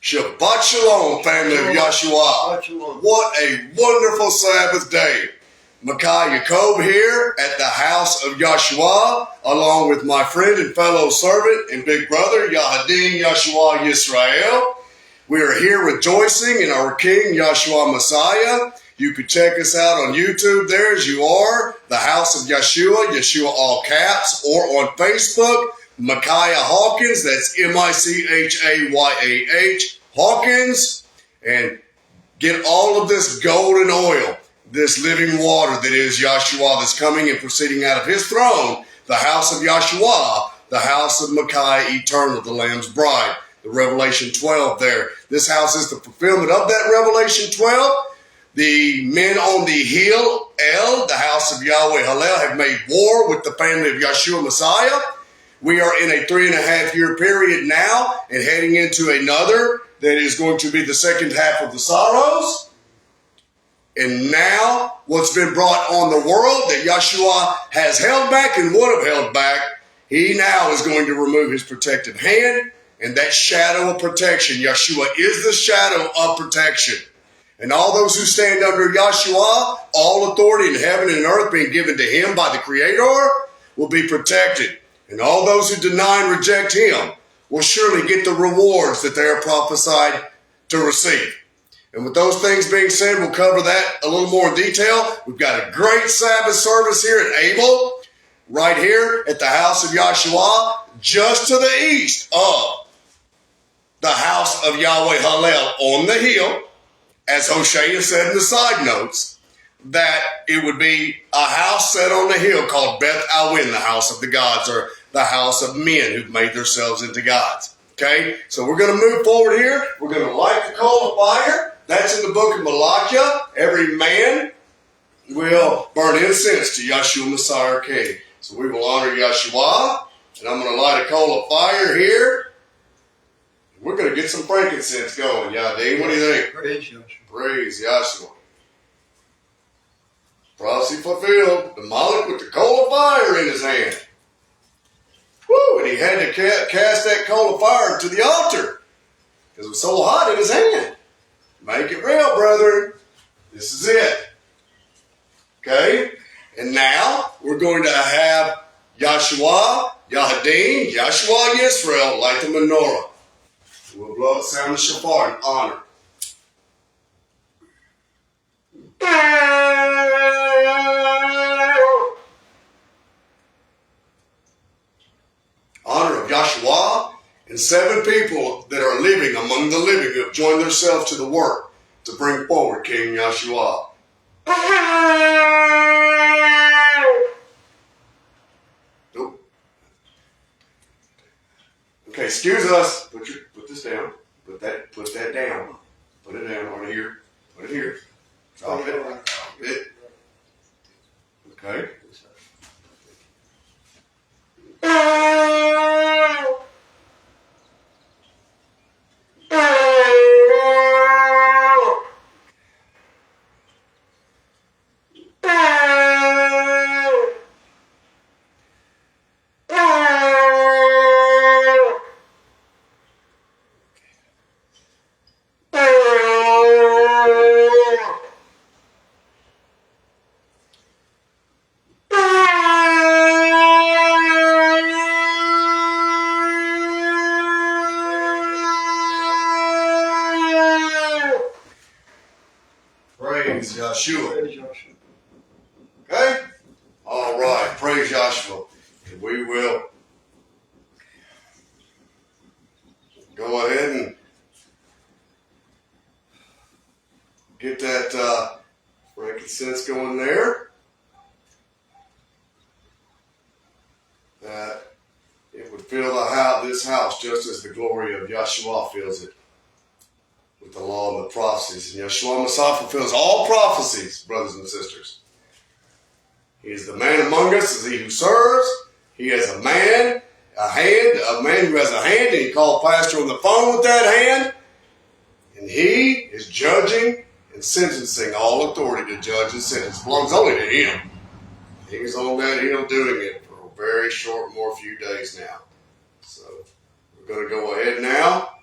Shabbat Shalom, family of YAHSHUA. What a wonderful Sabbath day. Micah Yaakov here at the house of YAHSHUA, along with my friend and fellow servant and big brother, YAHSHUA Yisrael. We are here rejoicing in our King, Yahshua Messiah. You can check us out on YouTube there as you are, the house of YAHSHUA, Yeshua all caps, or on Facebook, Micaiah Hawkins, that's Michayah Hawkins, and get all of this golden oil, this living water that is YAHSHUA that's coming and proceeding out of his throne, the house of YAHSHUA, the house of Micaiah Eternal, the Lamb's bride, the Revelation 12 there. This house is the fulfillment of that Revelation 12. The men on the hill, the house of Yahweh Hallel, have made war with the family of Yahshua Messiah. We are in a 3.5-year period now and heading into another that is going to be the second half of the sorrows. And now what's been brought on the world that Yahshua has held back and would have held back, he now is going to remove his protective hand and that shadow of protection. Yahshua is the shadow of protection. And all those who stand under Yahshua, all authority in heaven and earth being given to him by the Creator, will be protected. And all those who deny and reject him will surely get the rewards that they are prophesied to receive. And with those things being said, we'll cover that a little more in detail. We've got a great Sabbath service here at Abel, right here at the house of Yahshua, just to the east of the house of Yahweh Hallel on the hill. As Hosea said in the side notes, that it would be a house set on the hill called Beth Awen, the house of the gods, or the house of men who've made themselves into gods. Okay, so we're going to move forward here. We're going to light the coal of fire. That's in the book of Malachi. Every man will burn incense to Yahshua Messiah King. So we will honor Yahshua, and I'm going to light a coal of fire here. We're going to get some frankincense going, Yahdi. What do you think? Praise Yahshua. Praise Yahshua. Prophecy fulfilled. The Moloch with the coal of fire in his hand. Woo! And he had to cast that coal of fire to the altar because it was so hot in his hand. Make it real, brother. This is it. Okay? And now we're going to have Yahshua, Yahadin, Yahshua Yisrael light the menorah. We'll blow the sound of shofar in honor. Honor of Yahshua and 7 people that are living among the living who have joined themselves to the work to bring forward King Yahshua. Nope. Okay, excuse us. Put this down. Put that down. Put it down on here. Put it here. Drop it. Okay. Praise Yahshua. Okay? All right. Praise Yahshua. And we will go ahead and get that frankincense going there. That it would fill this house just as the glory of Yahshua fills it. With the law and the prophecies. And Yahshua Messiah fulfills all prophecies, brothers and sisters. He is the man among us, is he who serves. He has a man who has a hand, and he called pastor on the phone with that hand. And he is judging and sentencing. All authority to judge and sentence belongs only to him. He's on that hill doing it for a very short, more few days now. So we're going to go ahead now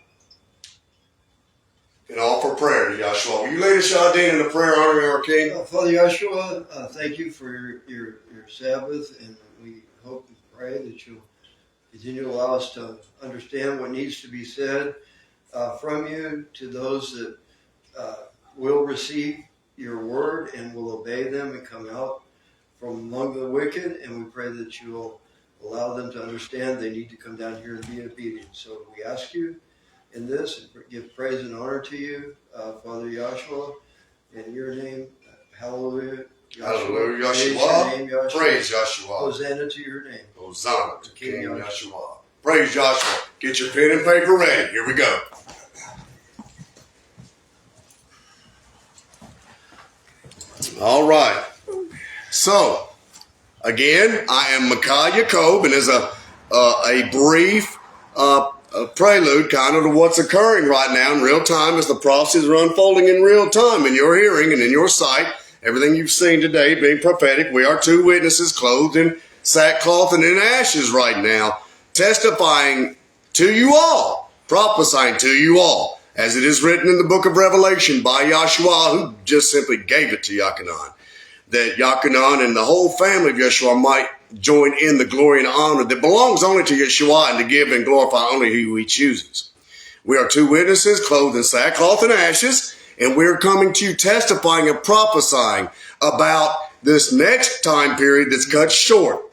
YAHSHUA. Will you lead us, Yadin, in the prayer honoring our King? Father YAHSHUA, thank you for your Sabbath, and we hope and pray that you'll continue to allow us to understand what needs to be said from you to those that will receive your word and will obey them and come out from among the wicked. And we pray that you will allow them to understand they need to come down here and be obedient. So we ask you in this and give praise and honor to you, Father YAHSHUA, in your name. Hallelujah. Hallelujah, YAHSHUA. Praise YAHSHUA. Hosanna to your name. Hosanna to King YAHSHUA. Praise YAHSHUA. Get your pen and paper ready. Here we go. All right. So, again, I am Micaiah Yacob, and as a brief prelude kind of to what's occurring right now in real time as the prophecies are unfolding in real time in your hearing and in your sight, everything you've seen today being prophetic. We are two witnesses clothed in sackcloth and in ashes right now, testifying to you all, prophesying to you all, as it is written in the book of Revelation by YAHSHUA, who just simply gave it to Yachanan, that Yachanan and the whole family of Yeshua might join in the glory and honor that belongs only to Yeshua, and to give and glorify only who he chooses. We are two witnesses clothed in sackcloth and ashes, and we're coming to you testifying and prophesying about this next time period that's cut short.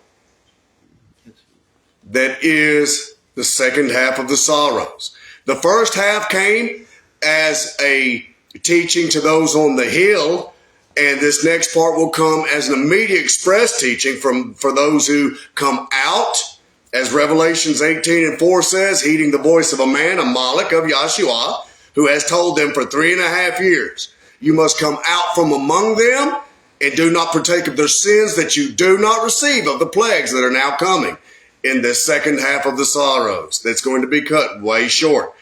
That is the second half of the sorrows. The first half came as a teaching to those on the hill, and this next part will come as an immediate express teaching for those who come out, as Revelations 18:4 says, heeding the voice of a man, a Malach of YAHSHUA, who has told them for 3.5 years, you must come out from among them and do not partake of their sins, that you do not receive of the plagues that are now coming in this second half of the sorrows. That's going to be cut way short.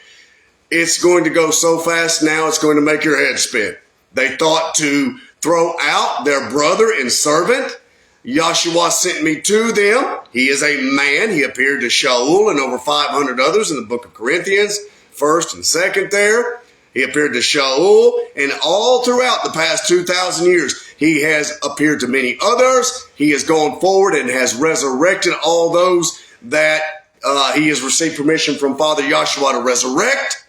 It's going to go so fast now, it's going to make your head spin. They thought to throw out their brother and servant. YAHSHUA sent me to them. He is a man. He appeared to Shaul and over 500 others in the book of Corinthians, 1st and 2nd there. He appeared to Shaul, and all throughout the past 2,000 years, he has appeared to many others. He has gone forward and has resurrected all those that he has received permission from Father YAHSHUA to resurrect,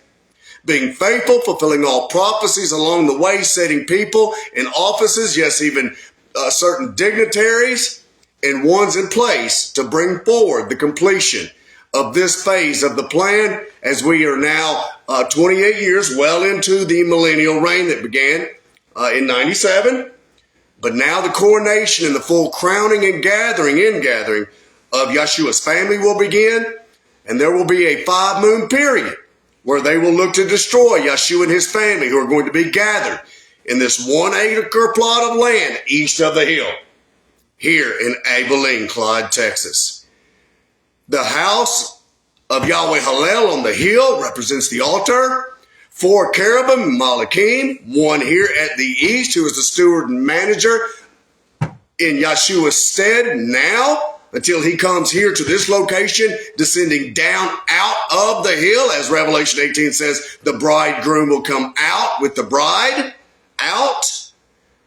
being faithful, fulfilling all prophecies along the way, setting people in offices, yes, even certain dignitaries and ones in place to bring forward the completion of this phase of the plan, as we are now 28 years well into the millennial reign that began in 97. But now the coronation and the full crowning and gathering of Yeshua's family will begin, and there will be a 5-moon period where they will look to destroy Yeshua and his family, who are going to be gathered in this 1-acre plot of land east of the hill, here in Abilene, Clyde, Texas. The house of Yahweh Hallel on the hill represents the altar. 4 cherubim, Malachim, one here at the east, who is the steward and manager in Yeshua's stead now, until he comes here to this location, descending down out of the hill. As Revelation 18 says, the bridegroom will come out with the bride. Out.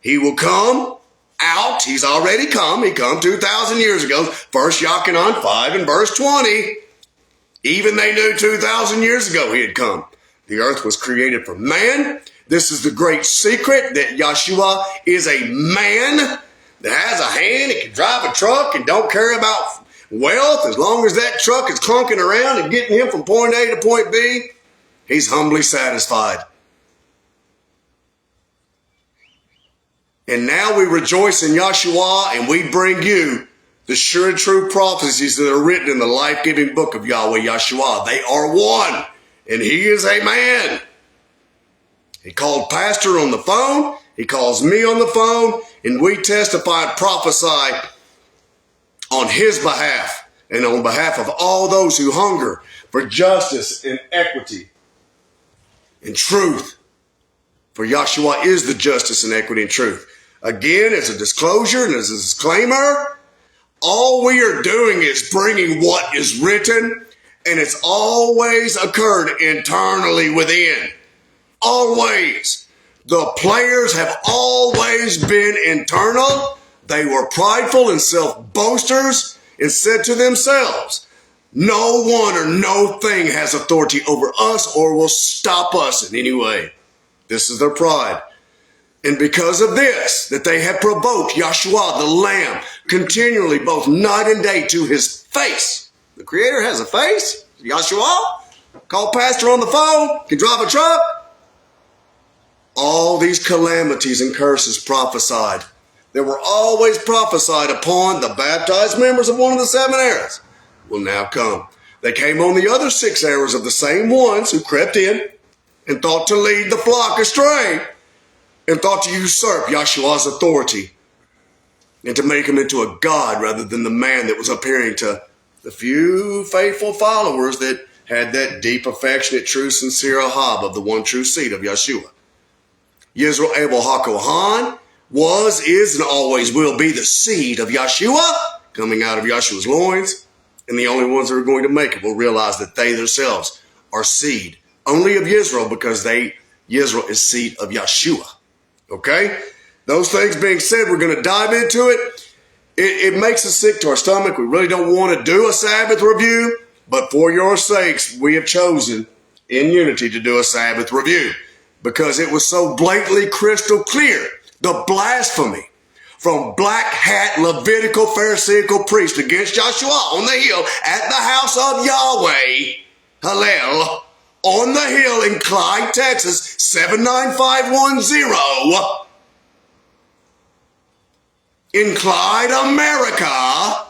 He will come out. He's already come. He come 2,000 years ago. 1 Yachanan 5 and verse 20. Even they knew 2,000 years ago he had come. The earth was created for man. This is the great secret, that Yeshua is a man that has a hand and can drive a truck and don't care about wealth. As long as that truck is clunking around and getting him from point A to point B, he's humbly satisfied. And now we rejoice in Yeshua, and we bring you the sure and true prophecies that are written in the life-giving book of Yahweh Yeshua. They are one, and he is a man. He called Pastor on the phone. He calls me on the phone, and we testify and prophesy on his behalf and on behalf of all those who hunger for justice and equity and truth. For Yeshua is the justice and equity and truth. Again, as a disclosure and as a disclaimer, all we are doing is bringing what is written, and it's always occurred internally within. Always. The players have always been internal. They were prideful and self-boasters and said to themselves, no one or no thing has authority over us or will stop us in any way. This is their pride. And because of this, that they have provoked YAHSHUA, the Lamb, continually, both night and day, to his face. The Creator has a face? YAHSHUA? Call pastor on the phone? Can drive a truck? All these calamities and curses prophesied, that were always prophesied upon the baptized members of one of the 7 eras, will now come. They came on the other 6 eras of the same ones who crept in and thought to lead the flock astray, and thought to usurp YAHSHUA's authority and to make him into a god rather than the man that was appearing to the few faithful followers that had that deep, affectionate, true, sincere ahab of the one true seed of YAHSHUA. Yisrael Abel HaKohan was, is, and always will be the seed of YAHSHUA coming out of YAHSHUA's loins, and the only ones that are going to make it will realize that they themselves are seed only of Yisrael, because Yisrael is seed of YAHSHUA. Okay? Those things being said, we're going to dive into it. It makes us sick to our stomach. We really don't want to do a Sabbath review, but for your sakes, we have chosen in unity to do a Sabbath review because it was so blatantly crystal clear. The blasphemy from black hat Levitical Pharisaical priest against YAHSHUA on the hill at the house of Yahweh, Hallel, on the hill in Clyde, Texas, 79510. In Clyde, America,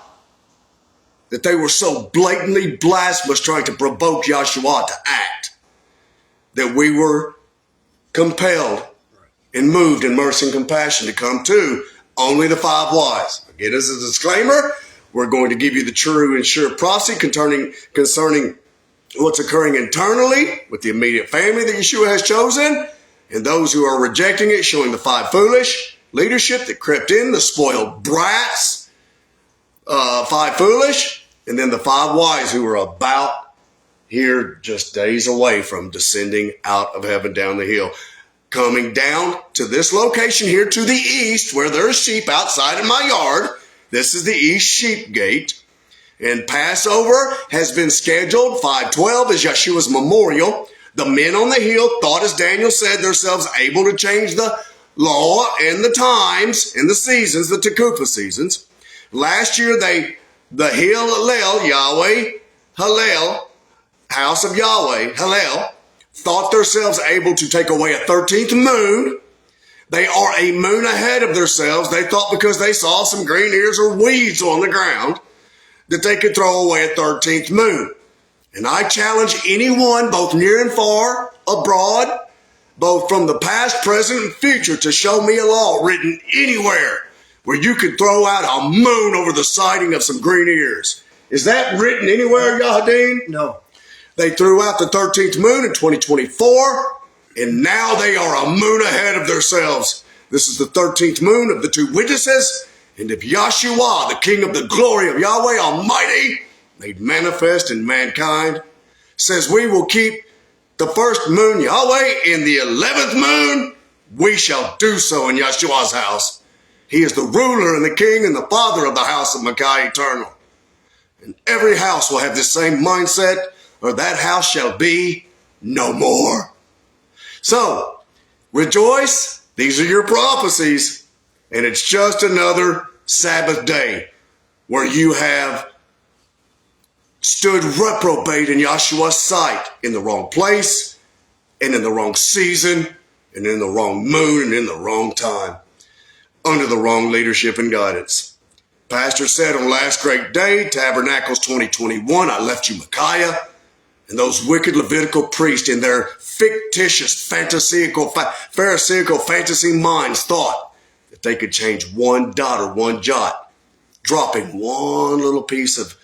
that they were so blatantly blasphemous trying to provoke YAHSHUA to act, that we were compelled and moved in mercy and compassion to come to only the 5 wise. Again, as a disclaimer, we're going to give you the true and sure prophecy concerning what's occurring internally with the immediate family that YAHSHUA has chosen, and those who are rejecting it, showing the 5 foolish leadership that crept in, the spoiled brats, 5 foolish, and then the 5 wise who are about here just days away from descending out of heaven down the hill, coming down to this location here to the east where there's sheep outside in my yard. This is the east sheep gate. And Passover has been scheduled. 5/12 is YAHSHUA's memorial. The men on the hill thought, as Daniel said, themselves able to change the law and the times and the seasons, the Tekufa seasons. Last year, the hill Hallel, Yahweh, Hallel, house of Yahweh, Hallel, thought themselves able to take away a 13th moon. They are a moon ahead of themselves. They thought because they saw some green ears or weeds on the ground that they could throw away a 13th moon. And I challenge anyone, both near and far, abroad, both from the past, present, and future, to show me a law written anywhere where you could throw out a moon over the sighting of some green ears. Is that written anywhere, Yahadeen? No. They threw out the 13th moon in 2024, and now they are a moon ahead of themselves. This is the 13th moon of the 2 witnesses. And if YAHSHUA, the King of the glory of Yahweh Almighty, made manifest in mankind, says we will keep the first moon, Yahweh, in the 11th moon, we shall do so in YAHSHUA's house. He is the ruler and the king and the father of the house of Micaiah eternal. And every house will have this same mindset, or that house shall be no more. So, rejoice. These are your prophecies. And it's just another Sabbath day where you have stood reprobate in YAHSHUA's sight in the wrong place and in the wrong season and in the wrong moon and in the wrong time under the wrong leadership and guidance. Pastor said on last great day, Tabernacles 2021, I left you Micaiah, and those wicked Levitical priests in their fictitious, Pharisaical fantasy minds thought that they could change one dot or one jot, dropping one little piece of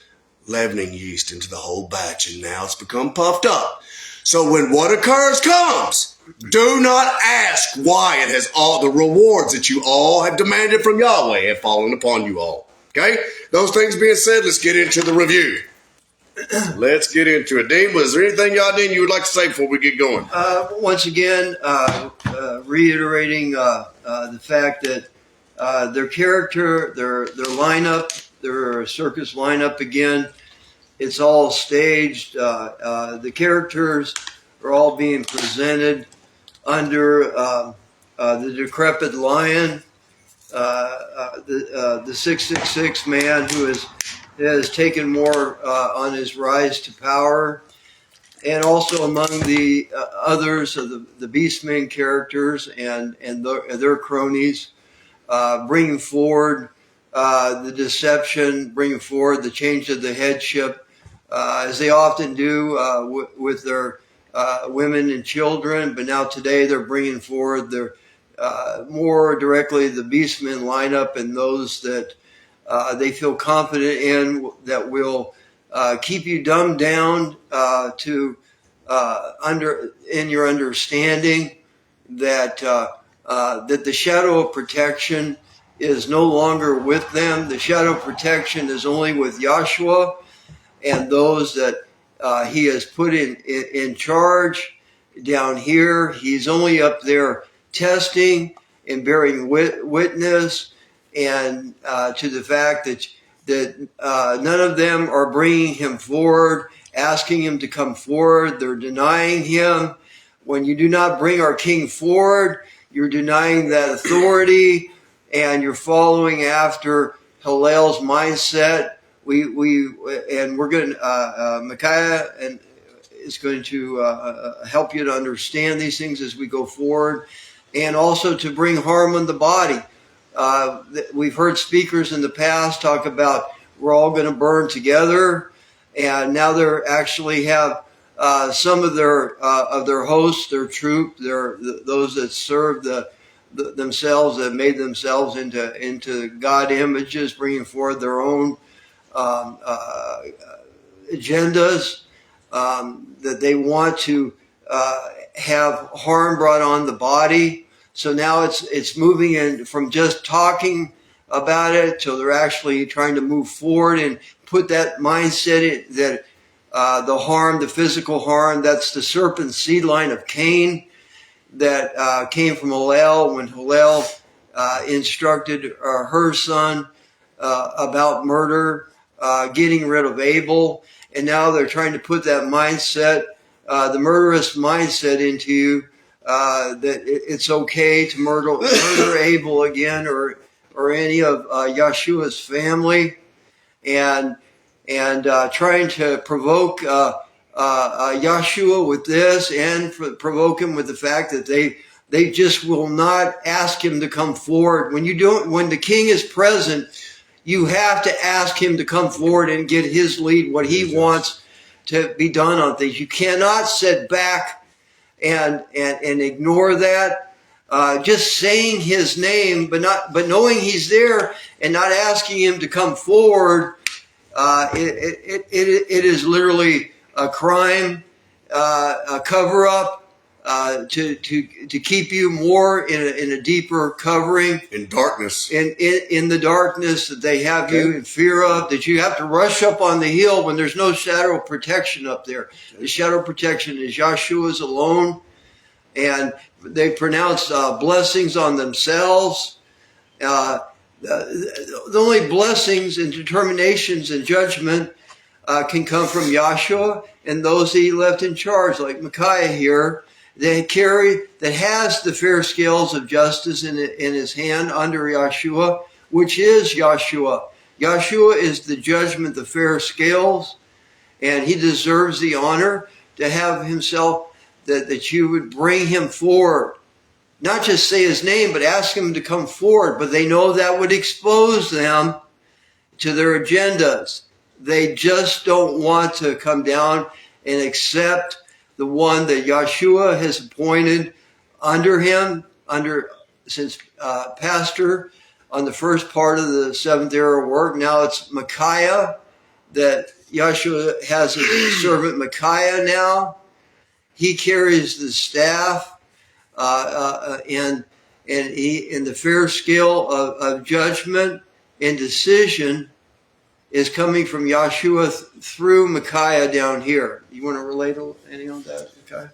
leavening yeast into the whole batch, and now it's become puffed up. So when what occurs comes, do not ask why it has all the rewards that you all have demanded from Yahweh have fallen upon you all. Okay? Those things being said, let's get into the review. Let's get into it. Dean, was there anything you would like to say before we get going? Once again, reiterating the fact that their character, their lineup, their circus lineup again, it's all staged. The characters are all being presented under the decrepit lion, the 666 man who has taken more on his rise to power, and also among the others of the Beastmen characters and their cronies, bringing forward the deception, bringing forward the change of the headship, as they often do with their women and children. But now today they're bringing forward their more directly the Beastmen lineup and those that they feel confident in, that will keep you dumbed down to in your understanding that that the shadow of protection is no longer with them. The shadow of protection is only with YAHSHUA and those that he has put in charge down here. He's only up there testing and bearing witness and to the fact that none of them are bringing him forward, asking him to come forward. They're denying him. When you do not bring our king forward, you're denying that authority, and you're following after Hillel's mindset. We're going to Micaiah and is going to help you to understand these things as we go forward, and also to bring harm on the body. We've heard speakers in the past talk about we're all going to burn together, and now they actually have some of their hosts, their troop, those that serve themselves, that made themselves into God images, bringing forward their own agendas that they want to have harm brought on the body. So now it's moving in from just talking about it till they're actually trying to move forward and put that mindset in, that the harm, the physical harm, that's the serpent seed line of Cain that came from Hillel when Hillel instructed her son about murder, getting rid of Abel. And now they're trying to put that mindset, the murderous mindset into you, that it's okay to murder Abel again or any of YAHSHUA's family, and trying to provoke YAHSHUA with this, and provoke him with the fact that they just will not ask him to come forward. When the king is present, you have to ask him to come forward and get his lead, what he wants to be done on things. You cannot sit back and ignore that. Just saying his name, but knowing he's there and not asking him to come forward, it is literally a crime, a cover up. To keep you more in a deeper covering, in darkness, in the darkness that they have you in fear of, that you have to rush up on the hill when there's no shadow of protection up there. The shadow of protection is YAHSHUA's alone, and they pronounce blessings on themselves. The only blessings and determinations and judgment can come from YAHSHUA and those he left in charge, like Micaiah here, that has the fair scales of justice in his hand under YAHSHUA, which is YAHSHUA. YAHSHUA is the judgment, the fair scales, and he deserves the honor to have himself, that you would bring him forward. Not just say his name, but ask him to come forward. But they know that would expose them to their agendas. They just don't want to come down and accept the one that YAHSHUA has appointed under him, since pastor on the first part of the seventh era work. Now it's Micaiah, that YAHSHUA has his servant Micaiah now. He carries the staff, and he in the fair scale of judgment and decision. is coming from YAHSHUA through Micaiah down here. You want to relate any on that, Micaiah?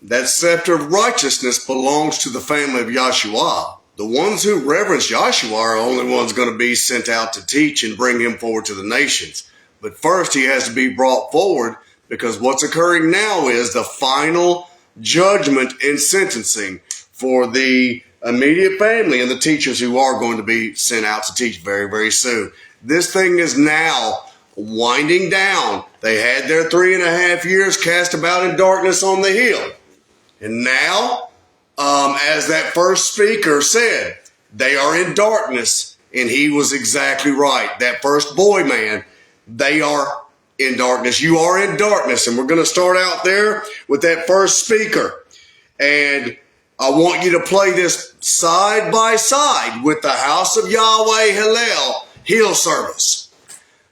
That scepter of righteousness belongs to the family of YAHSHUA. The ones who reverence YAHSHUA are the only ones going to be sent out to teach and bring him forward to the nations. But first he has to be brought forward, because what's occurring now is the final judgment and sentencing for the immediate family and the teachers who are going to be sent out to teach very, very soon. This thing is now winding down. They had their 3.5 years cast about in darkness on the hill. And now, as that first speaker said, they are in darkness. And he was exactly right. That first boy man, they are in darkness. You are in darkness. And we're going to start out there with that first speaker. And I want you to play this side by side with the House of Yahweh Hillel Hill service.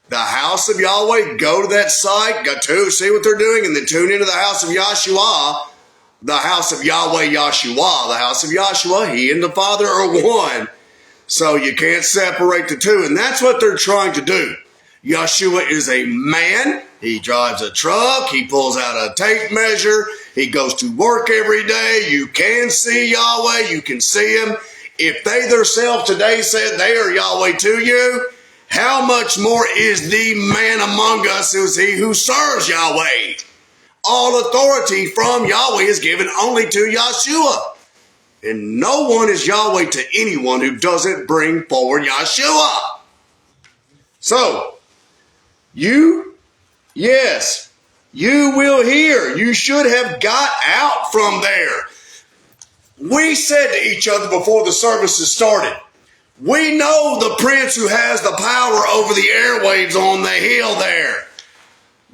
The House of Yahweh, go to that site, go to see what they're doing, and then tune into the House of YAHSHUA, the House of Yahweh YAHSHUA, the House of YAHSHUA. He and the Father are one. So you can't separate the two. And that's what they're trying to do. YAHSHUA is a man. He drives a truck. He pulls out a tape measure. He goes to work every day. You can see Yahweh. You can see him. If they themselves today said they are Yahweh to you, how much more is the man among us who's he who serves Yahweh? All authority from Yahweh is given only to YAHSHUA. And no one is Yahweh to anyone who doesn't bring forward YAHSHUA. So, you will hear. You should have got out from there. We said to each other before the services started, we know the prince who has the power over the airwaves on the hill there.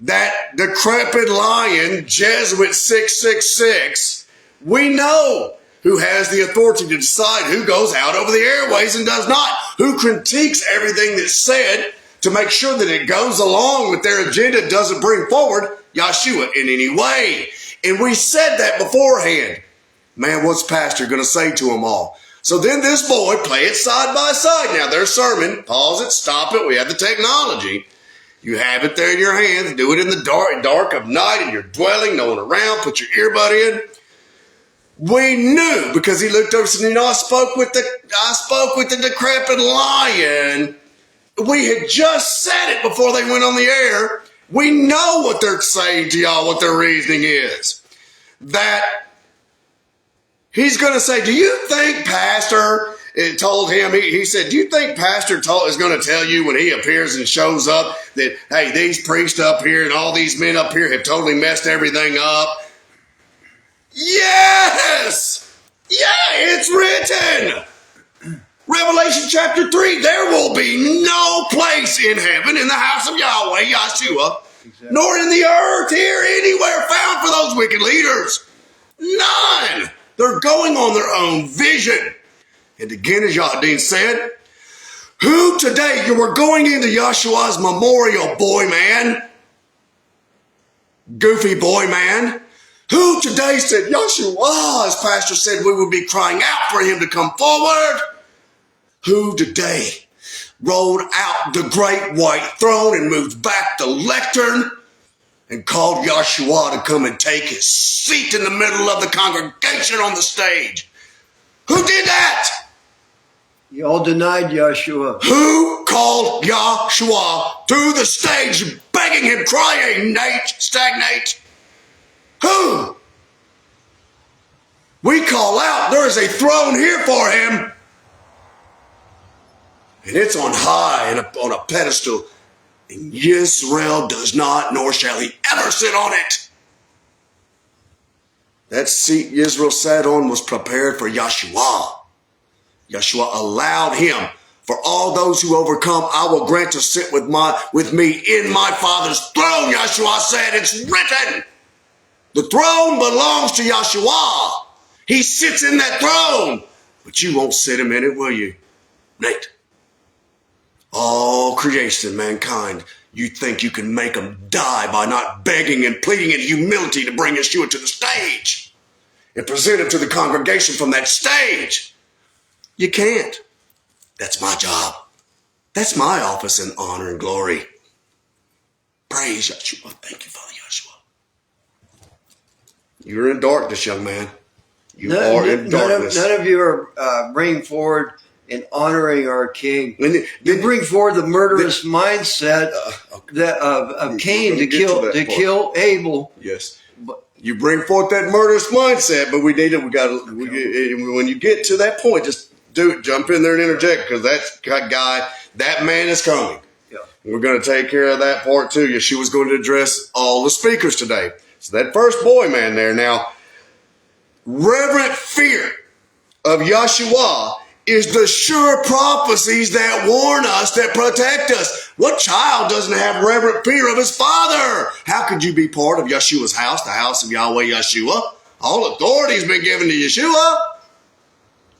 That decrepit lion, Jesuit 666, we know who has the authority to decide who goes out over the airways and does not, who critiques everything that's said to make sure that it goes along with their agenda, doesn't bring forward YAHSHUA in any way. And we said that beforehand. Man, what's pastor going to say to them all? So then this boy, play it side by side. Now their sermon, pause it, stop it. We have the technology. You have it there in your hands. Do it in the dark of night in your dwelling, no one around. Put your earbud in. We knew, because he looked over and said, I spoke with the decrepit lion. We had just said it before they went on the air. We know what they're saying to y'all, what their reasoning is. That he's going to say, do you think Pastor told him, he said, do you think Pastor is going to tell you when he appears and shows up that, hey, these priests up here and all these men up here have totally messed everything up? Yes! Yeah, it's written. Revelation chapter 3, there will be no place in heaven in the house of Yahweh, YAHSHUA, exactly, nor in the earth here anywhere found for those wicked leaders. None. They're going on their own vision. And again, as Yahdin said, who today, you were going into YAHSHUA's memorial, boy man, goofy boy man, who today said, YAHSHUA, as Pastor said, we would be crying out for him to come forward. Who today rolled out the great white throne and moved back the lectern and called YAHSHUA to come and take his seat in the middle of the congregation on the stage? Who did that? You all denied YAHSHUA. Who called YAHSHUA to the stage begging him, crying, Nate, stagnate? Who? We call out, there is a throne here for him. And it's on high and on a pedestal. And Yisrael does not, nor shall he ever sit on it. That seat Yisrael sat on was prepared for YAHSHUA. YAHSHUA allowed him. For all those who overcome, I will grant to sit with me in my Father's throne. YAHSHUA said, it's written. The throne belongs to YAHSHUA. He sits in that throne. But you won't sit him in it, will you, Nate? All creation and mankind, you think you can make them die by not begging and pleading in humility to bring YAHSHUA to the stage and present him to the congregation from that stage. You can't. That's my job. That's my office in honor and glory. Praise YAHSHUA. Thank you, Father YAHSHUA. You're in darkness, young man. You are in darkness. None of you are bringing forward and honoring our King. You bring forward the murderous mindset of Cain to kill Abel. Yes. You bring forth that murderous mindset, but we need it. When you get to that point, just jump in there and interject, because that man is coming. Yeah. We're going to take care of that part too. YAHSHUA's going to address all the speakers today. So that first boy man there now, reverent fear of YAHSHUA is the sure prophecies that warn us, that protect us. What child doesn't have reverent fear of his father? How could you be part of YAHSHUA's house, the house of Yahweh YAHSHUA? All authority has been given to YAHSHUA.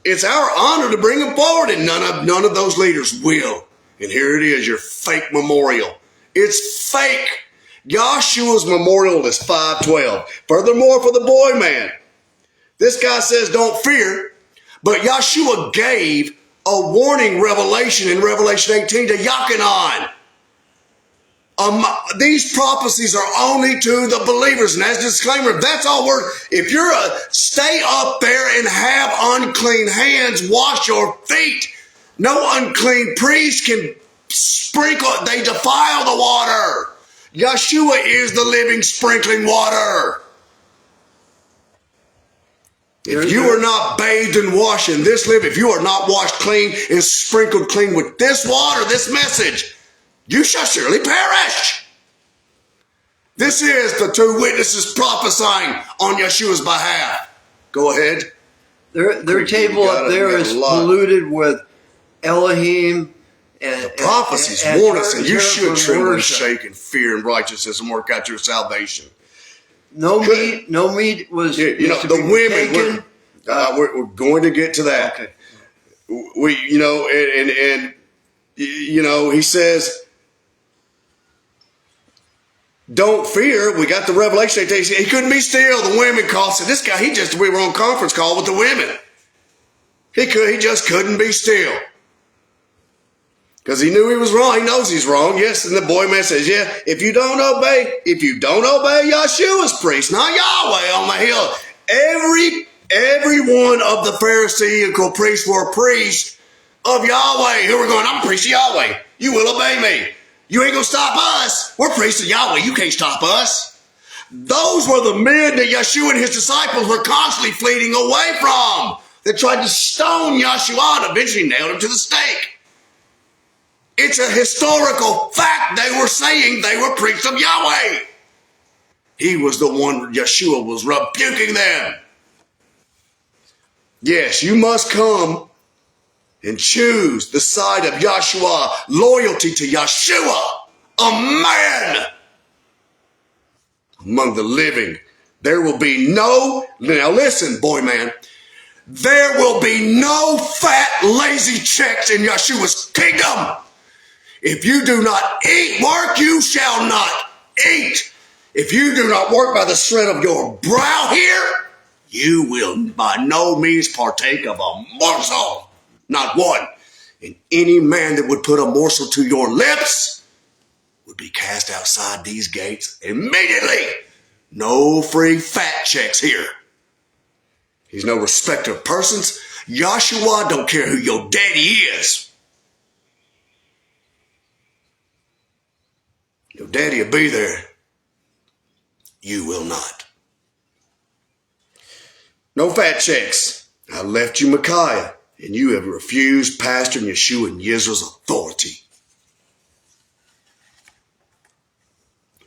It's our honor to bring him forward, and none of those leaders will. And here it is, your fake memorial. It's fake. YAHSHUA's memorial is 5:12. Furthermore, for the boy man, this guy says don't fear. But YAHSHUA gave a warning revelation in Revelation 18 to Yachanan. These prophecies are only to the believers. And as a disclaimer, that's all if you're stay up there and have unclean hands, wash your feet. No unclean priest can sprinkle, they defile the water. YAHSHUA is the living sprinkling water. If you are not bathed and washed in this if you are not washed clean and sprinkled clean with this water, this message, you shall surely perish. This is the two witnesses prophesying on YAHSHUA's behalf. Go ahead. Their table up there is polluted with Elohim. And the prophecies warn us, and you should tremble and shake in fear and righteousness and work out your salvation. No meat was. The women. We're going to get to that. Okay. He says, "Don't fear." We got the revelation. He couldn't be still. The women called. Said, "This guy, we were on conference call with the women. He just couldn't be still." Because he knew he was wrong. He knows he's wrong. Yes, and the boy man says, yeah, if you don't obey YAHSHUA's priest, not Yahweh on the hill. Every one of the Pharisaical priests were priests of Yahweh who were going, I'm a priest of Yahweh. You will obey me. You ain't going to stop us. We're priests of Yahweh. You can't stop us. Those were the men that YAHSHUA and his disciples were constantly fleeing away from. They tried to stone YAHSHUA and eventually nailed him to the stake. It's a historical fact. They were saying they were priests of Yahweh. He was the one, YAHSHUA was rebuking them. Yes, you must come and choose the side of YAHSHUA, loyalty to YAHSHUA, a man among the living. There will be now listen, boy man, there will be no fat, lazy checks in YAHSHUA's kingdom. If you do not work, you shall not eat. If you do not work by the sweat of your brow here, you will by no means partake of a morsel. Not one. And any man that would put a morsel to your lips would be cast outside these gates immediately. No free fat checks here. He's no respecter of persons. YAHSHUA don't care who your daddy is. Your daddy will be there. You will not. No fat checks. I left you Micaiah, and you have refused Pastor and YAHSHUA and Yisrael's authority.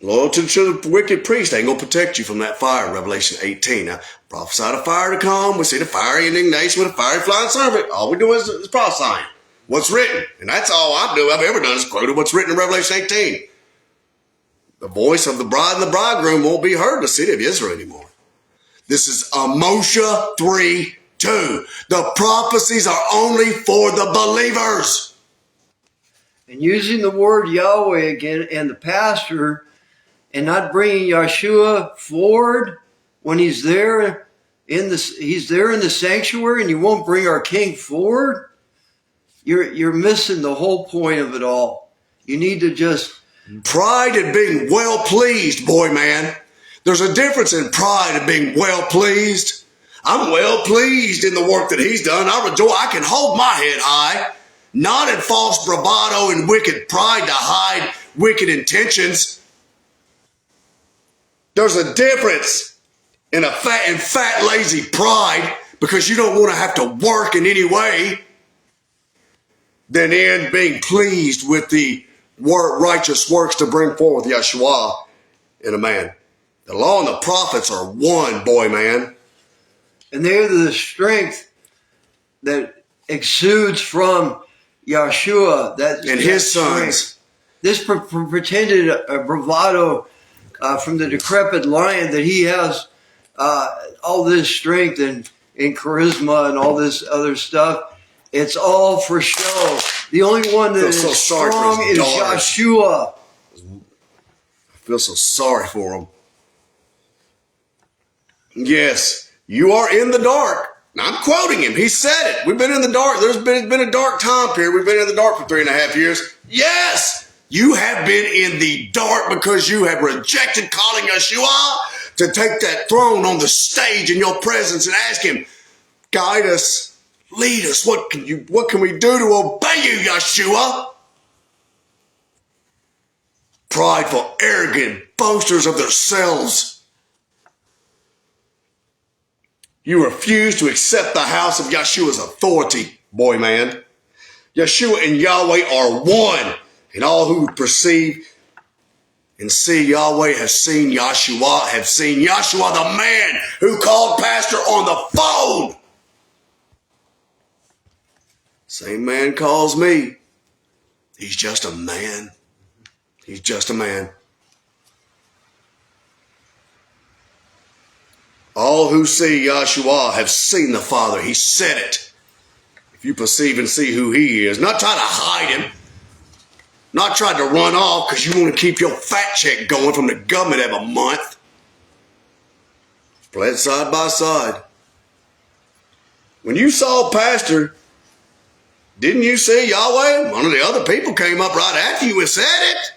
Loyalty to the wicked priest ain't going to protect you from that fire, Revelation 18. Now, prophesied a fire to come. We see the fiery indignation with a fiery flying serpent. All we do is prophesying what's written. And that's all I've ever done is quoted what's written in Revelation 18. The voice of the bride and the bridegroom won't be heard in the city of Israel anymore. This is Moshe 3:2. The prophecies are only for the believers. And using the word Yahweh again and the pastor and not bringing YAHSHUA forward when he's there in the sanctuary and you won't bring our king forward. you're missing the whole point of it all. You need to just pride and being well pleased, boy, man. There's a difference in pride and being well pleased. I'm well pleased in the work that he's done. I rejoice. I can hold my head high, not in false bravado and wicked pride to hide wicked intentions. There's a difference in fat, lazy pride, because you don't want to have to work in any way, than in being pleased with the righteous works to bring forth YAHSHUA in a man. The law and the prophets are one, boy, man. And they're the strength that exudes from YAHSHUA. And his sons. This pretended bravado from the decrepit lion, that he has all this strength and charisma and all this other stuff. It's all for show. The only one that is strong is YAHSHUA. I feel so sorry for him. Yes, you are in the dark. Now, I'm quoting him. He said it. We've been in the dark. There's been a dark time period. We've been in the dark for 3.5 years. Yes, you have been in the dark because you have rejected calling YAHSHUA to take that throne on the stage in your presence and ask him, guide us. Lead us. What can we do to obey you, YAHSHUA? Prideful, arrogant boasters of themselves. You refuse to accept the house of YAHSHUA's authority, boy, man. YAHSHUA and Yahweh are one, and all who perceive and see Yahweh have seen YAHSHUA, have seen YAHSHUA, the man who called Pastor on the phone. Same man calls me. He's just a man. He's just a man. All who see YAHSHUA have seen the Father. He said it. If you perceive and see who he is, not try to hide him, not try to run off because you want to keep your fat check going from the government every month. Play it side by side. When you saw Pastor, didn't you see Yahweh? One of the other people came up right after you and said it.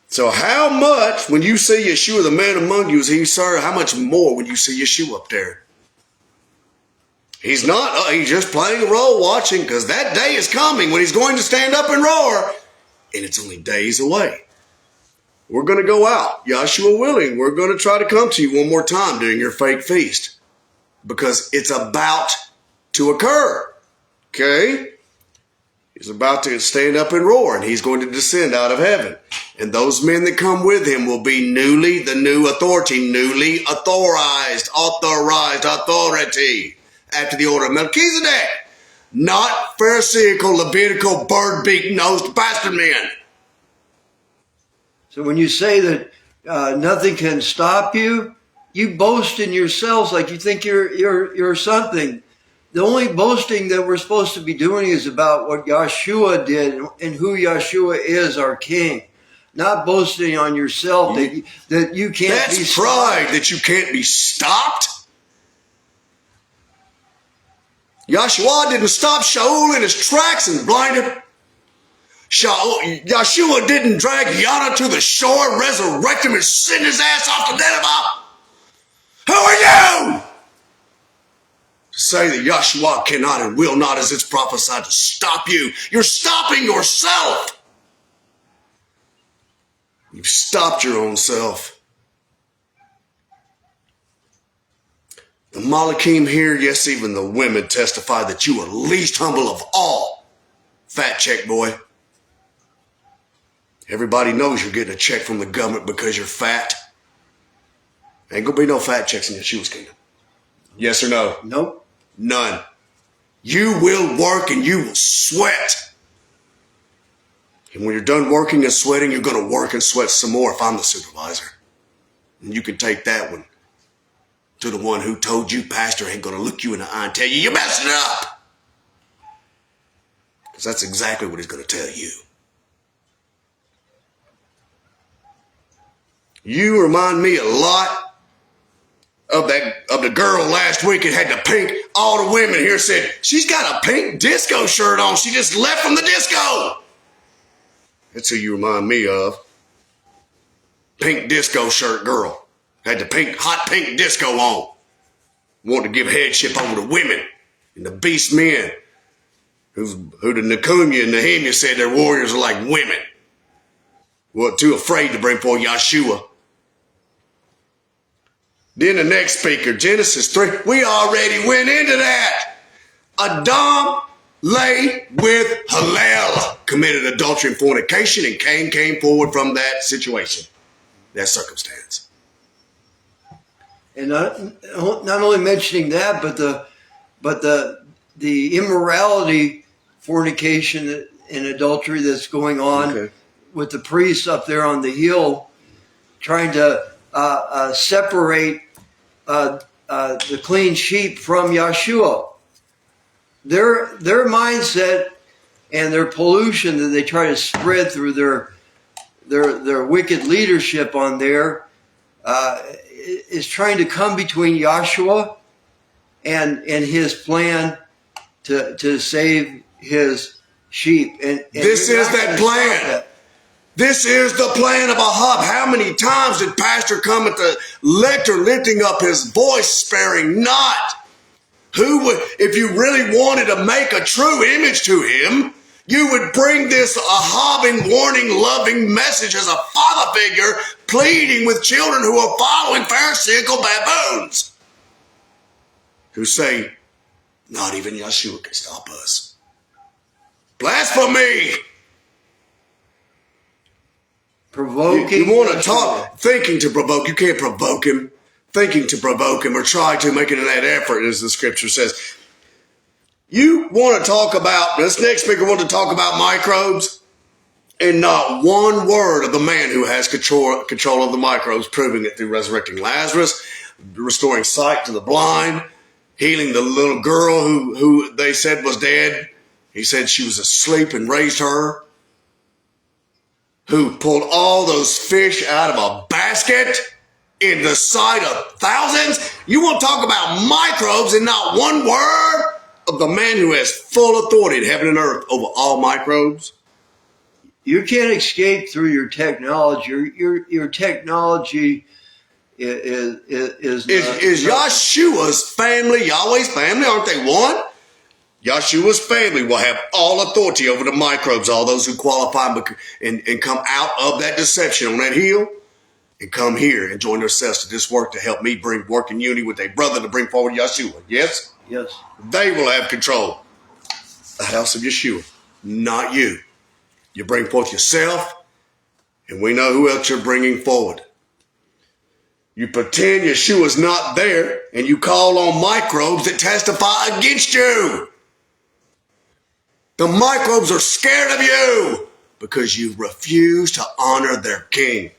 So how much, when you see YAHSHUA, the man among you, is he, sir? How much more when you see YAHSHUA up there? He's not, he's just playing a role watching, because that day is coming when he's going to stand up and roar, and it's only days away. We're going to go out, YAHSHUA willing. We're going to try to come to you one more time during your fake feast, because it's about to occur, okay? He's about to stand up and roar, and he's going to descend out of heaven. And those men that come with him will be the new authority, newly authorized authority, after the order of Melchizedek. Not Pharisaical, Levitical, bird-beak-nosed bastard men. So when you say that nothing can stop you, you boast in yourselves like you think you're something. The only boasting that we're supposed to be doing is about what YAHSHUA did and who YAHSHUA is, our King. Not boasting on yourself that you can't be stopped. That's pride, that you can't be stopped. YAHSHUA didn't stop Shaul in his tracks and blind him. YAHSHUA didn't drag Yana to the shore, resurrect him, and send his ass off to Nineveh. Who are you to say that YAHSHUA cannot and will not, as it's prophesied, to stop you? You're stopping yourself. You've stopped your own self. The Malachim here, yes, even the women testify that you are least humble of all. Fat check, boy. Everybody knows you're getting a check from the government because you're fat. Ain't gonna be no fat checks in YAHSHUA's kingdom. Yes or no? Nope. None. You will work and you will sweat. And when you're done working and sweating, you're going to work and sweat some more if I'm the supervisor. And you can take that one to the one who told you Pastor ain't going to look you in the eye and tell you, you're messing it up. Because that's exactly what he's going to tell you. You remind me a lot of the girl last week that had the pink. All the women here said, she's got a pink disco shirt on. She just left from the disco. That's who you remind me of. Pink disco shirt girl. Had the hot pink disco on. Wanted to give headship over to women and the beast men. Who the Nakumia and Nehemiah said their warriors are like women. Weren't too afraid to bring forth YAHSHUA. Then the next speaker, Genesis 3. We already went into that. Adam lay with Hillel, committed adultery and fornication, and Cain came forward from that situation, that circumstance. And not only mentioning that, but the immorality, fornication, and adultery that's going on with the priests up there on the hill, trying to separate the clean sheep from YAHSHUA. Their mindset and their pollution that they try to spread through their wicked leadership on there is trying to come between YAHSHUA and his plan to save his sheep. And this is that plan. This is the plan of Ahab. How many times did Pastor come at the lectern lifting up his voice, sparing not? Who would, if you really wanted to make a true image to him, you would bring this Ahabin warning, loving message as a father figure, pleading with children who are following Pharisaical baboons, who say, not even YAHSHUA can stop us. Blasphemy! Provoking. You want to talk, thinking to provoke. You can't provoke him. Thinking to provoke him or try to make it in that effort, as the scripture says. You want to talk about, this next speaker wants to talk about microbes, and not one word of the man who has control of the microbes, proving it through resurrecting Lazarus, restoring sight to the blind, healing the little girl who they said was dead. He said she was asleep and raised her. Who pulled all those fish out of a basket in the sight of thousands. You want to talk about microbes and not one word of the man who has full authority in heaven and earth over all microbes? You can't escape through your technology. Your technology is YAHSHUA's family, Yahweh's family, aren't they one? YAHSHUA's family will have all authority over the microbes, all those who qualify and come out of that deception on that hill and come here and join themselves to this work to help me work in unity with a brother to bring forward YAHSHUA. Yes? Yes. They will have control. The house of YAHSHUA, not you. You bring forth yourself, and we know who else you're bringing forward. You pretend YAHSHUA's not there, and you call on microbes that testify against you. The microbes are scared of you because you refuse to honor their king.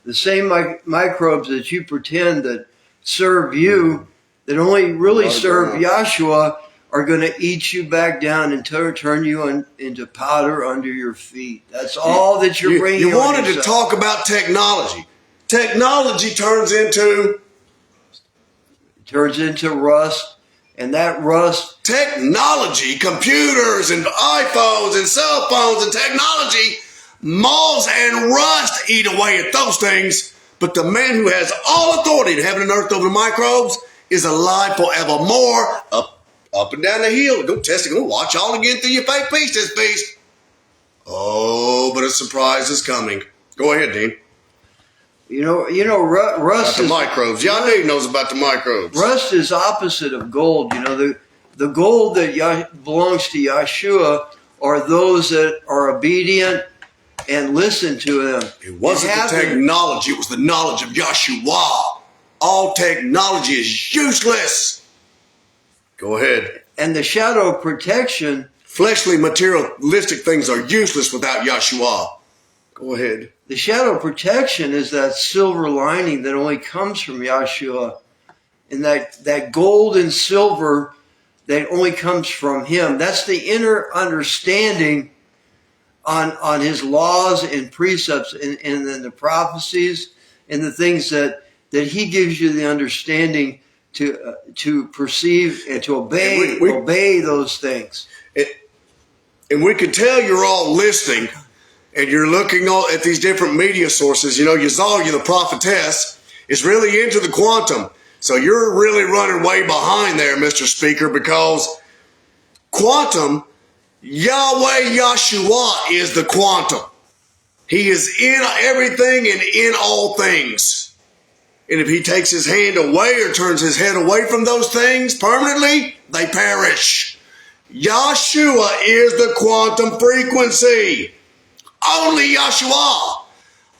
The same microbes that you pretend that serve you, that only really serve YAHSHUA, are going to eat you back down and turn you into powder under your feet. That's all that you're bringing. You wanted to talk about technology. Technology turns into rust. And that rust... Technology, computers and iPhones and cell phones and technology, moths and rust eat away at those things. But the man who has all authority in heaven and earth over the microbes is alive forevermore, up and down the hill. Go test it. Go watch all again through your fake beast, this beast. Oh, but a surprise is coming. Go ahead, Dean. You know, rust is... microbes. Y'all knows about the microbes. Rust is opposite of gold. You know, the gold that belongs to YAHSHUA are those that are obedient and listen to him. It wasn't the technology. It was the knowledge of YAHSHUA. All technology is useless. Go ahead. And the shadow of protection. Fleshly, materialistic things are useless without YAHSHUA. Go ahead. The shadow of protection is that silver lining that only comes from YAHSHUA. And that gold and silver that only comes from him. That's the inner understanding on his laws and precepts and the prophecies and the things that that He gives you the understanding to perceive and to obey those things. And we can tell you're all listening, and you're looking at these different media sources. You know, Yazalia, the prophetess, is really into the quantum. So you're really running way behind there, Mr. Speaker, because quantum, Yahweh Yahshua is the quantum. He is in everything and in all things. And if he takes his hand away or turns his head away from those things permanently, they perish. YAHSHUA is the quantum frequency. Only Yahshua.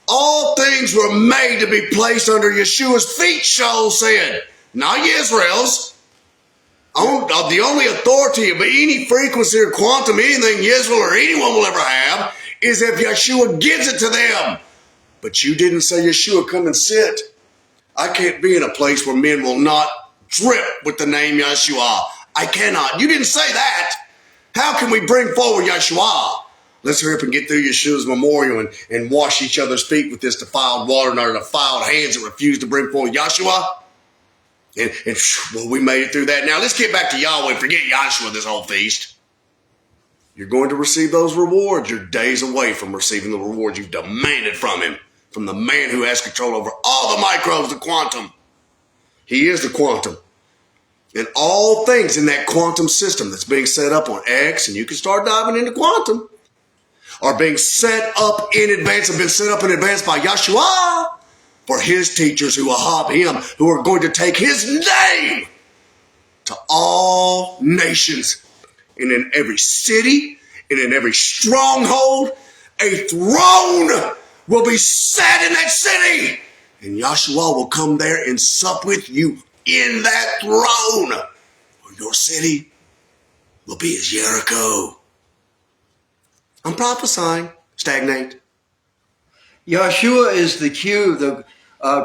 All things were made to be placed under Yeshua's feet, Shaul said. Not Yisrael's. The only authority of any frequency or quantum, anything Yisrael or anyone will ever have, is if Yeshua gives it to them. But you didn't say, Yeshua, come and sit. I can't be in a place where men will not drip with the name Yeshua. I cannot. You didn't say that. How can we bring forward Yeshua? Let's hurry up and get through Yeshua's memorial and wash each other's feet with this defiled water and our defiled hands that refuse to bring forward Yeshua. And well, we made it through that. Now let's get back to Yahweh and forget Yahshua this whole feast. You're going to receive those rewards. You're days away from receiving the rewards you've demanded from him, from the man who has control over all the microbes, the quantum. He is the quantum. And all things in that quantum system that's being set up on X, and you can start diving into quantum, are being set up in advance, have been set up in advance by Yahshua for his teachers who will hop him, who are going to take his name to all nations. And in every city, and in every stronghold, a throne will be set in that city. And Yahshua will come there and sup with you in that throne. For your city will be as Jericho. I'm prophesying. Stagnate. Yahshua is the Q, the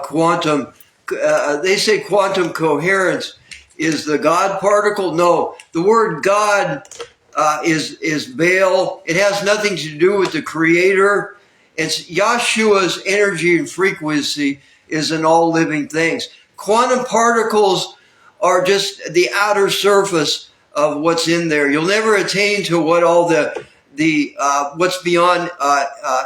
quantum. They say quantum coherence is the God particle. No, the word God is Baal. It has nothing to do with the Creator. It's Yahshua's energy and frequency is in all living things. Quantum particles are just the outer surface of what's in there. You'll never attain to what all the what's beyond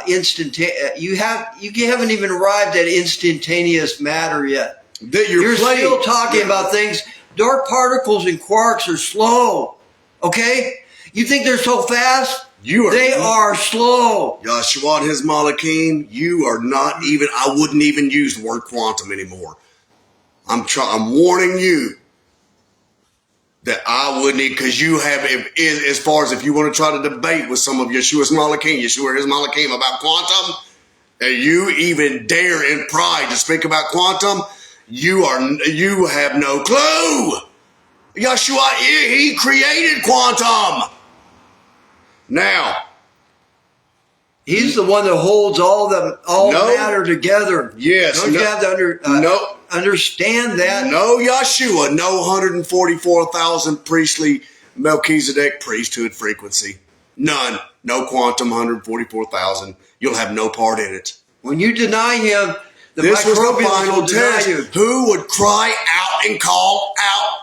instantaneous. You haven't even arrived at instantaneous matter yet. You're still talking about things. Dark particles and quarks are slow. Okay? You think they're so fast? They are slow. Yahshua and his Malachim, you are not even, I wouldn't even use the word quantum anymore. I'm warning you that I wouldn't, because you have, as far as if you want to try to debate with some of Yeshua's Malachim, Yeshua and his Malachim about quantum, and you even dare in pride to speak about quantum, you have no clue. Yahshua, he created quantum. Now, he's the one that holds all matter together. Yes. Don't you have to understand that? No Yahshua, no 144,000 priestly Melchizedek priesthood frequency. None. No quantum 144,000. You'll have no part in it. When you deny him, this was the final test. Who would cry out and call out?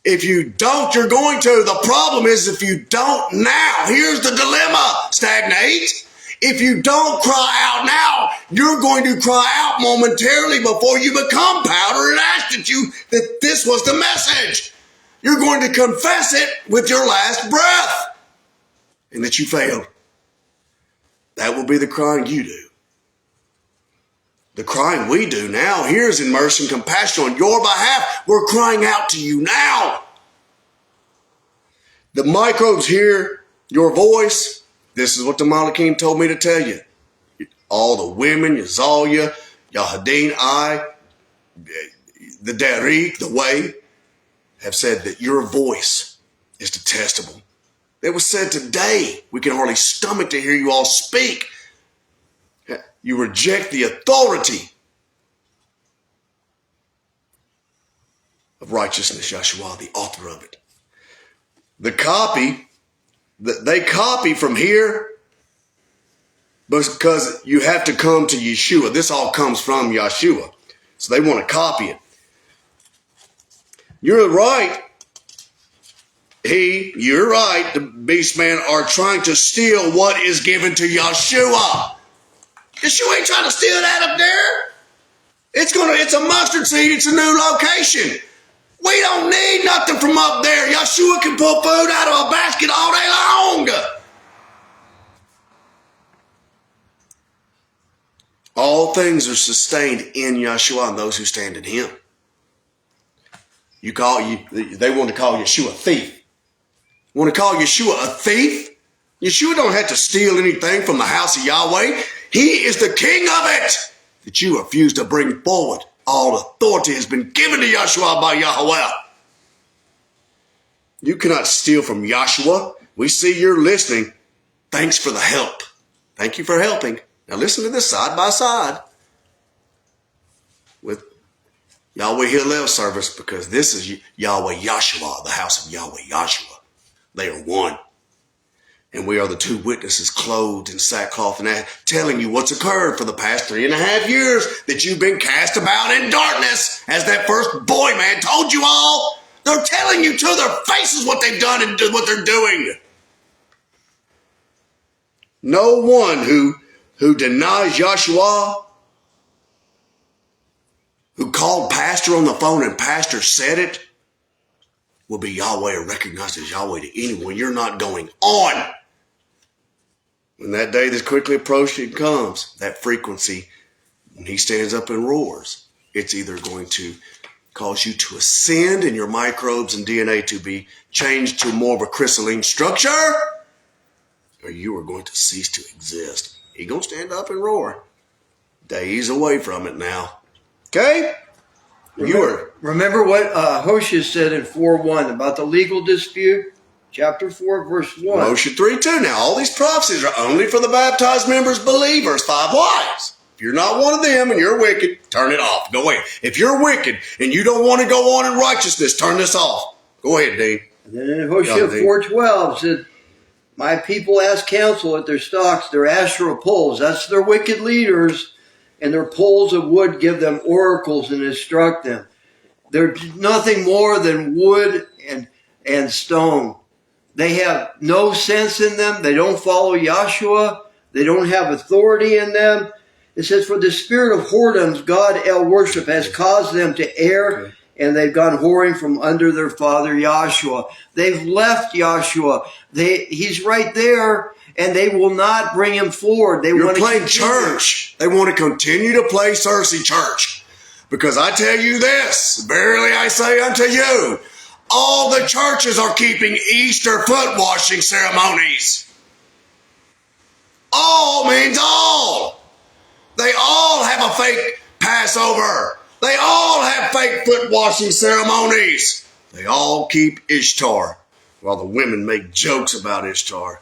If you don't, you're going to. The problem is if you don't now, here's the dilemma, stagnate. If you don't cry out now, you're going to cry out momentarily before you become powder and ash that this was the message. You're going to confess it with your last breath and that you failed. That will be the crying you do. The crying we do now here is in mercy and compassion on your behalf. We're crying out to you now. The microbes hear your voice. This is what the Malachim told me to tell you. All the women, Yazalia, Yahadin, the Darik, the Way, have said that your voice is detestable. It was said today. We can hardly stomach to hear you all speak. You reject the authority of righteousness, Yahshua, the author of it. They copy from here because you have to come to Yeshua. This all comes from Yahshua. So they want to copy it. You're right. You're right. The beast men are trying to steal what is given to YAHSHUA. YAHSHUA ain't trying to steal that up there. It's a mustard seed. It's a new location. We don't need nothing from up there. YAHSHUA can pull food out of a basket all day long. All things are sustained in YAHSHUA and those who stand in him. They want to call YAHSHUA a thief. Want to call YAHSHUA a thief? YAHSHUA don't have to steal anything from the house of Yahweh. He is the king of it. That you refuse to bring forward. All authority has been given to YAHSHUA by Yahweh. You cannot steal from YAHSHUA. We see you're listening. Thanks for the help. Thank you for helping. Now listen to this side by side with Yahweh Hillel service, because this is Yahweh YAHSHUA, the house of Yahweh YAHSHUA. They are one. And we are the two witnesses clothed in sackcloth and ash, telling you what's occurred for the past 3.5 years, that you've been cast about in darkness, as that first boy man told you all. They're telling you to their faces what they've done and what they're doing. No one who denies YAHSHUA, who called pastor on the phone and pastor said it, will be Yahweh or recognized as Yahweh to anyone. You're not going on. When that day that's quickly approaching comes, that frequency, when he stands up and roars, it's either going to cause you to ascend in your microbes and DNA to be changed to more of a crystalline structure, or you are going to cease to exist. He's going to stand up and roar. Days away from it now. Okay? Remember what YAHSHUA said in 4:1 about the legal dispute? Chapter 4, verse 1. Moshe 3:2. Now, all these prophecies are only for the baptized members, believers, 5 wives. If you're not one of them and you're wicked, turn it off. Go ahead. If you're wicked and you don't want to go on in righteousness, turn this off. Go ahead, Dean. And then in YAHSHUA 4:12 said, my people ask counsel at their stocks, their Asherah poles. That's their wicked leaders. And their poles of wood give them oracles and instruct them. They're nothing more than wood and stone. They have no sense in them. They don't follow YAHSHUA. They don't have authority in them. It says, for the spirit of whoredoms, God El worship has caused them to err, and they've gone whoring from under their father YAHSHUA. They've left YAHSHUA. He's right there, and they will not bring him forward. You're playing church. They want to continue to play Cersei church. Because I tell you this, verily I say unto you, all the churches are keeping Easter foot washing ceremonies. All means all. They all have a fake Passover. They all have fake foot washing ceremonies. They all keep Ishtar, while the women make jokes about Ishtar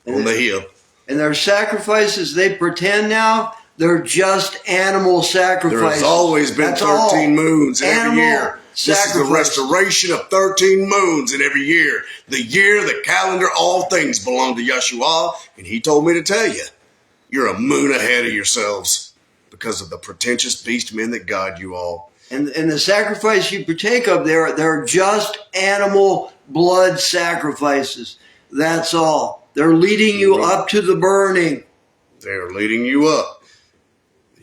on the hip. And their sacrifices they pretend now, they're just animal sacrifices. There has always been 13 moons in every year. This is the restoration of 13 moons in every year. The year, the calendar, all things belong to YAHSHUA. And he told me to tell you, you're a moon ahead of yourselves because of the pretentious beast men that guide you all. And the sacrifice you partake of, they're just animal blood sacrifices. That's all. They're leading you up to the burning. They're leading you up.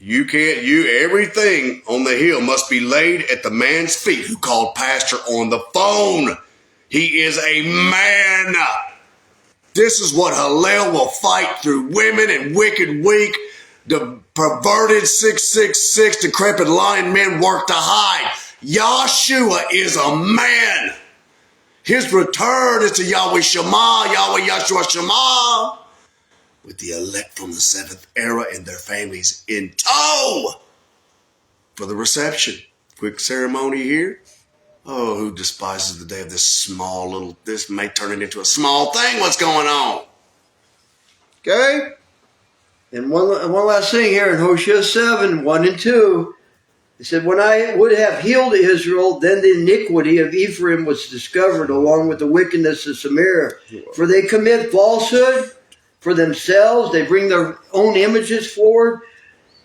Everything on the hill must be laid at the man's feet who called pastor on the phone. He is a man. This is what Hillel will fight through women and wicked weak. The perverted 666 decrepit lying men work to hide. YAHSHUA is a man. His return is to Yahweh Shema, Yahweh YAHSHUA Shema, with the elect from the 7th era and their families in tow for the reception. Quick ceremony here. Oh, who despises the day of this may turn it into a small thing. What's going on? Okay? And one last thing here in Hosea 7, 1 and 2. It said, when I would have healed Israel, then the iniquity of Ephraim was discovered along with the wickedness of Samaria. For they commit falsehood for themselves. They bring their own images forward.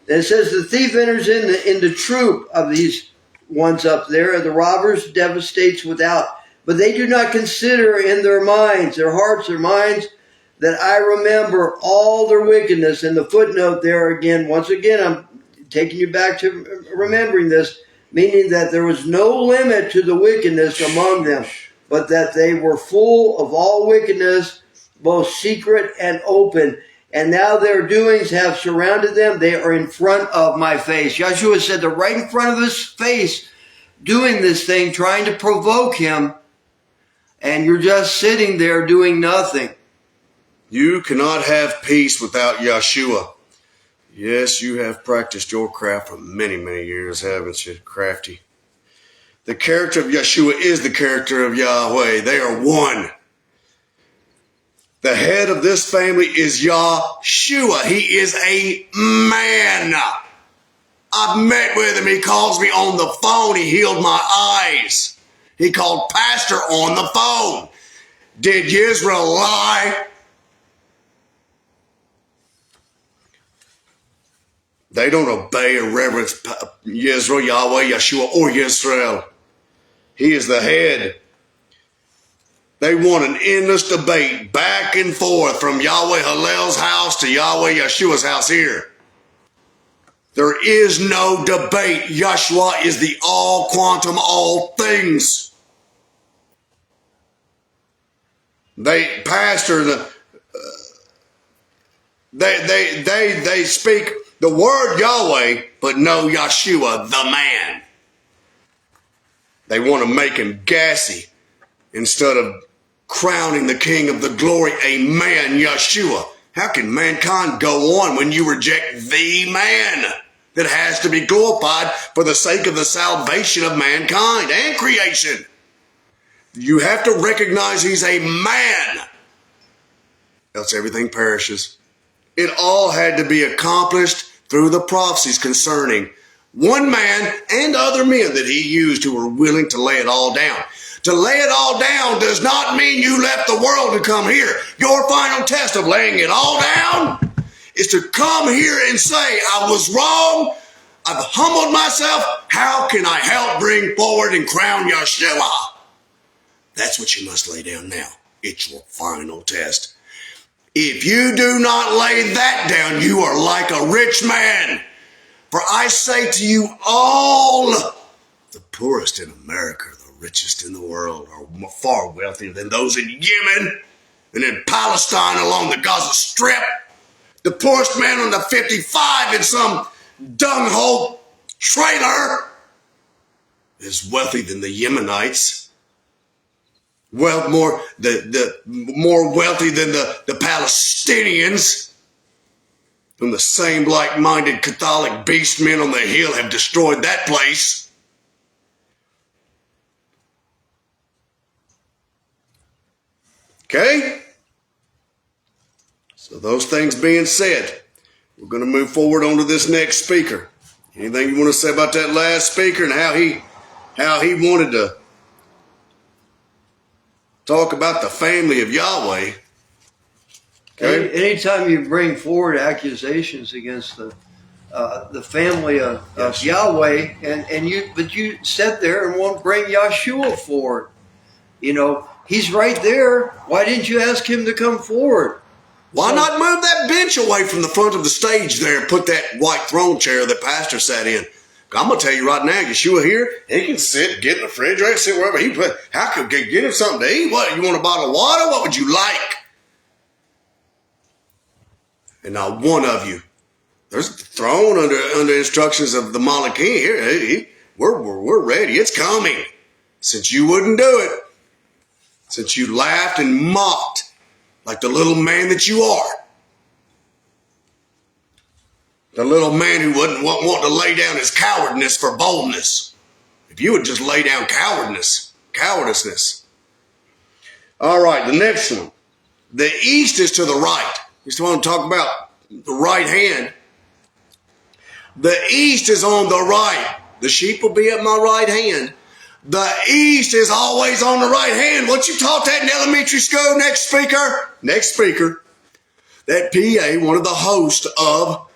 It says the thief enters in the troop of these ones up there, and the robbers devastates without. But they do not consider in their minds, their hearts, their minds, that I remember all their wickedness. And the footnote there again, once again, I'm taking you back to remembering this, meaning that there was no limit to the wickedness among them, but that they were full of all wickedness, both secret and open. And now their doings have surrounded them. They are in front of my face. YAHSHUA said they're right in front of his face doing this thing, trying to provoke him. And you're just sitting there doing nothing. You cannot have peace without YAHSHUA. Yes, you have practiced your craft for many, many years, haven't you, crafty? The character of YAHSHUA is the character of Yahweh. They are one. The head of this family is YAHSHUA. He is a man. I've met with him. He calls me on the phone. He healed my eyes. He called Pastor on the phone. Did Yisrael lie? They don't obey or reverence Yisrael, Yahweh, YAHSHUA, or Yisrael. He is the head. They want an endless debate back and forth from Yahweh Hallel's house to Yahweh YAHSHUA's house here. There is no debate. YAHSHUA is the all quantum, all things. They speak the word Yahweh, but no YAHSHUA, the man. They want to make him gassy instead of crowning the King of the glory, a man, YAHSHUA. How can mankind go on when you reject the man that has to be glorified for the sake of the salvation of mankind and creation? You have to recognize he's a man, else everything perishes. It all had to be accomplished through the prophecies concerning one man and other men that he used who were willing to lay it all down. To lay it all down does not mean you left the world to come here. Your final test of laying it all down is to come here and say, I was wrong. I've humbled myself. How can I help bring forward and crown YAHSHUA? That's what you must lay down now. It's your final test. If you do not lay that down, you are like a rich man. For I say to you, all the poorest in America, the richest in the world, are far wealthier than those in Yemen and in Palestine along the Gaza Strip. The poorest man on the 55 in some dunghole trailer is wealthy than the Yemenites. More wealthy than the Palestinians, whom the same like-minded Catholic beast men on the hill have destroyed that place. Okay? So those things being said, we're going to move forward on to this next speaker. Anything you want to say about that last speaker and how he wanted to talk about the family of Yahweh? Okay. Anytime you bring forward accusations against the family of Yes. Yahweh, but you sit there and won't bring YAHSHUA forward. You know, he's right there. Why didn't you ask him to come forward? Why not move that bench away from the front of the stage there and put that white throne chair that pastor sat in? I'm going to tell you right now, YAHSHUA here, he can sit, get in the refrigerator, sit wherever he put. How could get him something to eat? What, you want a bottle of water? What would you like? And not one of you. There's a throne under instructions of the Malachim here. We're ready. It's coming. Since you wouldn't do it, since you laughed and mocked like the little man that you are, the little man who wouldn't want to lay down his cowardness for boldness. If you would just lay down cowardiceness. All right, the next one. The east is to the right. We still want to talk about the right hand. The east is on the right. The sheep will be at my right hand. The east is always on the right hand. What you taught that in elementary school? Next speaker. That PA, one of the hosts of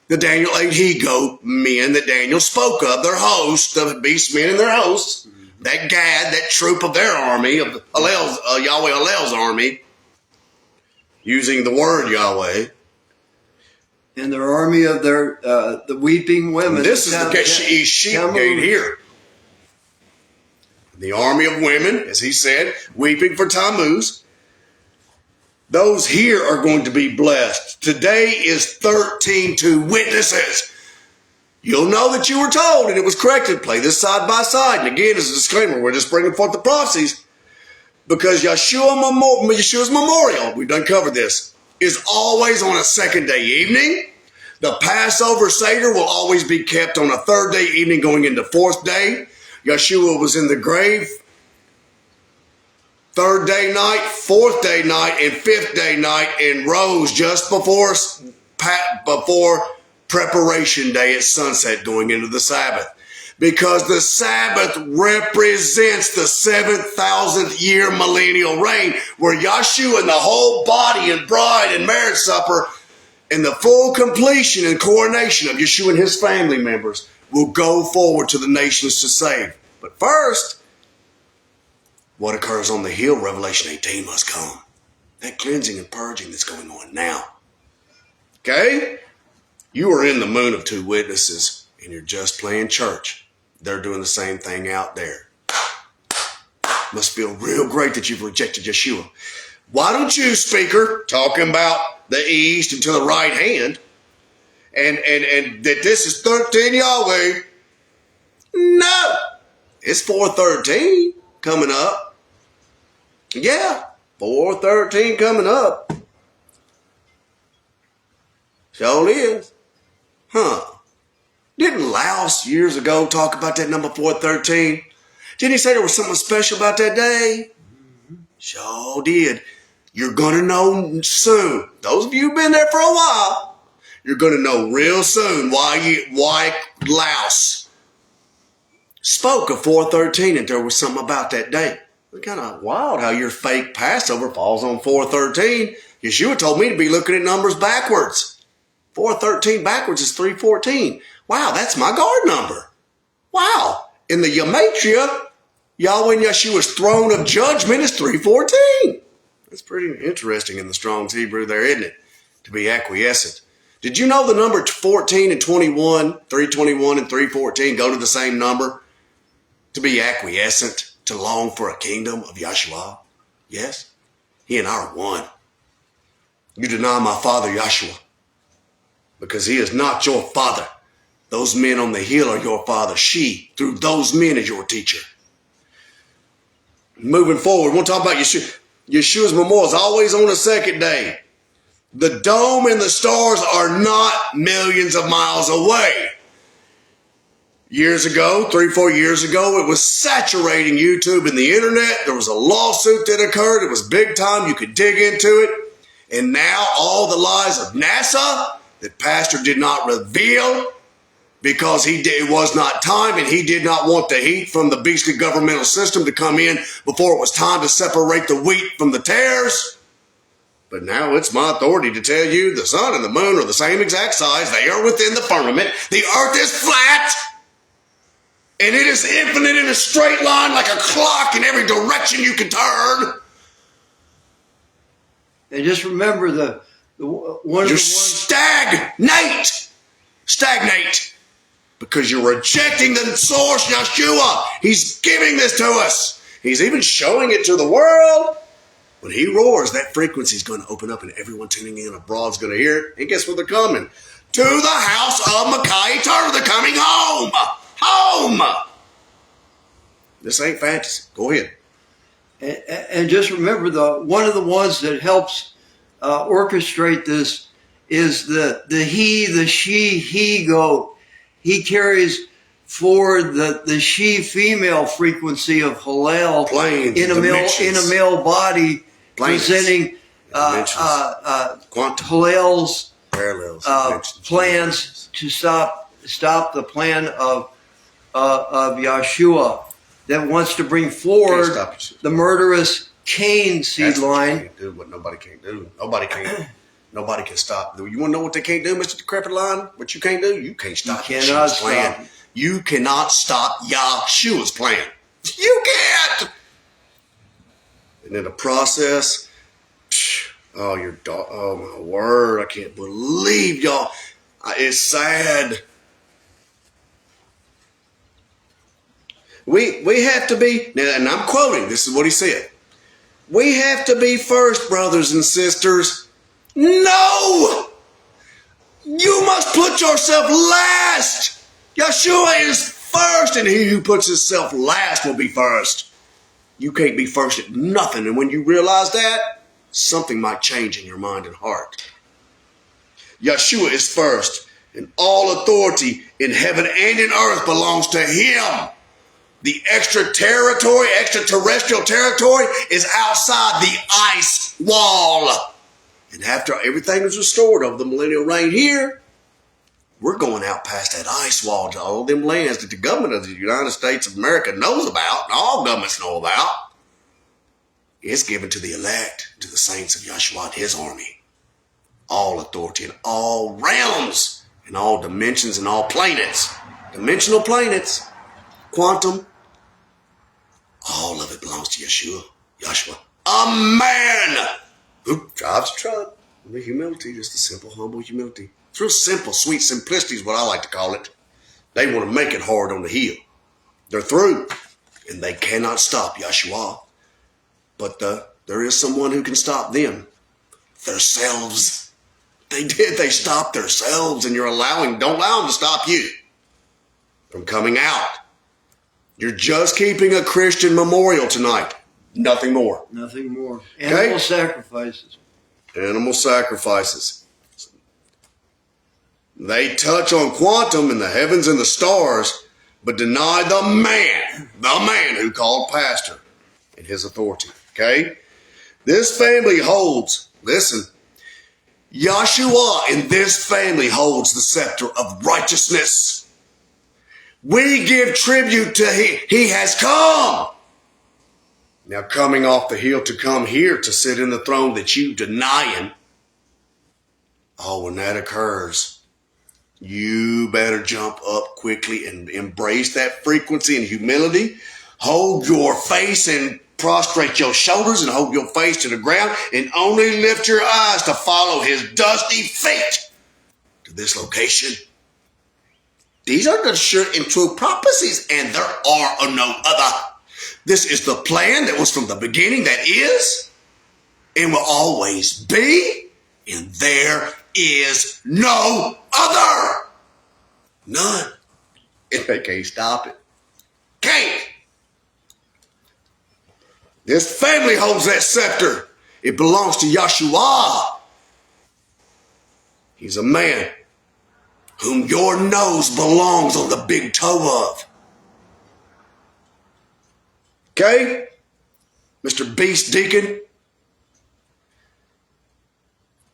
The Daniel 8 he-goat men that Daniel spoke of, their host, the beast men and their hosts, that Gad, that troop of their army, of Yahweh Hallel's army, using the word Yahweh. And their army of their the weeping women. This is the sheep gate here. The army of women, as he said, weeping for Tammuz. Those here are going to be blessed. Today is 13:2 witnesses. You'll know that you were told and it was corrected. Play this side by side. And again, as a disclaimer, we're just bringing forth the prophecies because Yeshua's memorial, we've done covered this, is always on a second day evening. The Passover Seder will always be kept on a third day evening going into fourth day. Yeshua was in the grave third day night, fourth day night, and fifth day night, and rose just before preparation day at sunset going into the Sabbath. Because the Sabbath represents the 7,000th year millennial reign where Yahshua and the whole body and bride and marriage supper and the full completion and coronation of Yeshua and his family members will go forward to the nations to save. But first, what occurs on the hill, Revelation 18, must come. That cleansing and purging that's going on now. Okay? You are in the moon of two witnesses, and you're just playing church. They're doing the same thing out there. Must feel real great that you've rejected Yeshua. Why don't you, speaker, talking about the east and to the right hand, and that this is 13 Yahweh? No. It's 413 coming up. Yeah, 413 coming up. Sure is. Huh. Didn't Laos years ago talk about that number 413? Didn't he say there was something special about that day? Sure did. You're going to know soon. Those of you who've been there for a while, you're going to know real soon why Laos spoke of 413 and there was something about that day. It's kind of wild how your fake Passover falls on 413. Yeshua told me to be looking at numbers backwards. 413 backwards is 314. Wow, that's my guard number. Wow. In the Gematria, Yahweh and Yeshua's throne of judgment is 314. That's pretty interesting in the Strong's Hebrew there, isn't it? To be acquiescent. Did you know the number 14 and 21, 321 and 314 go to the same number? To be acquiescent, to long for a kingdom of Yahshua. Yes, he and I are one. You deny my father Yahshua because he is not your father. Those men on the hill are your father. She, through those men, is your teacher. Moving forward, we'll talk about Yeshua. Yeshua's memorial is always on the second day. The dome and the stars are not millions of miles away. Years ago, 3-4 years ago, it was saturating YouTube and the internet. There was a lawsuit that occurred. It was big time. You could dig into it. And now all the lies of NASA that Pastor did not reveal because it was not time and he did not want the heat from the beastly governmental system to come in before it was time to separate the wheat from the tares. But now it's my authority to tell you the sun and the moon are the same exact size. They are within the firmament. The earth is flat. And it is infinite in a straight line like a clock in every direction you can turn. And just remember one of the ones... Stagnate. Because you're rejecting the source, Yeshua. He's giving this to us. He's even showing it to the world. When he roars, that frequency is going to open up and everyone tuning in abroad is going to hear it. And guess where they're coming? To the house of Micaiah Turner. They're coming home. Home. This ain't fantasy. Go ahead. And just remember, one of the ones that helps orchestrate this is the she, he goat. He carries forward the she female frequency of Hallel in a male body, presenting Hallel's plans to stop the plan of Yahshua that wants to bring forward the murderous Cain seed line. Do what nobody can do. Nobody can. Nobody can stop. You want to know what they can't do, Mr. Decrepit Lion? What you can't do? You can't stop You cannot Yahshua's plan. stop. You cannot stop YAHSHUA's plan. You can't. And in the process, oh, oh my word, I can't believe y'all. It's sad. We have to be, and I'm quoting, this is what he said. We have to be first, brothers and sisters. No! You must put yourself last. YAHSHUA is first, and he who puts himself last will be first. You can't be first at nothing, and when you realize that, something might change in your mind and heart. YAHSHUA is first, and all authority in heaven and in earth belongs to him. The extraterrestrial territory is outside the ice wall. And after everything is restored over the millennial reign here, we're going out past that ice wall to all them lands that the government of the United States of America knows about, and all governments know about. It's given to the elect, to the saints of YAHSHUA and his army. All authority in all realms, in all dimensions, and all planets. Dimensional planets, quantum, all of it belongs to YAHSHUA. A man who drives a truck with humility, just a simple, humble humility. It's real simple, sweet simplicity is what I like to call it. They want to make it hard on the heel. They're through, and they cannot stop YAHSHUA. But there is someone who can stop them. Themselves. They did. They stopped themselves, and don't allow them to stop you from coming out. You're just keeping a Christian memorial tonight. Nothing more. Nothing more. Animal sacrifices. Animal sacrifices. They touch on quantum and the heavens and the stars, but deny the man who called pastor and his authority. Okay? This family holds, listen, YAHSHUA in this family holds the scepter of righteousness. We give tribute to him. He has come. Now coming off the hill to come here to sit in the throne that you denying. Oh, when that occurs, you better jump up quickly and embrace that frequency and humility. Hold your face and prostrate your shoulders and hold your face to the ground and only lift your eyes to follow his dusty feet to this location. These are the sure and true prophecies, and there are no other. This is the plan that was from the beginning, that is, and will always be, and there is no other. None. And they can't stop it. Can't. This family holds that scepter. It belongs to YAHSHUA. He's a man whom your nose belongs on the big toe of. Okay? Mr. Beast Deacon.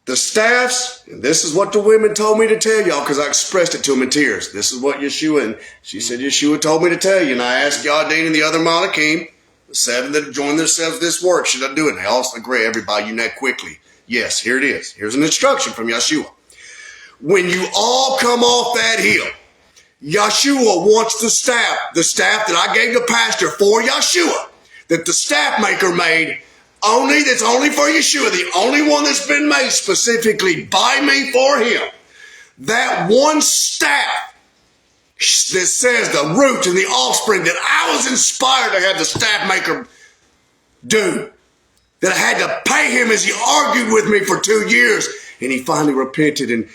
The staffs, and this is what the women told me to tell y'all because I expressed it to them in tears. This is what YAHSHUA, and she said YAHSHUA told me to tell you. And I asked Yardine and the other Malachim, the 7 that have joined themselves this work, should I do it? And they all agree, everybody unite quickly. Yes, here it is. Here's an instruction from YAHSHUA. When you all come off that hill, YAHSHUA wants the staff that I gave the pastor for YAHSHUA, that the staff maker made, that's only for YAHSHUA, the only one that's been made specifically by me for him. That one staff that says the root and the offspring that I was inspired to have the staff maker do, that I had to pay him as he argued with me for 2 years. And he finally repented and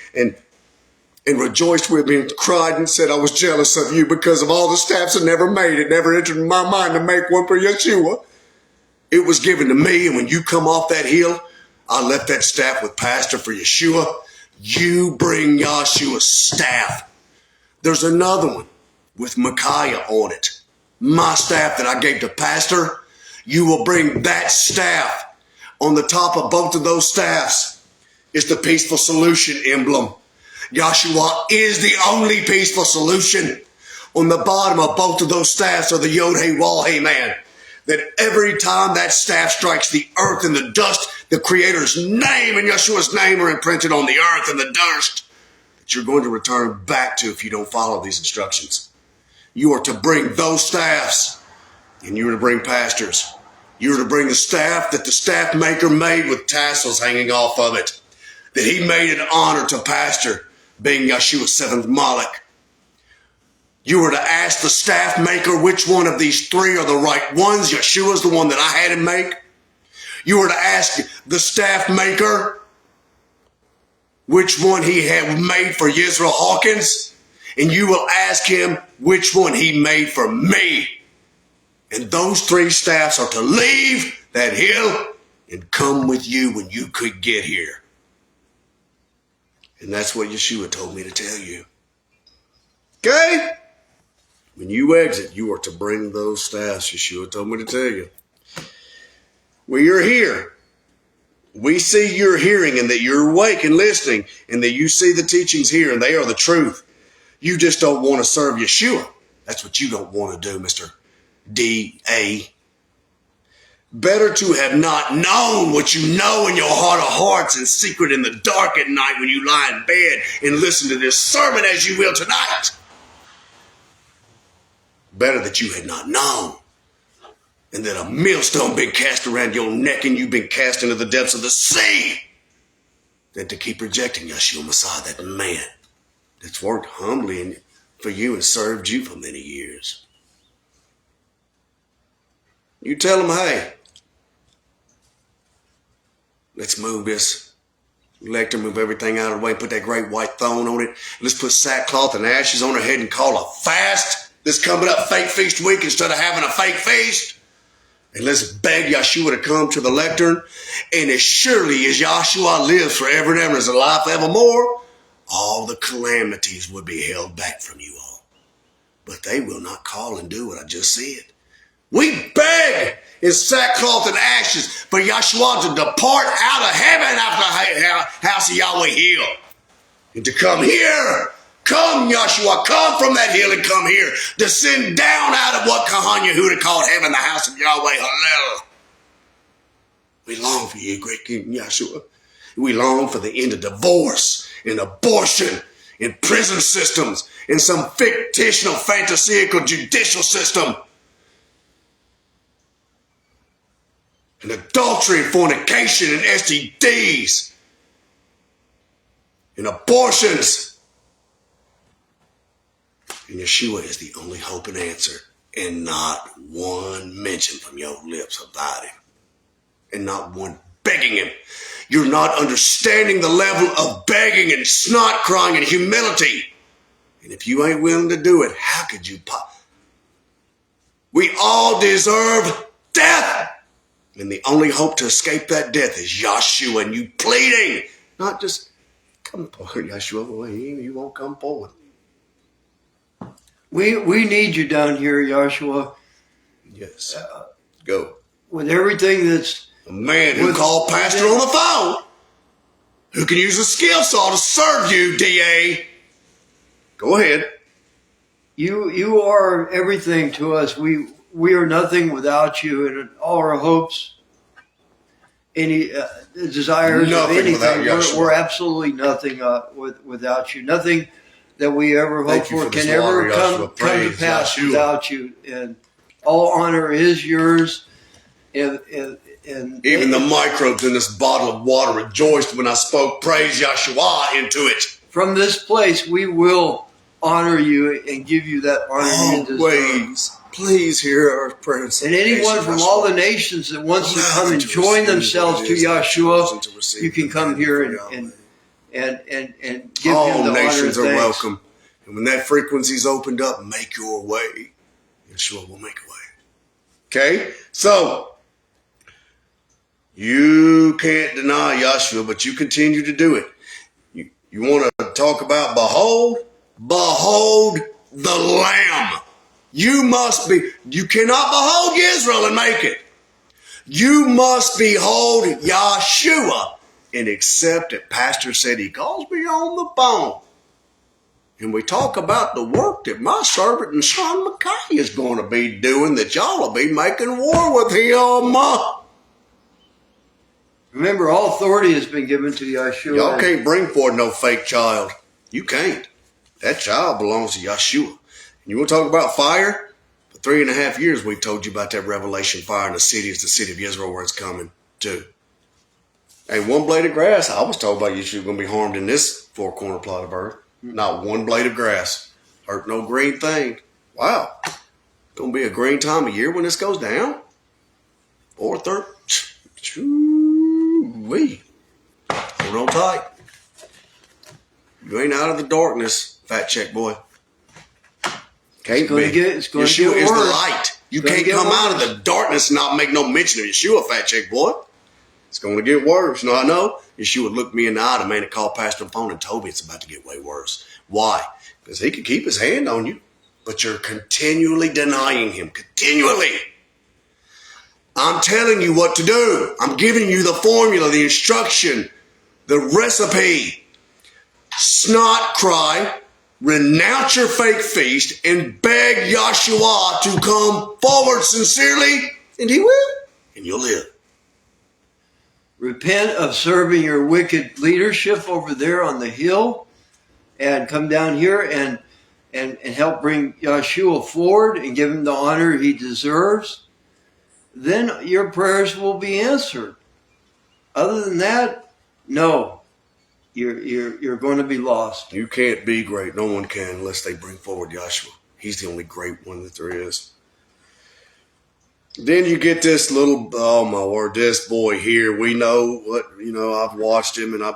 rejoiced with me and cried and said, I was jealous of you because of all the staffs I never made. It never entered my mind to make one for YAHSHUA. It was given to me, and when you come off that hill, I left that staff with pastor for YAHSHUA. You bring YAHSHUA's staff. There's another one with Micaiah on it. My staff that I gave to pastor, you will bring that staff. On the top of both of those staffs is the peaceful solution emblem. YAHSHUA is the only peaceful solution. On the bottom of both of those staffs are the Yod Hey Wal Hey man. that every time that staff strikes the earth and the dust, the Creator's name and Yahshua's name are imprinted on the earth and the dust that you're going to return back to if you don't follow these instructions. You are to bring those staffs, and you are to bring pastors. You are to bring the staff that the staff maker made with tassels hanging off of it, that he made in honor to pastor, being Yahshua's seventh Malach. You were to ask the staff maker which one of these three are the right ones. Yahshua's the one that I had him make. You were to ask the staff maker which one he had made for Yisrael Hawkins. And you will ask him which one he made for me. And those three staffs are to leave that hill and come with you when you could get here. And that's what Yahshua told me to tell you. Okay? When you exit, you are to bring those staffs. Yahshua told me to tell you. We are here. We see you're hearing and that you're awake and listening and that you see the teachings here and they are the truth. You just don't want to serve Yahshua. That's what you don't want to do, Mr. D.A. Better to have not known what you know in your heart of hearts in secret in the dark at night when you lie in bed and listen to this sermon as you will tonight. Better that you had not known, and that a millstone been cast around your neck and you've been cast into the depths of the sea, than to keep rejecting Yahshua Messiah, that man that's worked humbly for you and served you for many years. You tell him, hey, let's move this lectern, move everything out of the way, put that great white thorn on it. Let's put sackcloth and ashes on her head and call a fast this coming up fake feast week instead of having a fake feast. And let's beg Yahshua to come to the lectern. And as surely as Yahshua lives forever and ever, is alive forevermore, all the calamities would be held back from you all. But they will not call and do what I just said. We beg in sackcloth and ashes for Yahshua to depart out of heaven after the house of Yahweh Hill. And to come here. Come, Yahshua, come from that hill and come here. Descend down out of what Kahan Yehuda called heaven, the house of Yahweh Hallel. We long for you, great King Yahshua. We long for the end of divorce and abortion and prison systems and some fictional, fantasical judicial system. And adultery and fornication and STDs and abortions. And Yahshua is the only hope and answer. And not one mention from your lips about him. And not one begging him. You're not understanding the level of begging and snot crying and humility. And if you ain't willing to do it, how could you We all deserve death. And the only hope to escape that death is Yahshua and you pleading. Not just, come forward, Yahshua. You won't come forward. We need you down here, Yahshua. Yes. Go. With everything that's... A man who called pastor on the phone. Who can use a skill saw to serve you, D.A. Go ahead. You are everything to us. We are nothing without you, and all our hopes, any desires nothing of anything, we're absolutely nothing without you. Nothing that we ever hope for can ever come to pass without you. And all honor is yours. And even the microbes in this bottle of water rejoiced when I spoke praise Yahshua into it. From this place, we will honor you and give you that honor you deserve. Please hear our prayers. And anyone from all the nations that wants to come and join themselves to Yahshua, you can come here and give all him the nations honor are and welcome. And when that frequency's opened up, make your way. Yahshua will make a way. Okay? So, you can't deny Yahshua, but you continue to do it. You want to talk about behold the Lamb. You cannot behold Israel and make it. You must behold Yahshua and accept it. Pastor said he calls me on the phone. and we talk about the work that my servant and son Micaiah is going to be doing, that y'all will be making war with him. Remember, all authority has been given to YAHSHUA. Y'all can't bring forward no fake child. You can't. That child belongs to YAHSHUA. And you want to talk about fire? For 3.5 years, we've told you about that revelation fire in the city. It's the city of Israel where it's coming to. And one blade of grass, I was told by YAHSHUA going to be harmed in this four-corner plot of earth. Not one blade of grass. Hurt no green thing. Wow. Going to be a green time of year when this goes down? Or third. Wee. Hold on tight. You ain't out of the darkness, fat check boy. Can't be. YAHSHUA is the light. You can't come out of the darkness and not make no mention of YAHSHUA, fat check boy. It's going to get worse. Now I know YAHSHUA looked me in the eye. The man that called Pastor on the phone and told me it's about to get way worse. Why? Because he could keep his hand on you, but you're continually denying him. Continually. I'm telling you what to do. I'm giving you the formula, the instruction, the recipe. Snot cry, renounce your fake feast, and beg YAHSHUA to come forward sincerely, and he will, and you'll live. Repent of serving your wicked leadership over there on the hill, and come down here and help bring YAHSHUA forward and give him the honor he deserves. Then your prayers will be answered. Other than that, no, you're going to be lost. You can't be great. No one can unless they bring forward YAHSHUA. He's the only great one that there is. Then you get this little, oh my word, this boy here. We know what, I've watched him, and I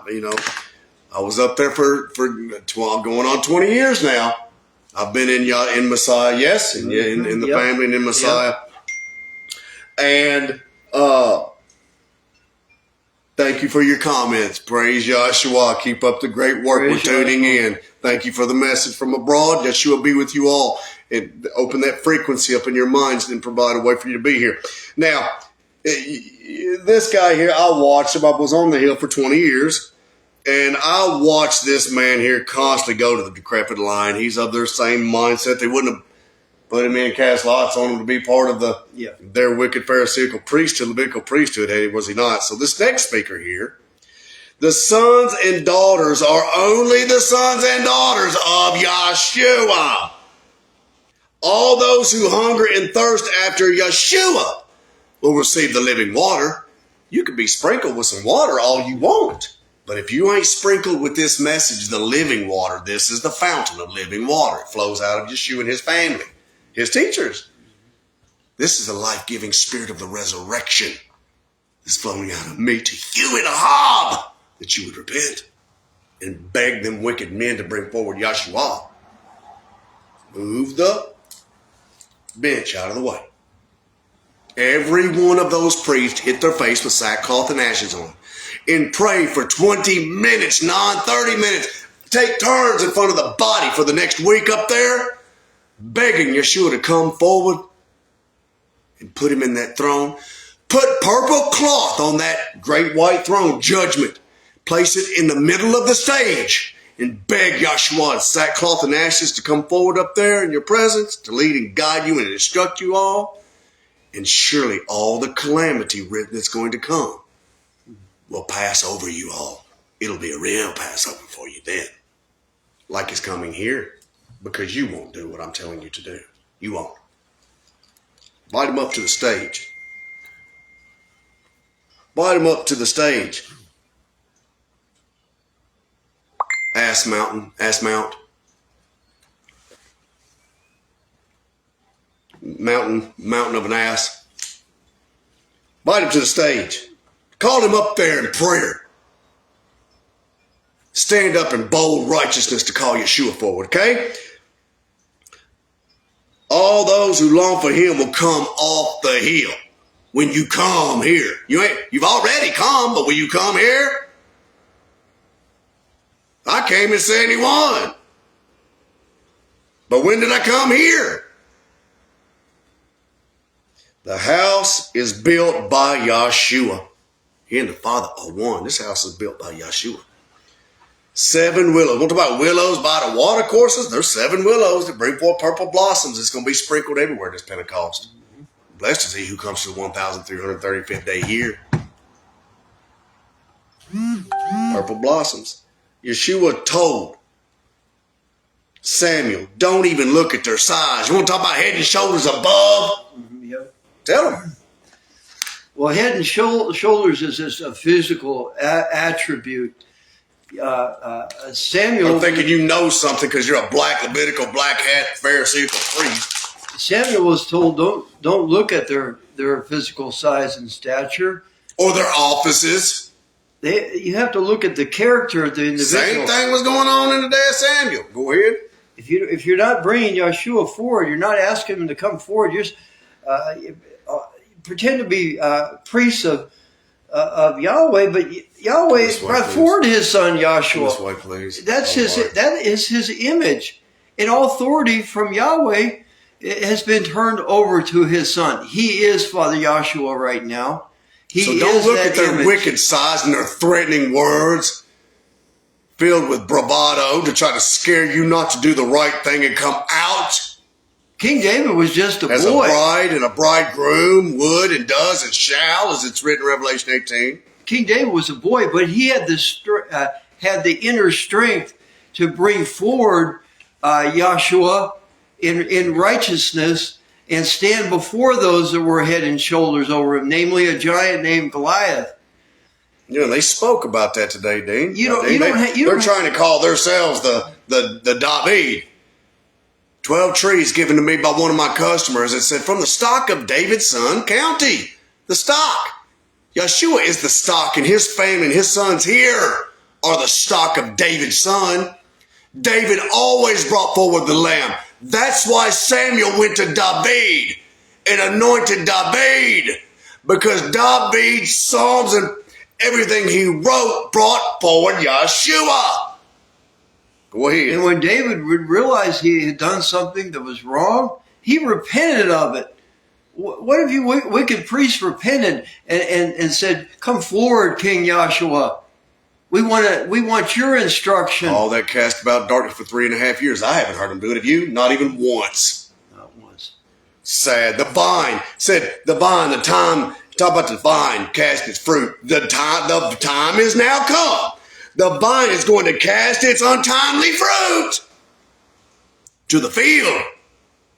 was up there for 12, going on 20 years now. I've been in Messiah, yes, and in the family and in Messiah. Yep. And thank you for your comments. Praise YAHSHUA. Keep up the great work. We're tuning in. Thank you for the message from abroad. YAHSHUA be with you all. And open that frequency up in your minds and provide a way for you to be here. Now, this guy here, I watched him. I was on the hill for 20 years. And I watched this man here constantly go to the decrepit line. He's of their same mindset. They wouldn't have put him in, cast lots on him to be part of their wicked Pharisaical priesthood, Levitical priesthood, was he not? So this next speaker here, the sons and daughters are only the sons and daughters of YAHSHUA. All those who hunger and thirst after YAHSHUA will receive the living water. You can be sprinkled with some water all you want. But if you ain't sprinkled with this message, the living water, this is the fountain of living water. It flows out of YAHSHUA and his family, his teachers. This is the life-giving spirit of the resurrection that's flowing out of me to you in a hob, that you would repent and beg them wicked men to bring forward YAHSHUA. Move the bench out of the way. Every one of those priests hit their face with sackcloth and ashes on, and pray for 20 minutes, 30 minutes. Take turns in front of the body for the next week up there, begging YAHSHUA to come forward and put him in that throne. Put purple cloth on that great white throne, judgment. Place it in the middle of the stage and beg YAHSHUA in sackcloth and ashes to come forward up there in your presence to lead and guide you and instruct you all. And surely all the calamity written that's going to come will pass over you all. It'll be a real Passover for you then. Like it's coming here, because you won't do what I'm telling you to do. You won't. Invite him up to the stage. Invite him up to the stage. Ass Mount. Mountain of an ass. Invite him to the stage. Call him up there in prayer. Stand up in bold righteousness to call YAHSHUA forward, okay? All those who long for him will come off the hill when you come here. You've already come, but will you come here? I came in 71. But when did I come here? The house is built by YAHSHUA. He and the Father are one. This house is built by YAHSHUA. 7 willows. What about willows by the water courses? There's 7 willows that bring forth purple blossoms. It's going to be sprinkled everywhere this Pentecost. Blessed is he who comes to the 1,335th day here. Purple blossoms. Yeshua told Samuel, don't even look at their size. You want to talk about head and shoulders above? Yep. Tell them. Well, head and shoulders is a physical attribute. Samuel. I'm thinking you know something because you're a black Levitical, black hat, Pharisaical priest. Samuel was told, don't look at their physical size and stature. Or their offices. You have to look at the character of the individual. Same thing was going on in the day of Samuel. Go ahead. If you're not bringing Yahshua forward, you're not asking him to come forward. You're just pretend to be priests of Yahweh, but Yahweh brought forward His Son Yahshua. This way, please. That is His image, and all authority from Yahweh has been turned over to His Son. He is Father Yahshua right now. So don't look at their wicked size and their threatening words filled with bravado to try to scare you not to do the right thing and come out. King David was just a boy. As a bride and a bridegroom would and does and shall, as it's written in Revelation 18. King David was a boy, but he had the inner strength to bring forward Yahshua in righteousness and stand before those that were head and shoulders over him, namely a giant named Goliath. You know, they spoke about that today, Dean. They're trying to call themselves the David. 12 trees given to me by one of my customers. It said, from the stock of David's son, county. The stock. Yahshua is the stock, and his family and his sons here are the stock of David's son. David always brought forward the lamb. That's why Samuel went to David and anointed David, because David's psalms and everything he wrote brought forward Yahshua. Go ahead. And when David would realize he had done something that was wrong, he repented of it. What if you wicked priests repented and said, come forward, King Yahshua. We want your instruction. All that cast about darkness for 3.5 years. I haven't heard them do it. Have you? Not even once. Not once. Sad. The vine said, the time, talk about the vine cast its fruit. The time is now come. The vine is going to cast its untimely fruit to the field.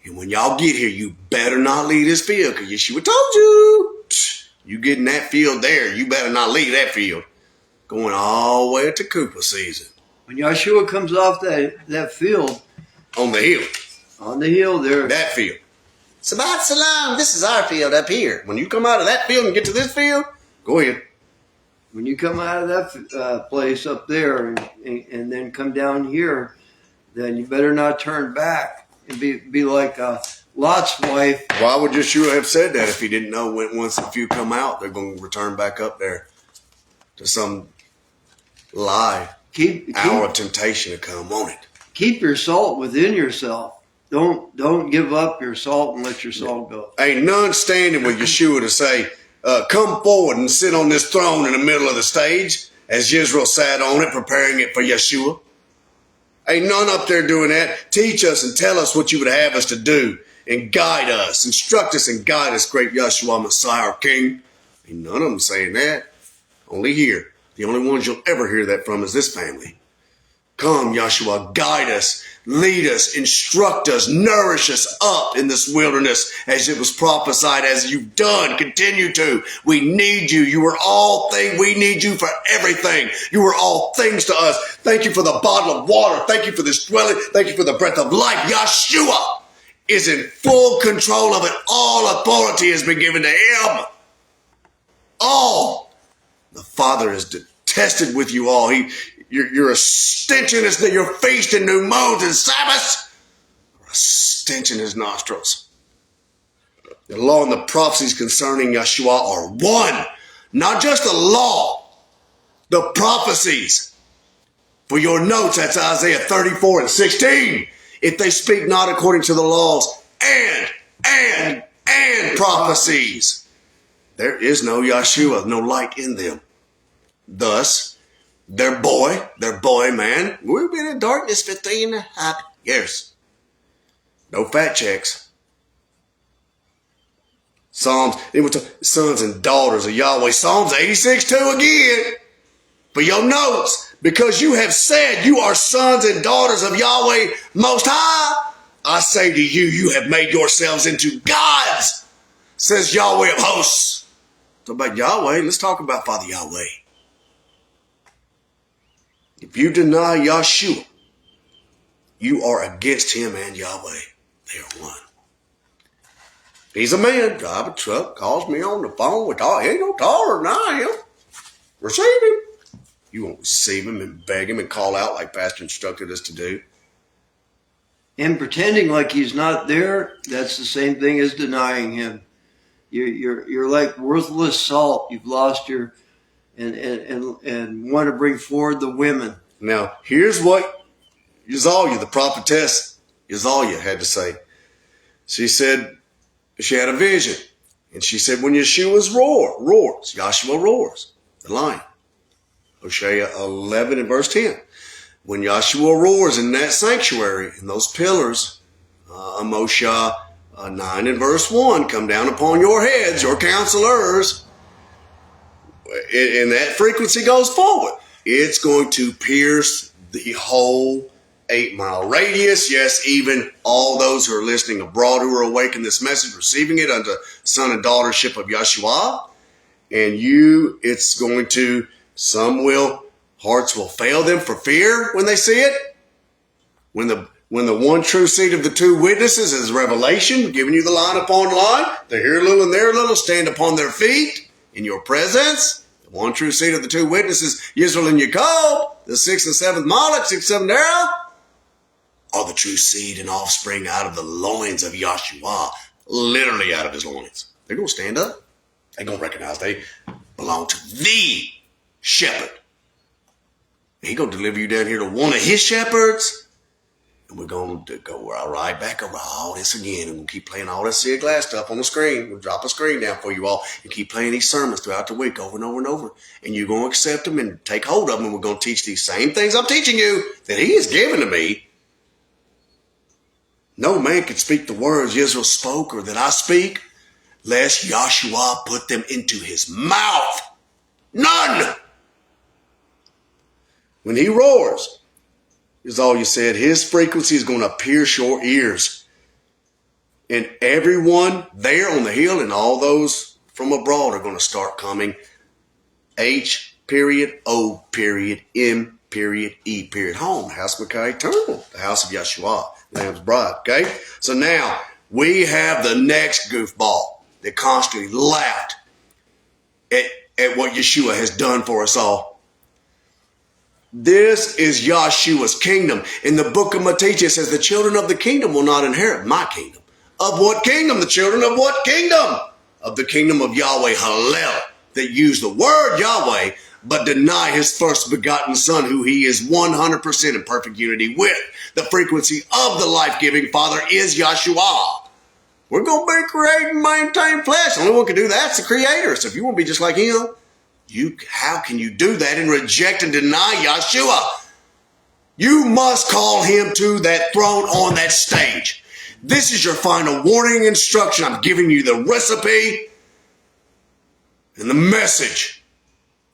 And when y'all get here, you better not leave this field, because Yeshua told you. You get in that field there, you better not leave that field. Going all the way to Cooper season. When Yahshua comes off that field. On the hill. On the hill there. That field. Sabbath Salam, this is our field up here. When you come out of that field and get to this field, go ahead. When you come out of that place up there and then come down here, then you better not turn back and be like Lot's wife. Why would Yeshua have said that if he didn't know once a few come out, they're going to return back up there to some lie, hour of temptation to come on it. Keep your salt within yourself. Don't give up your salt and let your salt go. Ain't none standing with Yeshua to say, come forward and sit on this throne in the middle of the stage, as Israel sat on it, preparing it for Yeshua. Ain't none up there doing that. Teach us and tell us what you would have us to do, and guide us, instruct us and guide us, great Yeshua, Messiah, our King. Ain't none of them saying that. Only here. The only ones you'll ever hear that from is this family. Come, Yahshua, guide us, lead us, instruct us, nourish us up in this wilderness as it was prophesied, as you've done, continue to. We need you. You are all things. We need you for everything. You are all things to us. Thank you for the bottle of water. Thank you for this dwelling. Thank you for the breath of life. Yahshua is in full control of it. All authority has been given to him. All. The Father is detested with you all. You're a stench in your feast and new moons and Sabbaths are a stench in his nostrils. The law and the prophecies concerning Yahshua are one. Not just the law, the prophecies. For your notes, that's Isaiah 34:16. If they speak not according to the laws and prophecies, there is no Yahshua, no light in them. Thus, their boy, man. We've been in darkness for 3.5 years. No fact checks. Psalms, it was sons and daughters of Yahweh. Psalms 86:2 again. For your notes, because you have said you are sons and daughters of Yahweh Most High, I say to you, you have made yourselves into gods, says Yahweh of hosts. So about Yahweh, let's talk about Father Yahweh. If you deny YAHSHUA, you are against him and Yahweh. They are one. He's a man, drive a truck, calls me on the phone with all, he ain't no taller than I am. Receive him. You won't receive him and beg him and call out like Pastor instructed us to do. And pretending like he's not there, that's the same thing as denying him. You're like worthless salt. You've lost your and want to bring forward the women. Now, here's what Yazalia, the prophetess Yazalia, had to say. She said she had a vision. And she said when Yeshua's roars, YAHSHUA roars, the lion. Hosea 11 and verse 10. When YAHSHUA roars in that sanctuary, and those pillars, Moshe 9 and verse 1, come down upon your heads, your counselors, and that frequency goes forward. It's going to pierce the whole 8-mile radius. Yes, even all those who are listening abroad who are awake in this message, receiving it unto son and daughtership of YAHSHUA. And it's going to, hearts will fail them for fear when they see it. When the one true seed of the two witnesses is revelation, giving you the line upon line, they here a little and there a little, stand upon their feet in your presence. The one true seed of the two witnesses, Yisrael and Yaakov, the 6th and 7th Malach, 6th and 7th Darah, are the true seed and offspring out of the loins of YAHSHUA, literally out of his loins. They're going to stand up. They're going to recognize they belong to the shepherd. He's going to deliver you down here to one of his shepherds. And we're going to go right back over all this again. And we'll keep playing all this sealed glass stuff on the screen. We'll drop a screen down for you all and keep playing these sermons throughout the week over and over and over. And you're going to accept them and take hold of them. And we're going to teach these same things I'm teaching you that he has given to me. No man can speak the words Israel spoke or that I speak, lest YAHSHUA put them into his mouth. None. When he roars, is all you said, his frequency is going to pierce your ears. And everyone there on the hill and all those from abroad are going to start coming. H.O.M.E. Home, the house of Micaiah Eternal, the house of YAHSHUA, Lamb's bride. Okay? So now we have the next goofball that constantly laughed at what Yeshua has done for us all. This is YAHSHUA's kingdom. In the book of Matthew, it says the children of the kingdom will not inherit my kingdom. Of what kingdom? The children of what kingdom? Of the kingdom of Yahweh Hallel, that use the word Yahweh, but deny his first begotten son, who he is 100% in perfect unity with. The frequency of the life-giving Father is YAHSHUA. We're going to be creating and maintain flesh. The only one can do that's the Creator. So if you want to be just like him, how can you do that and reject and deny YAHSHUA? You must call him to that throne on that stage. This is your final warning instruction. I'm giving you the recipe and the message.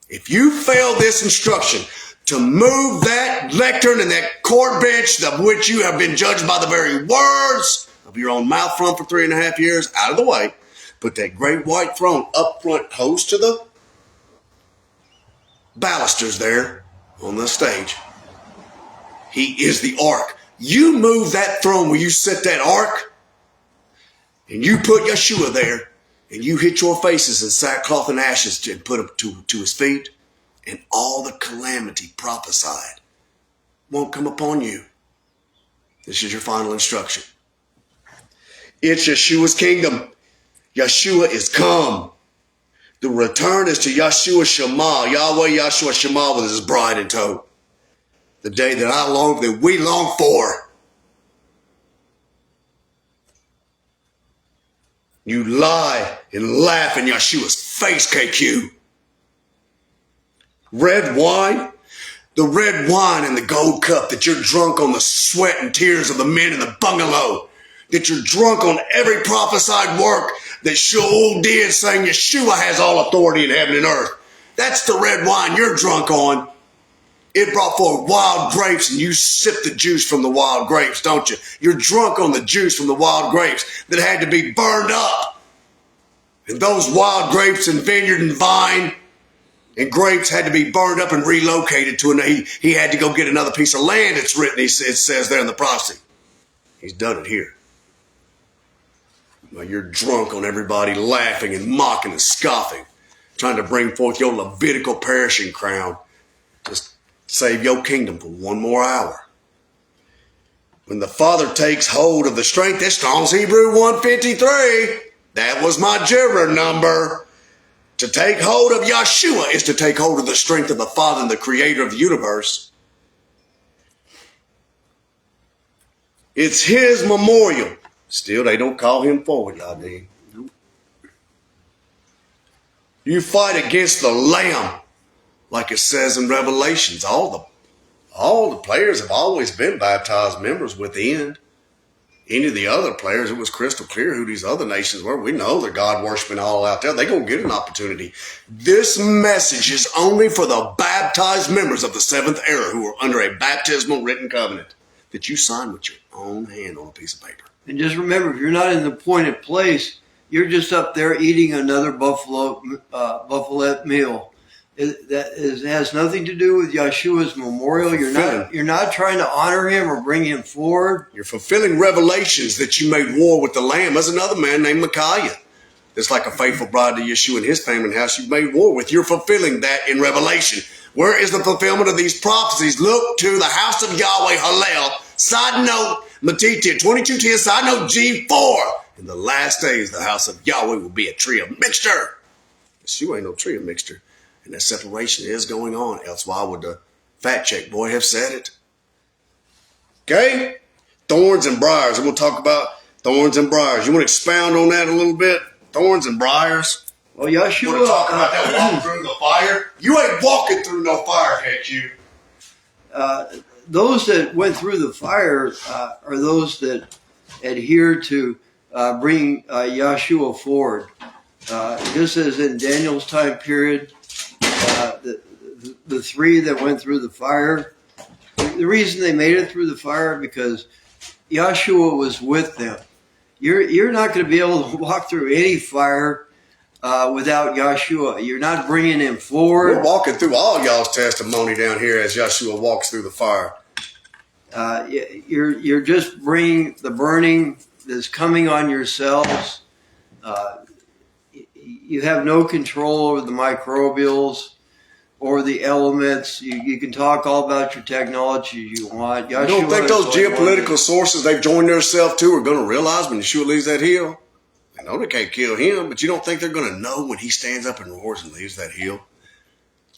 If you fail this instruction to move that lectern and that court bench of which you have been judged by the very words of your own mouth from for 3.5 years out of the way, put that great white throne up front close to the balusters there on the stage. He is the ark. You move that throne where you set that ark and you put Yeshua there and you hit your faces in sackcloth and ashes and put him to his feet, and all the calamity prophesied won't come upon you. This is your final instruction. It's Yeshua's kingdom. Yeshua is come. The return is to Yahshua Shema, Yahweh Yahshua Shema with his bride in tow. The day that we long for. You lie and laugh in Yeshua's face, KQ. Red wine, The red wine and the gold cup, that you're drunk on the sweat and tears of the men in the bungalow, that you're drunk on every prophesied work that Shaul did saying Yeshua has all authority in heaven and earth. That's the red wine you're drunk on. It brought forth wild grapes, and you sip the juice from the wild grapes, don't you? You're drunk on the juice from the wild grapes that had to be burned up. And those wild grapes and vineyard and vine and grapes had to be burned up and relocated to he had to go get another piece of land, it's written, it says there in the prophecy. He's done it here. Well, you're drunk on everybody laughing and mocking and scoffing, trying to bring forth your Levitical perishing crown. Just save your kingdom for one more hour. When the Father takes hold of the strength, that's Strong's Hebrew 153. That was my Jira number. To take hold of YAHSHUA is to take hold of the strength of the Father and the Creator of the universe. It's His memorial. Still, they don't call Him forward, Yadin. You fight against the Lamb, like it says in Revelations. All the players have always been baptized members within. Any of the other players, it was crystal clear who these other nations were. We know they're God worshiping all out there. They're going to get an opportunity. This message is only for the baptized members of the seventh era who are under a baptismal written covenant that you sign with your own hand on a piece of paper. And just remember, if you're not in the appointed place, you're just up there eating another buffalo meal. It has nothing to do with Yahshua's memorial. You're not trying to honor him or bring him forward. You're fulfilling revelations that you made war with the Lamb. There's another man named Micaiah that's like a faithful bride to Yeshua and his family and house you've made war with. You're fulfilling that in Revelation. Where is the fulfillment of these prophecies? Look to the house of Yahweh, Hallel. Side note, Matithia 22:10, side note G4. In the last days, the house of Yahweh will be a tree of mixture. Yeshua ain't no tree of mixture. And that separation is going on. Else why would the fact check boy have said it? Okay? Thorns and briars. I'm going to talk about thorns and briars. You want to expound on that a little bit? Thorns and briars? Well, Yahshua. You want to talk about that walking through the fire? You ain't walking through no fire, can't you? Those that went through the fire are those that adhere to bring Yahshua forward. Just as in Daniel's time period, the three that went through the fire, the reason they made it through the fire because Yahshua was with them. You're not going to be able to walk through any fire without Yahshua. You're not bringing him forward. We're walking through all y'all's testimony down here as Yahshua walks through the fire. You're just bringing the burning that's coming on yourselves. You have no control over the microbials or the elements. You can talk all about your technology you want. Yahshua, you don't think those geopolitical sources they've joined themselves to are going to realize when Yeshua leaves that hill? They know they can't kill him, but you don't think they're going to know when he stands up and roars and leaves that hill?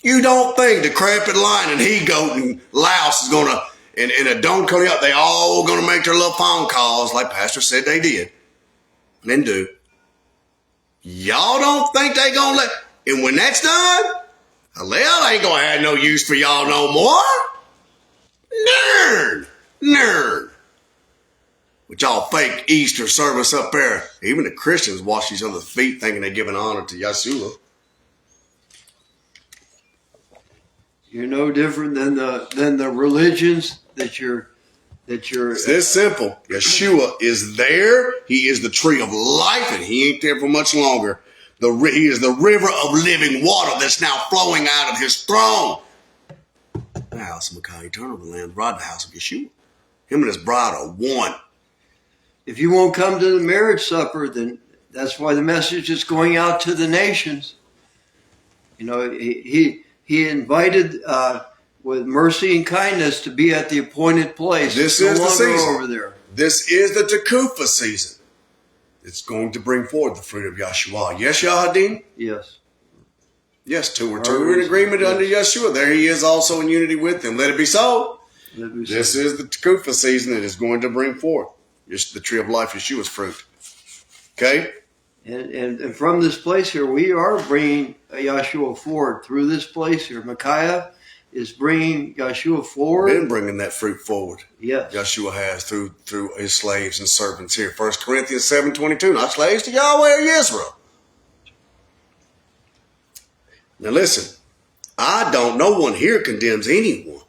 You don't think the decrepit lion and he-goat and louse is going to, and a don't come up, they all going to make their little phone calls like Pastor said they did and then do. Y'all don't think they going to let, and when that's done, Hallel ain't going to have no use for y'all no more. Nerd. With y'all fake Easter service up there. Even the Christians wash each other's feet thinking they're giving honor to Yahshua. You're no different than the religions that you're. It's this simple. Yeshua is there. He is the tree of life, and he ain't there for much longer. He is the river of living water that's now flowing out of his throne. The house of Micaiah, eternal, the Lamb, bride, the house of Yeshua. Him and his bride are one. If you won't come to the marriage supper, then that's why the message is going out to the nations. You know, he invited with mercy and kindness to be at the appointed place. This is the season. Over there. This is the Tekufa season. It's going to bring forth the fruit of Yahshua. Yes, Yahadin? Yes. Yes, two are in agreement under Yeshua. There he is also in unity with them. Let it be so. This is the Tekufa season that is going to bring forth the tree of life, Yeshua's fruit. Okay? And from this place here, we are bringing Yahshua forward through this place here. Micaiah is bringing YAHSHUA forward. Been bringing that fruit forward. Yes. YAHSHUA has through his slaves and servants here. 1 Corinthians 7:22. Not slaves to Yahweh or Israel. Now listen, no one here condemns anyone.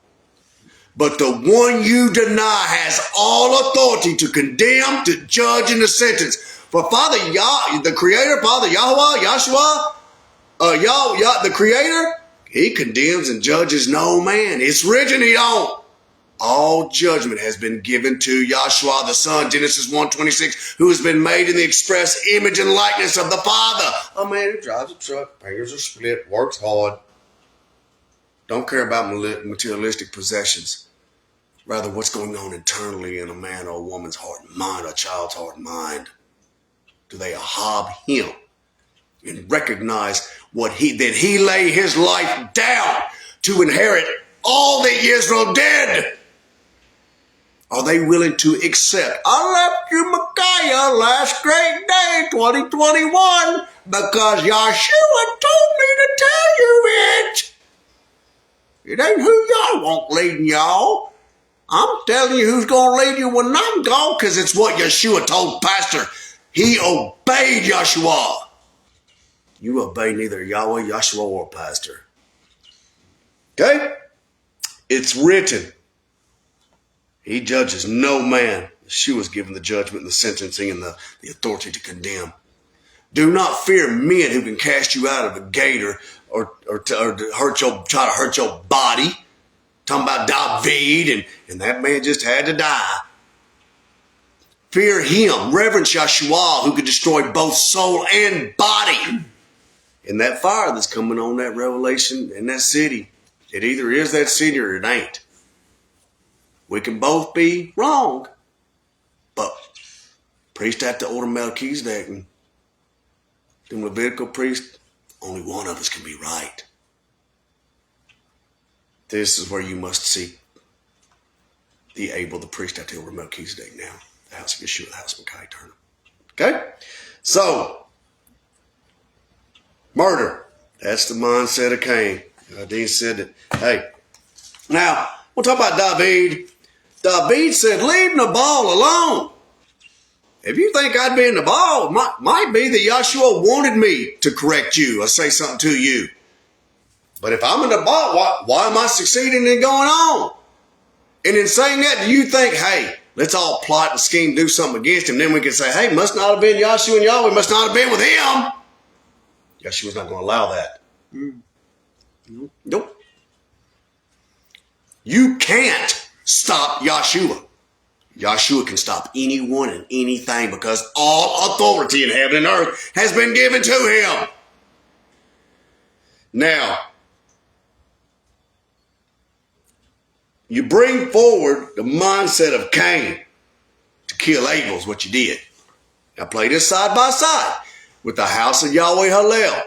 But the one you deny has all authority to condemn, to judge, and to sentence. For Father the Creator, Father Yahweh, YAHSHUA, the Creator, He condemns and judges no man. It's written He don't. All judgment has been given to YAHSHUA the Son, Genesis 1:26, who has been made in the express image and likeness of the Father. A man who drives a truck, fingers are split, works hard. Don't care about materialistic possessions. Rather, what's going on internally in a man or a woman's heart and mind, or a child's heart and mind. Do they ahob Him and recognize that He lay His life down to inherit all that Israel did? Are they willing to accept, I left you Micaiah last great day, 2021, because YAHSHUA told me to tell you it. It ain't who y'all want leading y'all. I'm telling you who's going to lead you when I'm gone, because it's what YAHSHUA told Pastor. He obeyed YAHSHUA. You obey neither Yahweh, YAHSHUA, or Pastor. Okay? It's written. He judges no man. YAHSHUA's given the judgment and the sentencing and the authority to condemn. Do not fear men who can cast you out of a gate or try to hurt your body. Talking about David, and that man just had to die. Fear Him. Reverence YAHSHUA, who could destroy both soul and body. In that fire that's coming on that revelation in that city. It either is that city or it ain't. We can both be wrong. But priest after the order of Melchizedek and the Levitical priest, only one of us can be right. This is where you must seek the priest after the order of Melchizedek now. The house of YAHSHUA, the house of Micaiah Turner. Okay? So, murder. That's the mindset of Cain. Dean said that, hey. Now, we'll talk about David. David said, leave Nabal alone. If you think I'd be in Nabal, might be that YAHSHUA wanted me to correct you or say something to you. But if I'm in Nabal, why am I succeeding in going on? And in saying that, do you think, hey, let's all plot and scheme, do something against him. Then we can say, hey, must not have been YAHSHUA and Yahweh, must not have been with him. YAHSHUA's not going to allow that. Nope. You can't stop YAHSHUA. YAHSHUA can stop anyone and anything because all authority in heaven and earth has been given to him. Now, you bring forward the mindset of Cain to kill Abel is what you did. Now play this side by side with the house of Yahweh Hallel.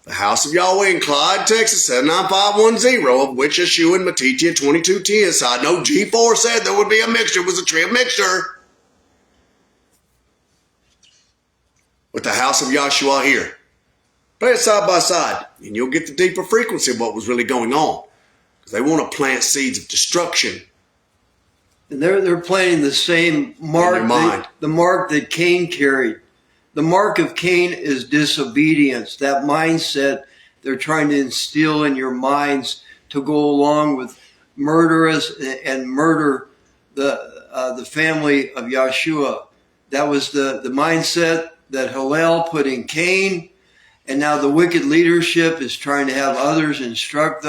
The house of Yahweh in Clyde, Texas, 79510, of which YAHSHUA and Matithia 2210. Side note, G4 said there would be a mixture. It was a tree of mixture. With the house of YAHSHUA here. Play it side by side, and you'll get the deeper frequency of what was really going on. Because they want to plant seeds of destruction. And they're planting the same mark, the mark that Cain carried. The mark of Cain is disobedience. That mindset they're trying to instill in your minds to go along with murderers and murder the family of YAHSHUA. That was the mindset that Hallel put in Cain. And now the wicked leadership is trying to have others instruct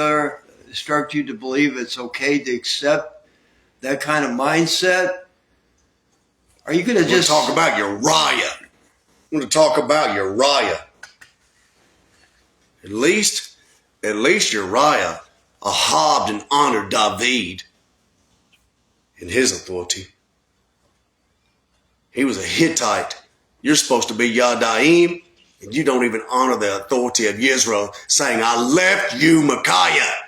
you to believe it's okay to accept that kind of mindset. Are you going to just talk about Uriah? I'm going to talk about Uriah. At least Uriah ahobbed and honored David in his authority. He was a Hittite. You're supposed to be Yadaim, and you don't even honor the authority of Israel, saying, I left you Micaiah.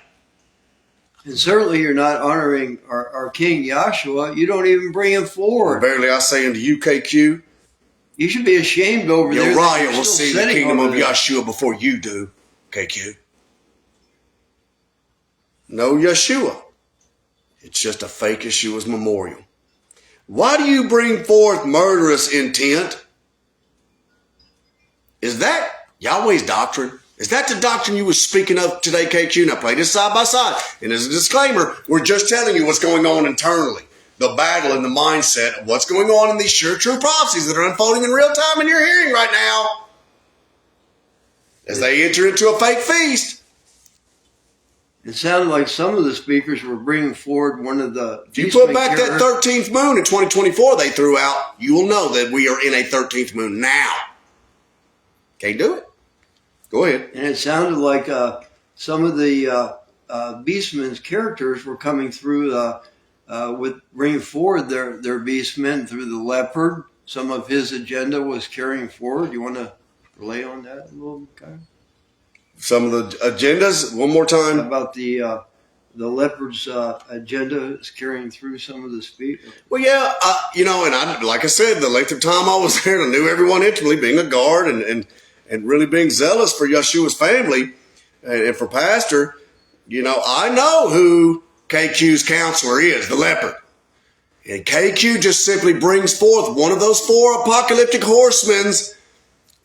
And certainly you're not honoring our King YAHSHUA. You don't even bring him forward. Verily I say unto you, KQ, you should be ashamed over there. Uriah will see the kingdom of YAHSHUA before you do, KQ. no Yahshua. It's just a fake Yeshua's memorial. Why do you bring forth murderous intent? Is that Yahweh's doctrine? Is that the doctrine you were speaking of today, KQ? Now play this side by side. And as a disclaimer, we're just telling you what's going on internally. The battle and the mindset of what's going on in these sure true prophecies that are unfolding in real time and you're hearing right now. As they enter into a fake feast. It sounded like some of the speakers were bringing forward one of the... If you put back that 13th moon in 2024 they threw out, you will know that we are in a 13th moon now. Can't do it. Go ahead. And it sounded like some of the Beastmen's characters were coming through with bringing forward their Beastmen through the leopard. Some of his agenda was carrying forward. You want to relay on that a little bit, Kyle? Some of the agendas, one more time. About the leopard's agenda is carrying through some of the speech. Well, yeah, and like I said, the length of time I was there, I knew everyone intimately, being a guard and really being zealous for Yahshua's family and for pastor. I know who KQ's counselor is, the leopard. And KQ just simply brings forth one of those four apocalyptic horsemen's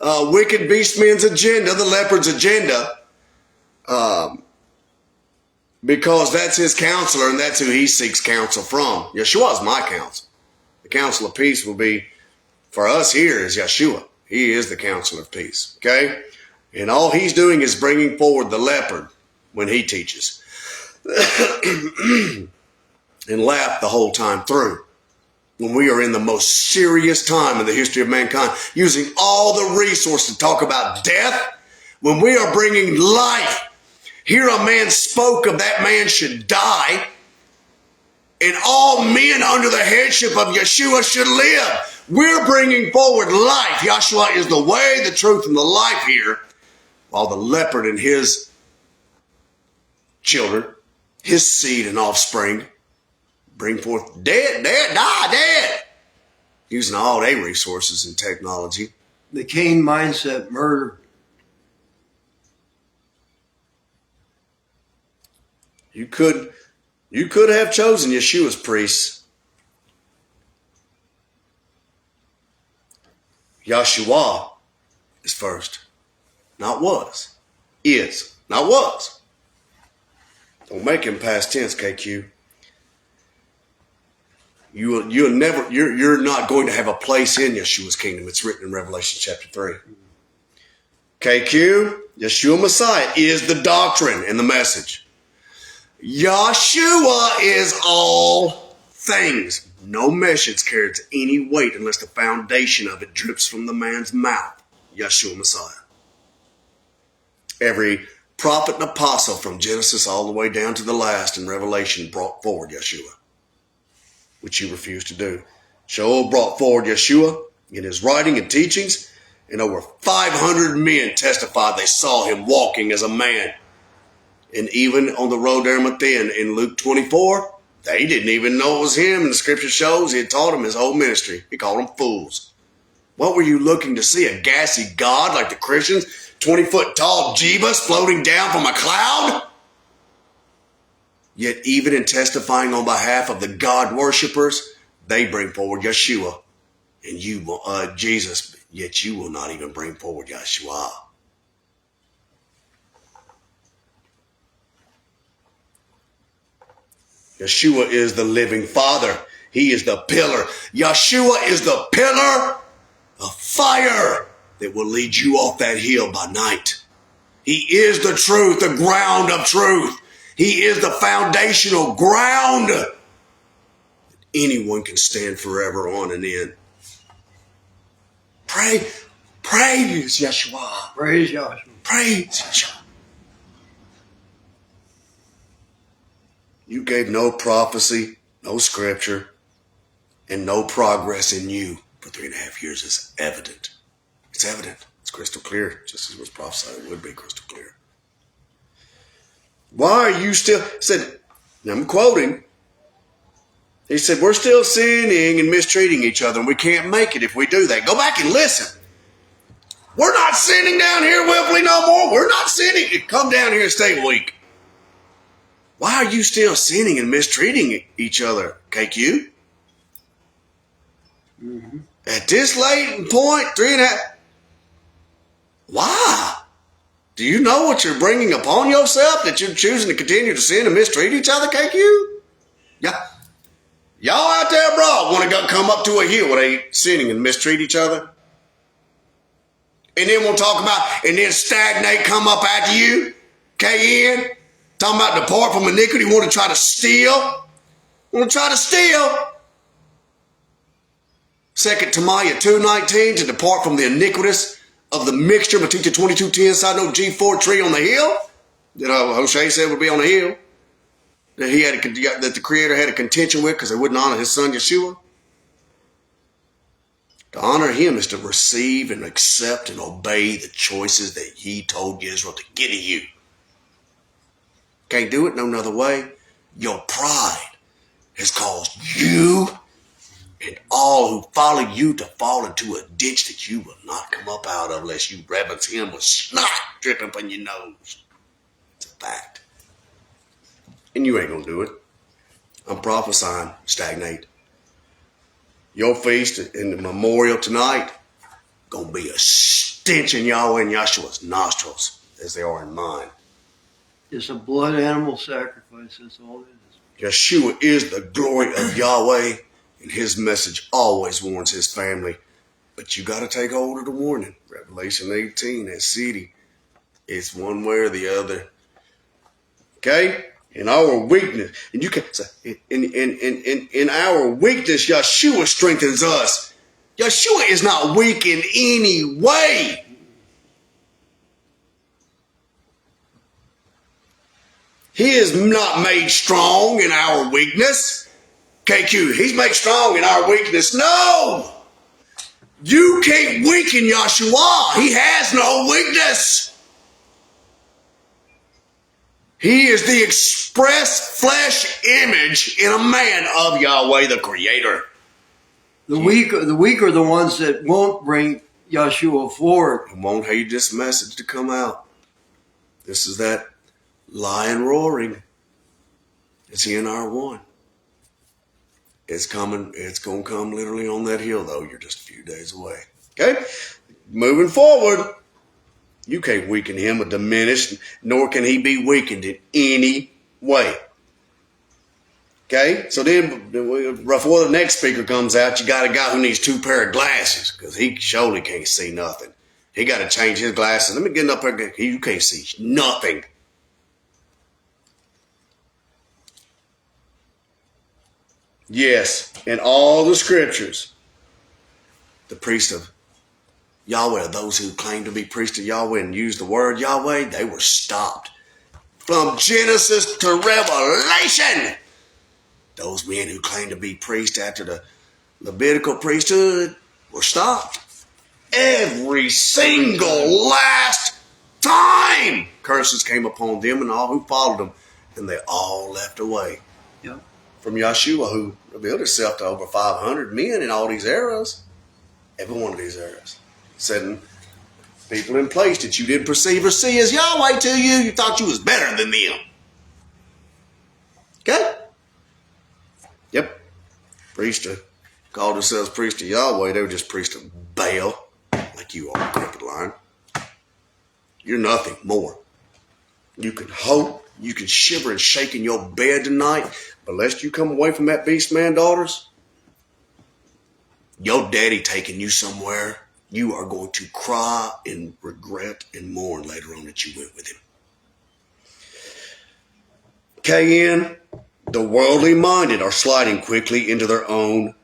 wicked beastmen's agenda, the leopard's agenda, because that's his counselor and that's who he seeks counsel from. Yahshua is my counsel. The counsel of peace will be, for us here, is Yahshua. He is the counsel of peace, okay? And all he's doing is bringing forward the leopard when he teaches. And laugh the whole time through. When we are in the most serious time in the history of mankind, using all the resources to talk about death, when we are bringing life. Here a man spoke of that man should die, and all men under the headship of Yahshua should live. We're bringing forward life. Yahshua is the way, the truth, and the life here, while the leopard and his children, his seed and offspring, bring forth dead, using all their resources and technology. The Cain mindset, murder. You could have chosen Yeshua's priests. Yahshua is first, not was. Is, not was. Don't make him past tense, KQ. You're not going to have a place in Yeshua's kingdom. It's written in Revelation chapter 3. KQ, Yeshua Messiah is the doctrine and the message. Yahshua is all things. No message carries any weight unless the foundation of it drips from the man's mouth. Yeshua Messiah. Every prophet and apostle from Genesis all the way down to the last in Revelation brought forward Yeshua, which you refused to do. Joel brought forward Yeshua in his writing and teachings, and over 500 men testified they saw him walking as a man. And even on the road to Arimathea in Luke 24, they didn't even know it was him. And the scripture shows he had taught them his whole ministry. He called them fools. What were you looking to see? A gassy god like the Christians? 20-foot tall Jebus floating down from a cloud? Yet even in testifying on behalf of the God worshippers, they bring forward Yeshua. And you will, Jesus, yet you will not even bring forward Yeshua. Yeshua is the living Father. He is the pillar. Yeshua is the pillar of fire that will lead you off that hill by night. He is the truth, the ground of truth. He is the foundational ground that anyone can stand forever on and in. Praise Yeshua. Praise Yahshua. Praise Yeshua. You gave no prophecy, no scripture, and no progress in you for 3.5 years. It's evident. It's evident. It's crystal clear, just as was prophesied it would be crystal clear. Why are you still, said, I'm quoting, he said, we're still sinning and mistreating each other, and we can't make it if we do that. Go back and listen. We're not sinning down here willfully no more. We're not sinning. Come down here and stay weak. Why are you still sinning and mistreating each other, KQ? Mm-hmm. At this late point, 3.5. Why? Do you know what you're bringing upon yourself that you're choosing to continue to sin and mistreat each other, KQ? Yeah. Y'all out there abroad want to go come up to a hill where they sinning and mistreat each other? And then we'll talk about, and then stagnate come up after you? KN? Talking about depart from iniquity, want to try to steal? Want to try to steal? 2 Timothy 2:19, to depart from the iniquitous of the mixture, Matthew 22:10, side note G4 tree on the hill, that Hosea said would be on the hill, that the Creator had a contention with because they wouldn't honor his son Yeshua. To honor him is to receive and accept and obey the choices that he told Israel to get to you. Can't do it no other way. Your pride has caused you and all who follow you to fall into a ditch that you will not come up out of unless you reverence him with snot dripping from your nose. It's a fact. And you ain't gonna do it. I'm prophesying, stagnate. Your feast and the memorial tonight gonna be a stench in Yahweh and Yahshua's nostrils as they are in mine. It's a blood animal sacrifice, that's all it is. Yeshua is the glory of Yahweh, and his message always warns his family. But you got to take hold of the warning. Revelation 18, that city, it's one way or the other. Okay? In our weakness, and you can in our weakness, Yeshua strengthens us. Yeshua is not weak in any way. He is not made strong in our weakness. KQ, he's made strong in our weakness. No! You can't weaken Yahshua. He has no weakness. He is the express flesh image in a man of Yahweh, the Creator. The weak are the ones that won't bring Yahshua forward. And won't heed this message to come out. This is that lion roaring. It's in our one. It's coming. It's going to come literally on that hill, though. You're just a few days away. Okay? Moving forward. You can't weaken him or diminish, nor can he be weakened in any way. Okay? So then, before the next speaker comes out, you got a guy who needs 2 pair of glasses because he surely can't see nothing. He got to change his glasses. Let me get up there. You can't see nothing. Yes, in all the scriptures, the priest of Yahweh, those who claim to be priests of Yahweh and use the word Yahweh, they were stopped. From Genesis to Revelation, those men who claim to be priests after the Levitical priesthood were stopped. Every single last time curses came upon them and all who followed them, and they all left away. Yep. From Yahshua, who revealed himself to over 500 men in all these eras, every one of these eras, setting people in place that you didn't perceive or see as Yahweh to you. You thought you was better than them. Okay? Yep. Priest called themselves priest of Yahweh. They were just priest of Baal, like you are, crooked line. You're nothing more. You can hope, you can shiver and shake in your bed tonight, but lest you come away from that beast man, daughters, your daddy taking you somewhere, you are going to cry and regret and mourn later on that you went with him. KN, the worldly minded are sliding quickly into their own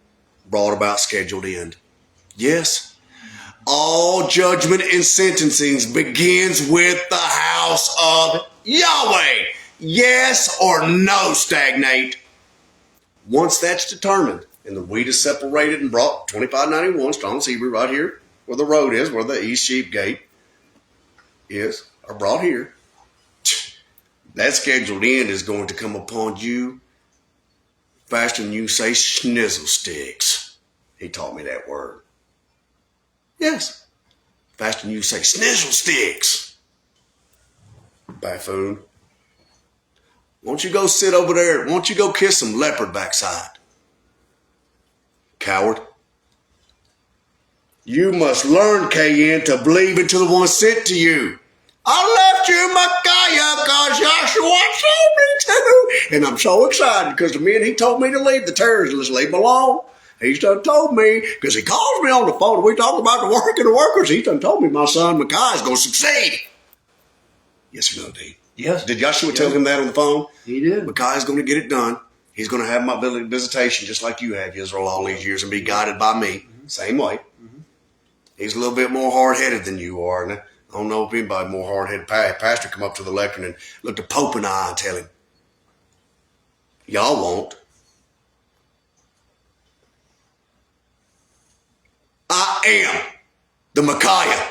brought about scheduled end. Yes, all judgment and sentencing begins with the house of Yahweh. Yes or no, stagnate. Once that's determined and the wheat is separated and brought, 2591 Strong's Hebrew right here where the road is, where the East Sheep Gate is, are brought here. That scheduled end is going to come upon you faster than you say schnizzle sticks. He taught me that word. Yes. Faster than you say snizzle sticks. Buffoon. Won't you go sit over there? Won't you go kiss some leopard backside? Coward. You must learn, KN, to believe into the one sent to you. I left you Micaiah because YAHSHUA told me to. And I'm so excited because the minute he told me to leave, the terrorists just leave him alone. He's done told me, because he calls me on the phone and we talk about the work and the workers. He's done told me my son Micaiah is going to succeed. Yes or no, D? Yes. Did YAHSHUA tell him that on the phone? He did. Micaiah's going to get it done. He's going to have my visitation just like you have, Israel, all these years and be guided by me. Same way. He's a little bit more hard-headed than you are. And I don't know if anybody more hard-headed. Pastor come up to the lectern and look the Pope in the eye and tell him, y'all won't. I am the Micaiah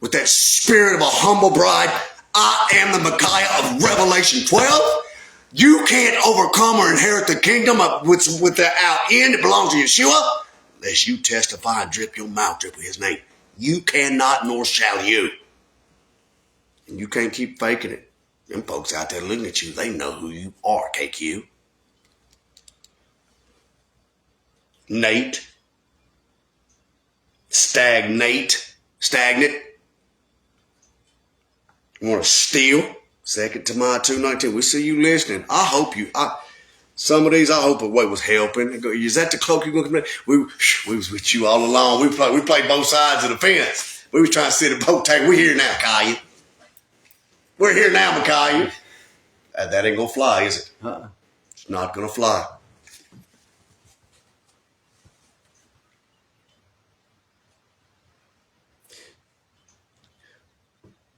with that spirit of a humble bride. I am the Micaiah of Revelation 12. You can't overcome or inherit the kingdom without end. It belongs to YAHSHUA. Unless you testify and drip your mouth drip with his name. You cannot, nor shall you. And you can't keep faking it. Them folks out there looking at you, they know who you are, KQ. Nate. Stagnant. You want to steal? 2 Timothy 2:19. We see you listening. I hope you... Some of these, I hope a way was helping. Is that the cloak you're going to come? We was with you all along. We played both sides of the fence. We was trying to sit at both tables. We're here now, Micaiah. We're here now, Micaiah. That ain't going to fly, is it? It's not going to fly.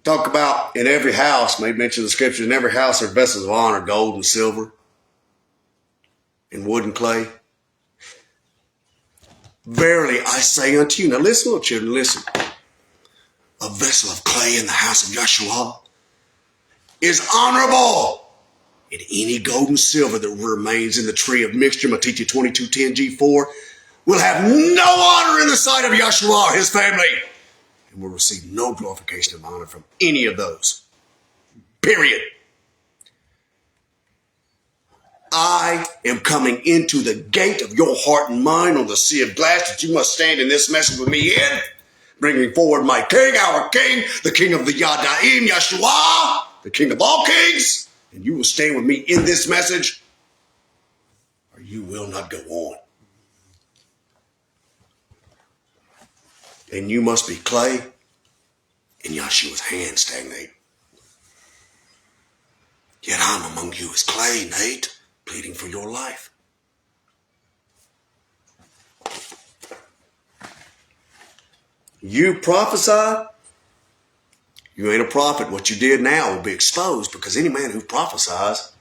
Talk about in every house, maybe mention the scriptures, in every house are vessels of honor, gold and silver, and wood and clay. Verily I say unto you, now listen, little children, listen. A vessel of clay in the house of YAHSHUA is honorable. And any gold and silver that remains in the tree of mixture, Matthew 22:10 G4, will have no honor in the sight of YAHSHUA or his family, and will receive no glorification of honor from any of those. Period. I am coming into the gate of your heart and mind on the sea of glass that you must stand in this message with me in, bringing forward my king, our king, the king of the Yadaim, YAHSHUA, the king of all kings, and you will stand with me in this message, or you will not go on. And you must be clay in YAHSHUA's hand, stagnate. Yet I'm among you as clay, Nate, pleading for your life. You prophesy, you ain't a prophet. What you did now will be exposed, because any man who prophesies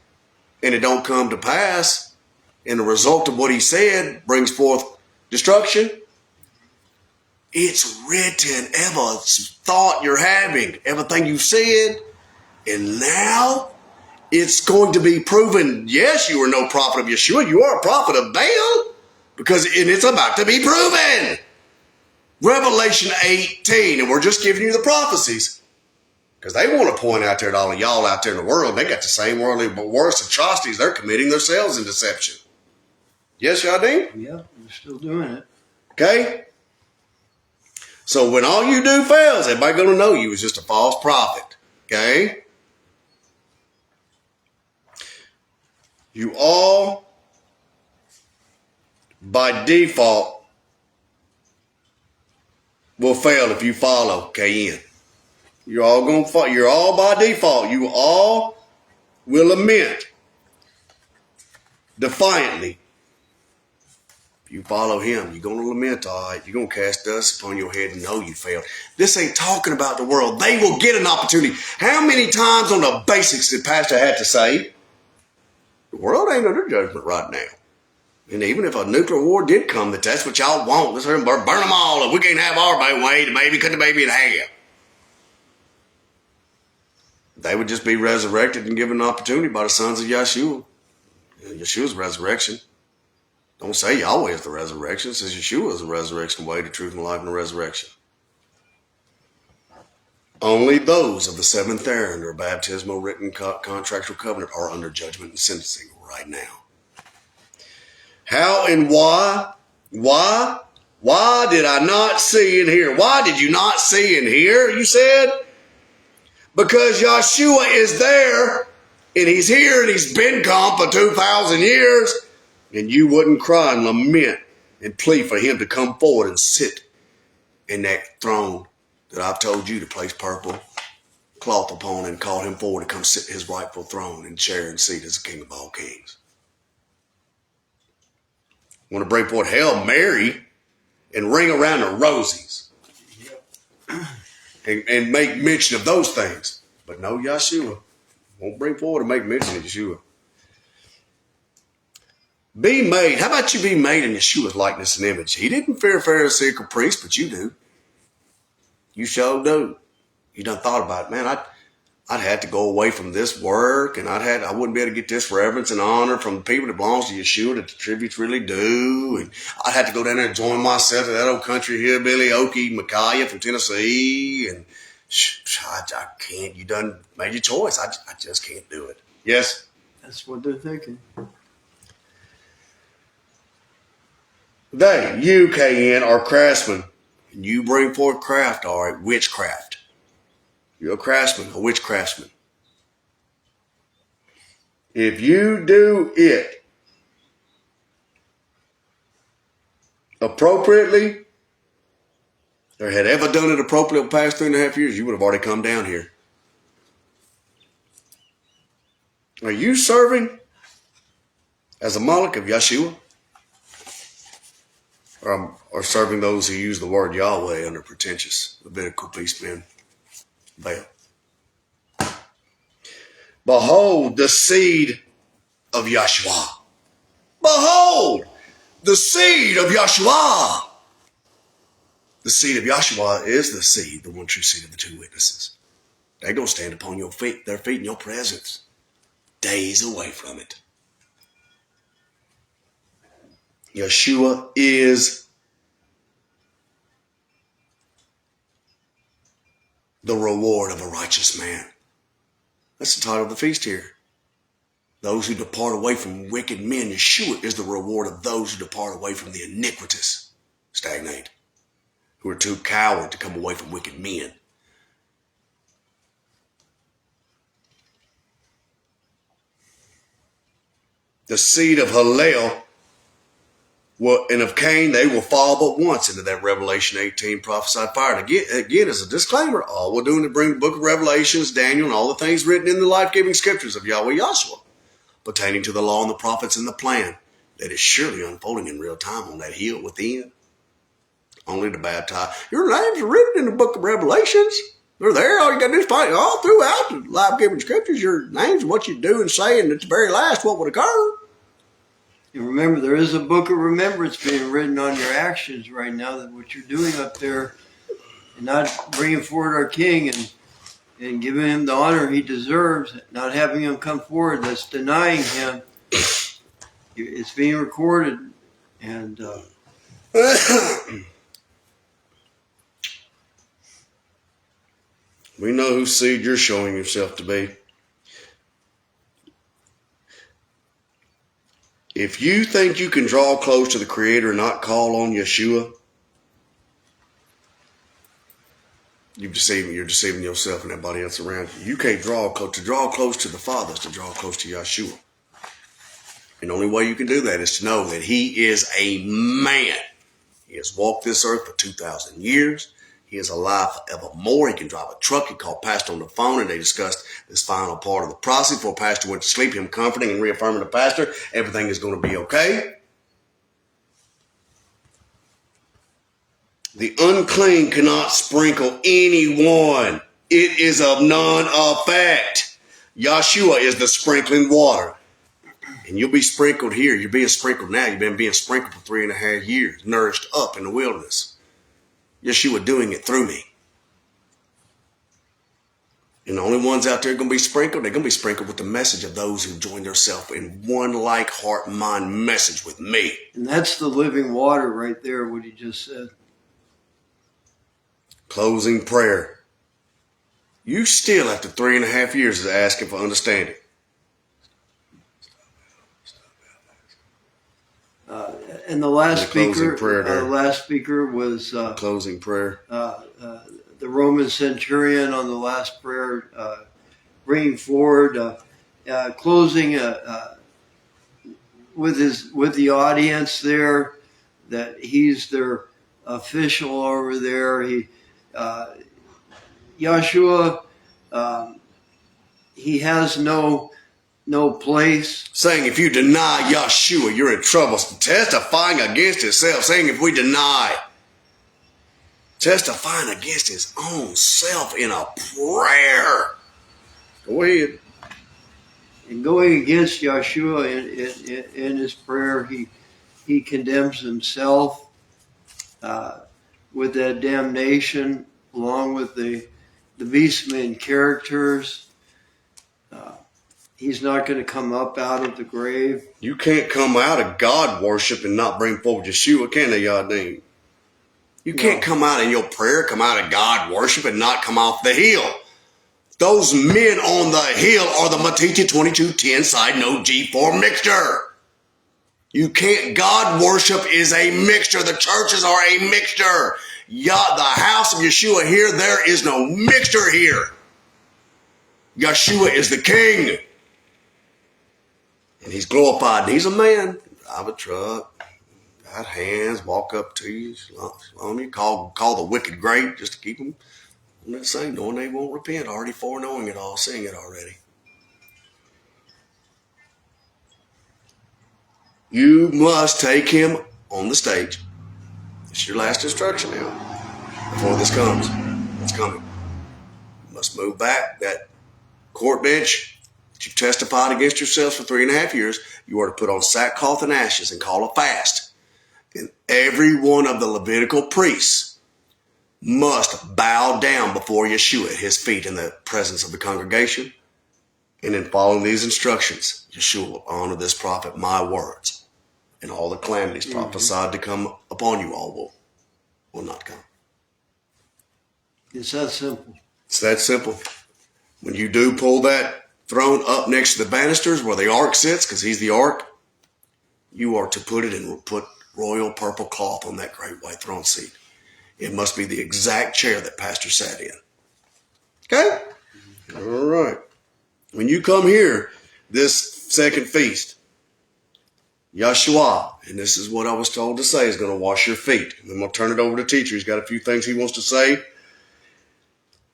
and it don't come to pass, and the result of what he said brings forth destruction, it's written, every thought you're having, everything you said, and now it's going to be proven. Yes, you are no prophet of YAHSHUA. You are a prophet of Baal, and it's about to be proven. Revelation 18, and we're just giving you the prophecies, because they want to point out there to all of y'all out there in the world, they got the same worldly but worse atrocities they're committing themselves in deception. Yes, y'all do? Yeah, we're still doing it. Okay? So when all you do fails, everybody going to know you was just a false prophet. Okay? You all, by default, will fail if you follow KN. You're all going to fall. You're all by default. You all will lament defiantly. If you follow him, you're going to lament, all right. You're going to cast dust upon your head and know you failed. This ain't talking about the world. They will get an opportunity. How many times on the basics did Pastor had to say, the world ain't under judgment right now. And even if a nuclear war did come, that's what y'all want. Let's burn them all. If we can't have our way, the baby cut the baby in half. They would just be resurrected and given an opportunity by the sons of YAHSHUA. YAHSHUA's resurrection. Don't say Yahweh is the resurrection. It says YAHSHUA is the resurrection, the way, the truth, and the life, and the resurrection. Only those of the seventh Aaron or baptismal written contractual covenant are under judgment and sentencing right now. How and why? Why did I not see and hear? Why did you not see and hear, you said? Because YAHSHUA is there, and he's here, and he's been gone for 2,000 years, and you wouldn't cry and lament and plead for him to come forward and sit in that throne that I've told you to place purple cloth upon, and call him forward to come sit in his rightful throne and chair and seat as the King of all kings. Want to bring forth Hail Mary and ring around the rosies and make mention of those things. But no, YAHSHUA won't bring forward and make mention of Yeshua. Be made. How about you be made in Yeshua's likeness and image? He didn't fear Pharisaical priest, but you do. You sure do. You done thought about it, man. I'd had to go away from this work, and I wouldn't be able to get this reverence and honor from the people that belongs to Yeshua that the tributes really do. And I'd have to go down there and join myself to that old country hillbilly Okie Micaiah from Tennessee. And I can't. You done made your choice. I just can't do it. Yes? That's what they're thinking. They, you, KN, are craftsmen. And you bring forth craft, all right, witchcraft. You're a craftsman, a witch craftsman. If you do it appropriately, or had ever done it appropriately the past 3.5 years, you would have already come down here. Are you serving as a Malach of YAHSHUA? Or serving those who use the word Yahweh under pretentious Levitical beastmen veil? Behold the seed of YAHSHUA. Behold the seed of YAHSHUA. The seed of YAHSHUA is the seed, the one true seed of the two witnesses. They're going to stand upon your feet, their feet in your presence, days away from it. YAHSHUA is the reward of a righteous man. That's the title of the feast here. Those who depart away from wicked men. YAHSHUA is the reward of those who depart away from the iniquitous. Stagnate. Who are too coward to come away from wicked men. The seed of Hillel and of Cain, they will fall but once into that Revelation 18 prophesied fire. And again, as a disclaimer, all we're doing is bring the book of Revelations, Daniel, and all the things written in the life-giving scriptures of Yahweh YAHSHUA pertaining to the law and the prophets and the plan that is surely unfolding in real time on that hill within. Only to baptize. Your names are written in the book of Revelations. They're there. All you got to do is find all throughout the life-giving scriptures. Your names, what you do and say, and at the very last, what would occur. You remember, there is a book of remembrance being written on your actions right now, that what you're doing up there, and not bringing forward our King and giving him the honor he deserves, not having him come forward, that's denying him. It's being recorded, and we know whose seed you're showing yourself to be. If you think you can draw close to the Creator and not call on YAHSHUA, you're deceiving yourself and everybody else around you. You can't draw close. To draw close to the Father is to draw close to YAHSHUA. And the only way you can do that is to know that he is a man. He has walked this earth for 2,000 years. He is alive forevermore. He can drive a truck. He called Pastor on the phone, and they discussed this final part of the process. Before Pastor went to sleep, him comforting and reaffirming the pastor, everything is going to be okay. The unclean cannot sprinkle anyone. It is of none effect. YAHSHUA is the sprinkling water. And you'll be sprinkled here. You're being sprinkled now. You've been being sprinkled for 3.5 years, nourished up in the wilderness. YAHSHUA doing it through me. And the only ones out there going to be sprinkled, they're going to be sprinkled with the message of those who join themselves in one like heart mind message with me. And that's the living water right there, what he just said. Closing prayer. You still, after 3.5 years, is asking for understanding. And the last closing prayer there. last speaker was Closing prayer. The Roman centurion on the last prayer, bringing forward, closing with the audience there, that he's their official over there. YAHSHUA, he has no place. Saying if you deny YAHSHUA, you're in trouble. Testifying against himself. Saying if we deny. Testifying against his own self in a prayer. Go ahead. And going against YAHSHUA in his prayer, he condemns himself with that damnation, along with the beastmen characters. He's not going to come up out of the grave. You can't come out of God worship and not bring forward Yeshua, can they, Yadin? You can't come out in your prayer, come out of God worship and not come off the hill. Those men on the hill are the Matthew 22:10 side note G4 mixture. You can't. God worship is a mixture. The churches are a mixture. The house of Yeshua here, there is no mixture here. Yeshua is the king. And he's glorified. And he's a man. Drive a truck. Got hands. Walk up to you. Shalom you. Call the wicked great just to keep them on that same, knowing they won't repent. Already foreknowing it all. Seeing it already. You must take him on the stage. It's your last instruction now. Before this comes. It's coming. You must move back. That court bench that you've testified against yourselves for 3.5 years, you are to put on sackcloth and ashes and call a fast. And every one of the Levitical priests must bow down before Yeshua at his feet in the presence of the congregation. And in following these instructions, Yeshua will honor this prophet, my words. And all the calamities prophesied to come upon you all will not come. It's that simple. It's that simple. When you do pull that throne up next to the banisters where the ark sits, because he's the ark, you are to put it and put royal purple cloth on that great white throne seat. It must be the exact chair that Pastor sat in. Okay? All right. When you come here, this second feast, YAHSHUA, and this is what I was told to say, is going to wash your feet. And I'm going to turn it over to the teacher. He's got a few things he wants to say.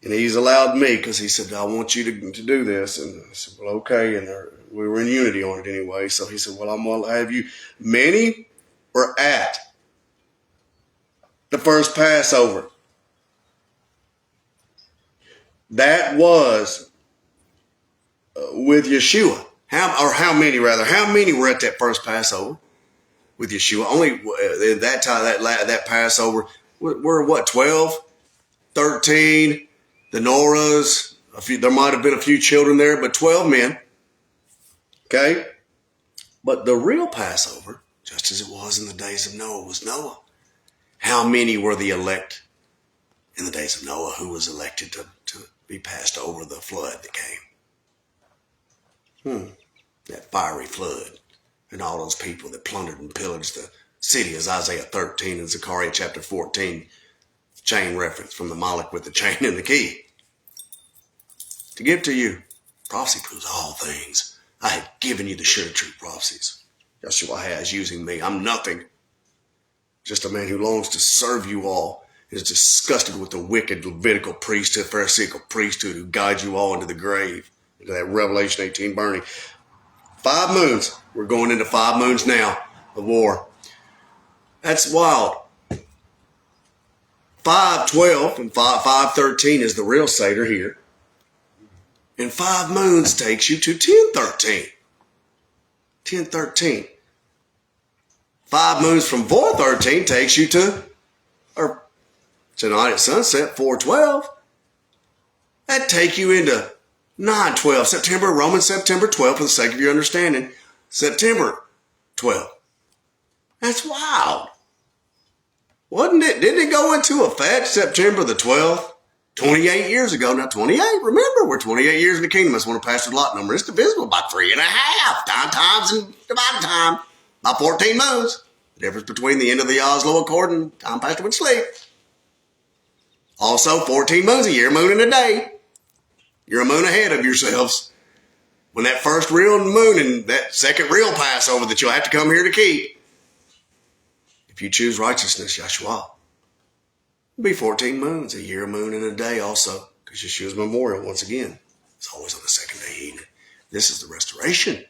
And he's allowed me, because he said, I want you to do this. And I said, well, okay. And we were in unity on it anyway. So he said, well, I'm going to have you. Many were at the first Passover. That was with Yeshua. How many were at that first Passover with Yeshua? Only at that time, that Passover, we're what, 12, 13, the Noras, there might have been a few children there, but 12 men. Okay? But the real Passover, just as it was in the days of Noah, was Noah. How many were the elect in the days of Noah who was elected to be passed over the flood that came? That fiery flood. And all those people that plundered and pillaged the city, as Isaiah 13 and Zechariah chapter 14, chain reference from the Moloch with the chain and the key. To give to you, prophecy proves all things. I had given you the sure true prophecies. Yeshua has using me. I'm nothing. Just a man who longs to serve you all, is disgusted with the wicked Levitical priesthood, Pharisaical priesthood who guides you all into the grave, into that Revelation 18 burning. 5 moons. We're going into 5 moons now of war. That's wild. 5:12 and 5:13 is the real Seder here. And 5 moons takes you to 10:13. 10:13. 5 moons from 4:13 takes you to, or tonight at sunset, 4:12. That take you into 9/12, September, Roman September 12, for the sake of your understanding. September 12. That's wild. Wasn't it? Didn't it go into effect September the 12th? 28 years ago. Now, 28, remember, we're 28 years in the kingdom. That's when a pastor's lot number is divisible by 3.5. Times and divided time by 14 moons. The difference between the end of the Oslo Accord and time pastor would sleep. Also, 14 moons a year, moon in a day. You're a moon ahead of yourselves. When that first real moon and that second real Passover that you'll have to come here to keep, if you choose righteousness, YAHSHUA, it'll be 14 moons, a year, a moon, and a day also, because Yeshua's memorial, once again, is always on the second day evening. This is the restoration.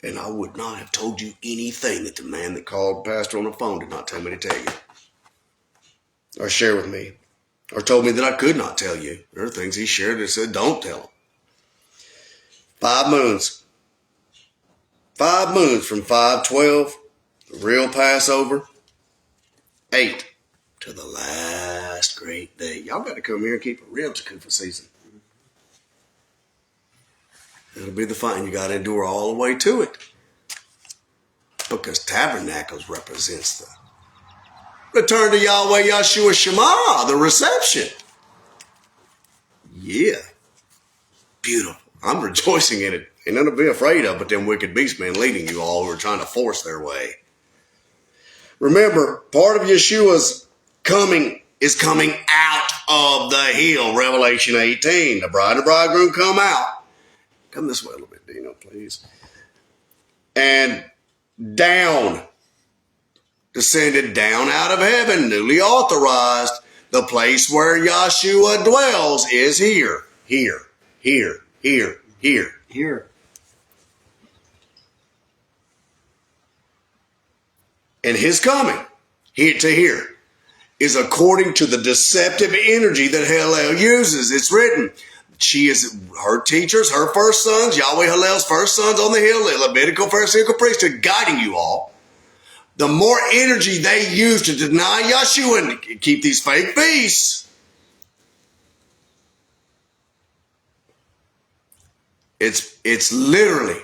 And I would not have told you anything that the man that called Pastor on the phone did not tell me to tell you. Or share with me. Or told me that I could not tell you. There are things he shared that said, don't tell him. 5 moons. 5 moons from 5/12, the real Passover. 8 to the last great day. Y'all got to come here and keep a real Takufa season. It'll be the fun. You got to endure all the way to it. Because tabernacles represents the return to Yahweh YAHSHUA Shema, the reception. Yeah. Beautiful. I'm rejoicing in it. Ain't nothing to be afraid of but them wicked beast men leading you all who are trying to force their way. Remember, part of Yeshua's coming is coming out of the hill. Revelation 18. The bride and bridegroom come out. Come this way a little bit, Dino, please. And down. Descended down out of heaven, newly authorized. The place where YAHSHUA dwells is here. Here. Here. Here. Here. Here. And his coming here to here is according to the deceptive energy that Hillel uses. It's written. She is her teachers, her first sons, Yahweh Hillel's first sons on the hill, the Levitical, Pharisaical priesthood, guiding you all. The more energy they use to deny YAHSHUA and keep these fake feasts, it's literally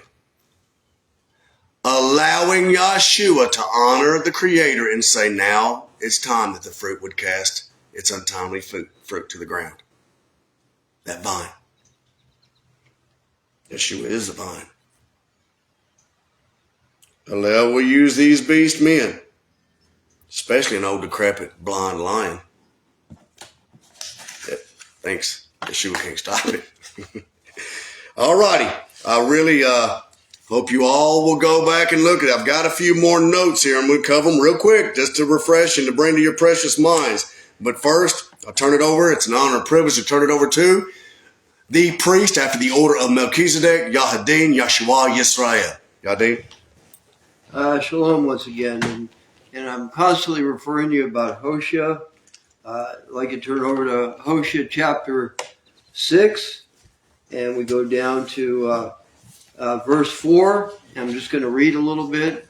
allowing YAHSHUA to honor the Creator and say, now it's time that the fruit would cast its untimely fruit to the ground. That vine. YAHSHUA is the vine. Hillel will use these beast men, especially an old decrepit blind lion. That thinks YAHSHUA can't stop it. All righty. I really hope you all will go back and look at it. I've got a few more notes here. I'm going to cover them real quick just to refresh and to bring to your precious minds. But first, I'll turn it over. It's an honor and privilege to turn it over to the priest after the order of Melchizedek, Yahadin, YAHSHUA, Yisrael. Yahadin? Shalom once again. And I'm constantly referring to you about Hosea. I'd like to turn over to Hosea chapter 6. And we go down to verse 4. I'm just going to read a little bit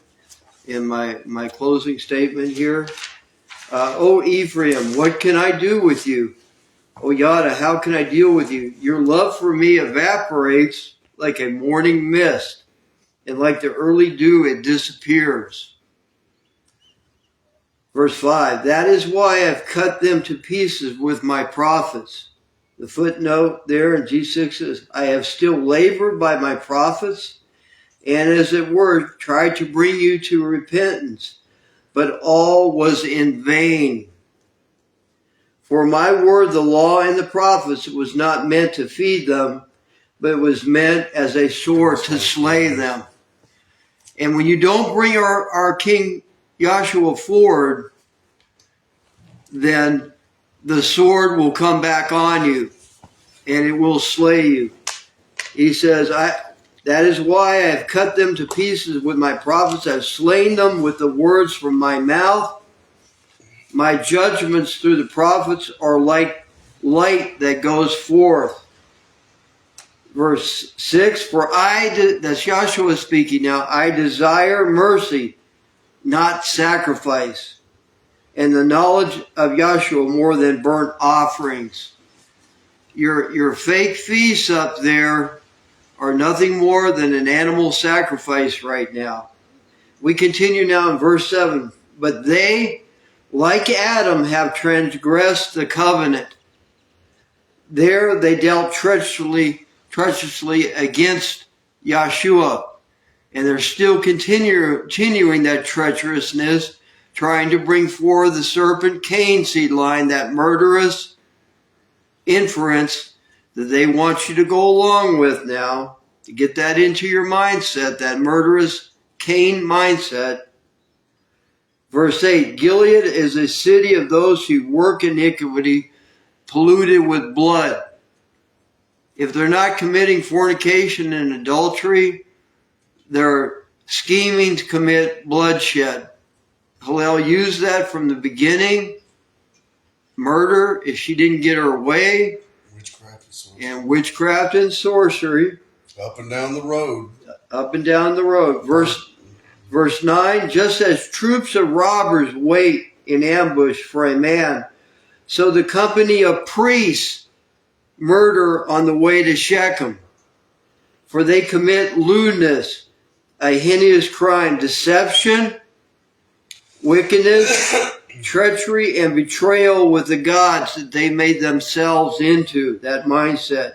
in my closing statement here. O Ephraim, what can I do with you? O Yada, how can I deal with you? Your love for me evaporates like a morning mist, and like the early dew it disappears. Verse 5, that is why I've cut them to pieces with my prophets. The footnote there in G6 says, I have still labored by my prophets, and as it were, tried to bring you to repentance, but all was in vain. For my word, the law and the prophets, was not meant to feed them, but it was meant as a sword to slay them. And when you don't bring our King YAHSHUA forward, then the sword will come back on you, and it will slay you. He says, that is why I have cut them to pieces with my prophets. I have slain them with the words from my mouth. My judgments through the prophets are like light that goes forth. Verse 6, for that's YAHSHUA speaking now, I desire mercy, not sacrifice, and the knowledge of YAHSHUA more than burnt offerings. Your fake feasts up there are nothing more than an animal sacrifice right now. We continue now in verse 7. But they, like Adam, have transgressed the covenant. There they dealt treacherously against YAHSHUA. And they're still continuing that treacherousness, trying to bring forth the serpent Cain seed line, that murderous inference that they want you to go along with now, to get that into your mindset, that murderous Cain mindset. Verse 8, Gilead is a city of those who work iniquity, polluted with blood. If they're not committing fornication and adultery, they're scheming to commit bloodshed. Hillel used that from the beginning. Murder, if she didn't get her way. Witchcraft and sorcery. Up and down the road. Up and down the road. Verse 9, just as troops of robbers wait in ambush for a man, so the company of priests murder on the way to Shechem. For they commit lewdness, a heinous crime, deception, wickedness, treachery, and betrayal with the gods that they made themselves into, that mindset.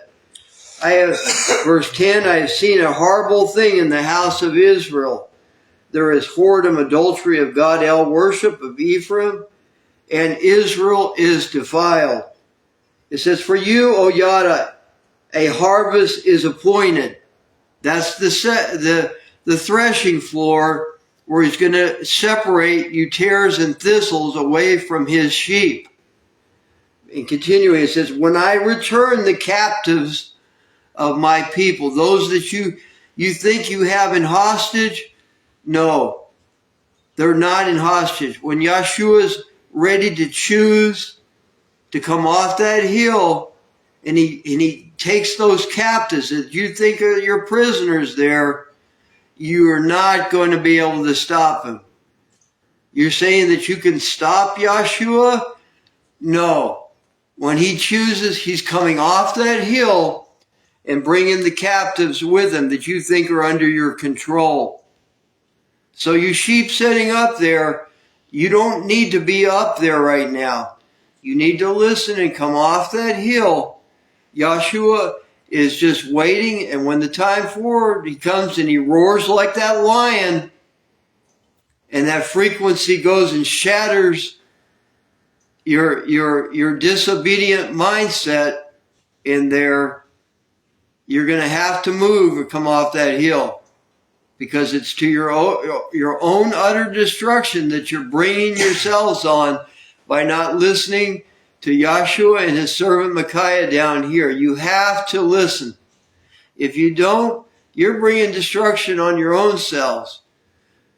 Verse 10, I have seen a horrible thing in the house of Israel. There is whoredom, adultery of God, El worship of Ephraim, and Israel is defiled. It says, for you, O Yada, a harvest is appointed. That's the threshing floor where he's going to separate you tares and thistles away from his sheep. And continuing, it says, when I return the captives of my people, those that you think you have in hostage, no, they're not in hostage. When YAHSHUA is ready to choose to come off that hill, and he takes those captives that you think are your prisoners there, you are not going to be able to stop him. You're saying that you can stop YAHSHUA? No. When he chooses, he's coming off that hill and bringing the captives with him that you think are under your control. So you sheep sitting up there, you don't need to be up there right now. You need to listen and come off that hill. YAHSHUA is just waiting, and when the time for it, he comes and he roars like that lion, and that frequency goes and shatters your disobedient mindset in there. You're going to have to move or come off that hill, because it's to your own utter destruction that you're bringing yourselves on by not listening to YAHSHUA and his servant Micaiah down here. You have to listen. If you don't, you're bringing destruction on your own selves.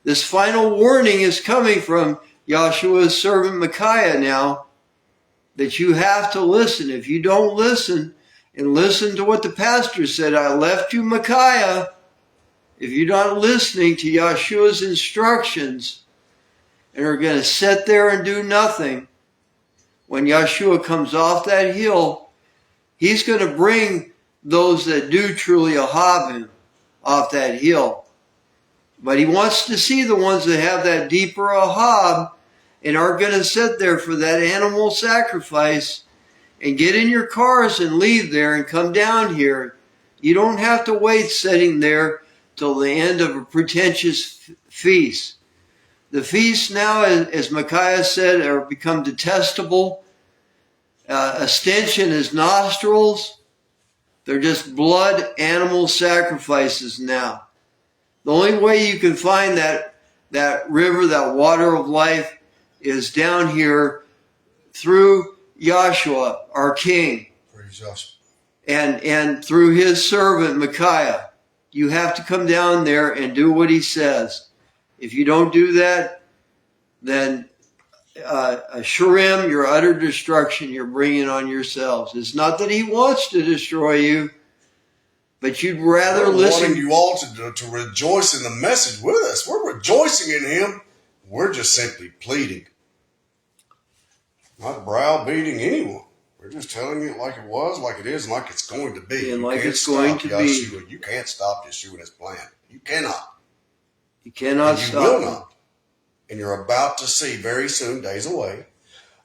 This final warning is coming from YAHSHUA's servant Micaiah now, that you have to listen. If you don't listen, and listen to what the pastor said, I left you Micaiah. If you're not listening to YAHSHUA's instructions and are going to sit there and do nothing, when YAHSHUA comes off that hill, he's going to bring those that do truly ahab him off that hill. But he wants to see the ones that have that deeper ahab and are going to sit there for that animal sacrifice and get in your cars and leave there and come down here. You don't have to wait sitting there till the end of a pretentious feast. The feasts now, as Micaiah said, are become detestable. A stench in his nostrils. They're just blood animal sacrifices now. The only way you can find that river, that water of life, is down here through YAHSHUA, our King. Praise Joshua. And through his servant Micaiah. You have to come down there and do what he says. If you don't do that, then assure him your utter destruction you're bringing on yourselves. It's not that he wants to destroy you, but you'd rather listen. Wanting you all to rejoice in the message with us. We're rejoicing in him. We're just simply pleading. Not browbeating anyone. We're just telling you like it was, like it is, and like it's going to be. And you like can't it's going to YAHSHUA. be. You can't stop YAHSHUA and his plan. You cannot. You cannot You stop will him. not. And you're about to see very soon, days away,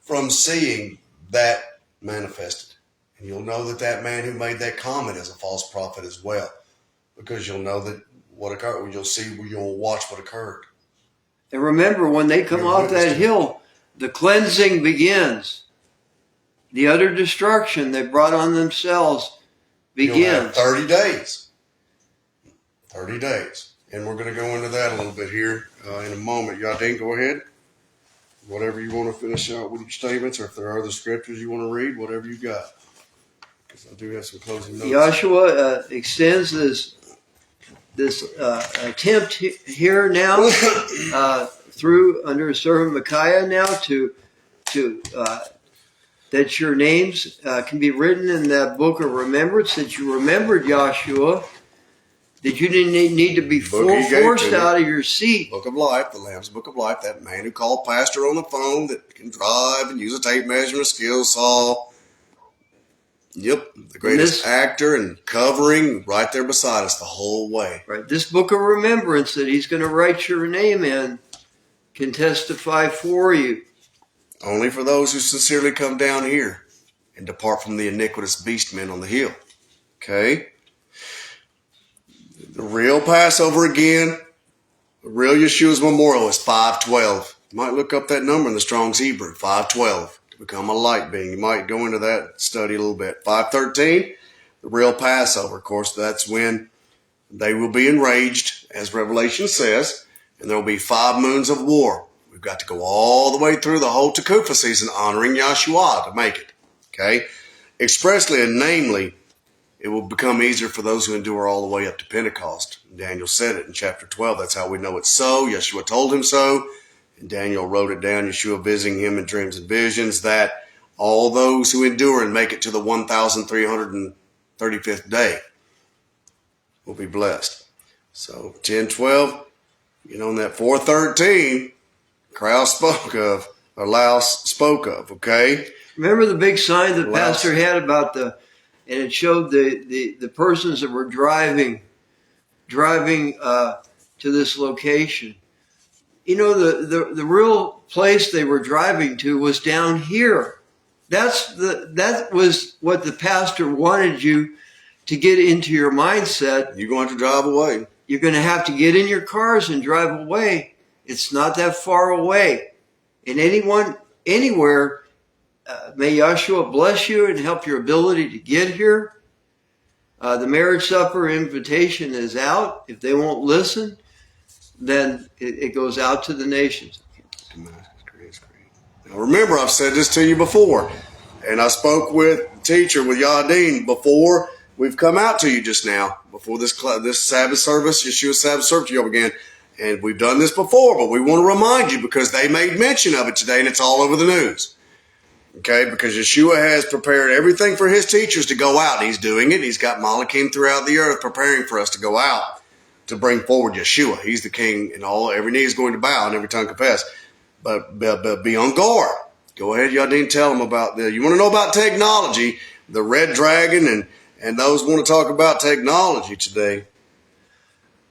from seeing that manifested And you'll know that that man who made that comment is a false prophet as well, because you'll know that what occurred. You'll watch what occurred. And remember, when they come off that hill, the cleansing begins. The utter destruction they brought on themselves begins. You'll have 30 days. 30 days. And we're going to go into that a little bit here in a moment. Yadin, go ahead. Whatever you want to finish out with your statements, or if there are other scriptures you want to read, whatever you got. Because I do have some closing notes. YAHSHUA extends this attempt here now through under servant Micaiah now to that your names can be written in that book of remembrance, that you remembered YAHSHUA, that you didn't need to be forced out of your seat. Book of Life, the Lamb's Book of Life, that man who called pastor on the phone that can drive and use a tape measure and a skill saw. Yep, the greatest actor and covering right there beside us the whole way. Right, this book of remembrance that he's going to write your name in can testify for you. Only for those who sincerely come down here and depart from the iniquitous beastmen on the hill. Okay? The real Passover again, the real Yeshua's memorial is 512. You might look up that number in the Strong's Hebrew, 512, to become a light being. You might go into that study a little bit. 513, the real Passover. Of course, that's when they will be enraged, as Revelation says, and there will be 5 moons of war. We've got to go all the way through the whole Tekufa season honoring YAHSHUA to make it. Okay? Expressly and namely, it will become easier for those who endure all the way up to Pentecost. Daniel said it in chapter 12. That's how we know it's so. Yeshua told him so. And Daniel wrote it down, Yeshua visiting him in dreams and visions, that all those who endure and make it to the 1,335th day will be blessed. So 10:12, on that 413, Krause spoke of, or Laos spoke of, okay? Remember the big sign that Pastor had about and it showed the persons that were driving to this location. The real place they were driving to was down here. That was what the pastor wanted you to get into your mindset. You're going to drive away. You're going to have to get in your cars and drive away. It's not that far away. And anywhere, may YAHSHUA bless you and help your ability to get here. The marriage supper invitation is out. If they won't listen, then it goes out to the nations. Now remember, I've said this to you before, and I spoke with the teacher, with Yadin, before we've come out to you just now, before this Sabbath service, Yeshua Sabbath service y'all began. And we've done this before, but we want to remind you because they made mention of it today and it's all over the news. Okay, because Yeshua has prepared everything for his teachers to go out. He's doing it. He's got Malachim throughout the earth preparing for us to go out to bring forward Yeshua. He's the king, and every knee is going to bow and every tongue confess. But be on guard. Go ahead, Yadin, tell them about you want to know about technology, the Red Dragon, and those want to talk about technology today.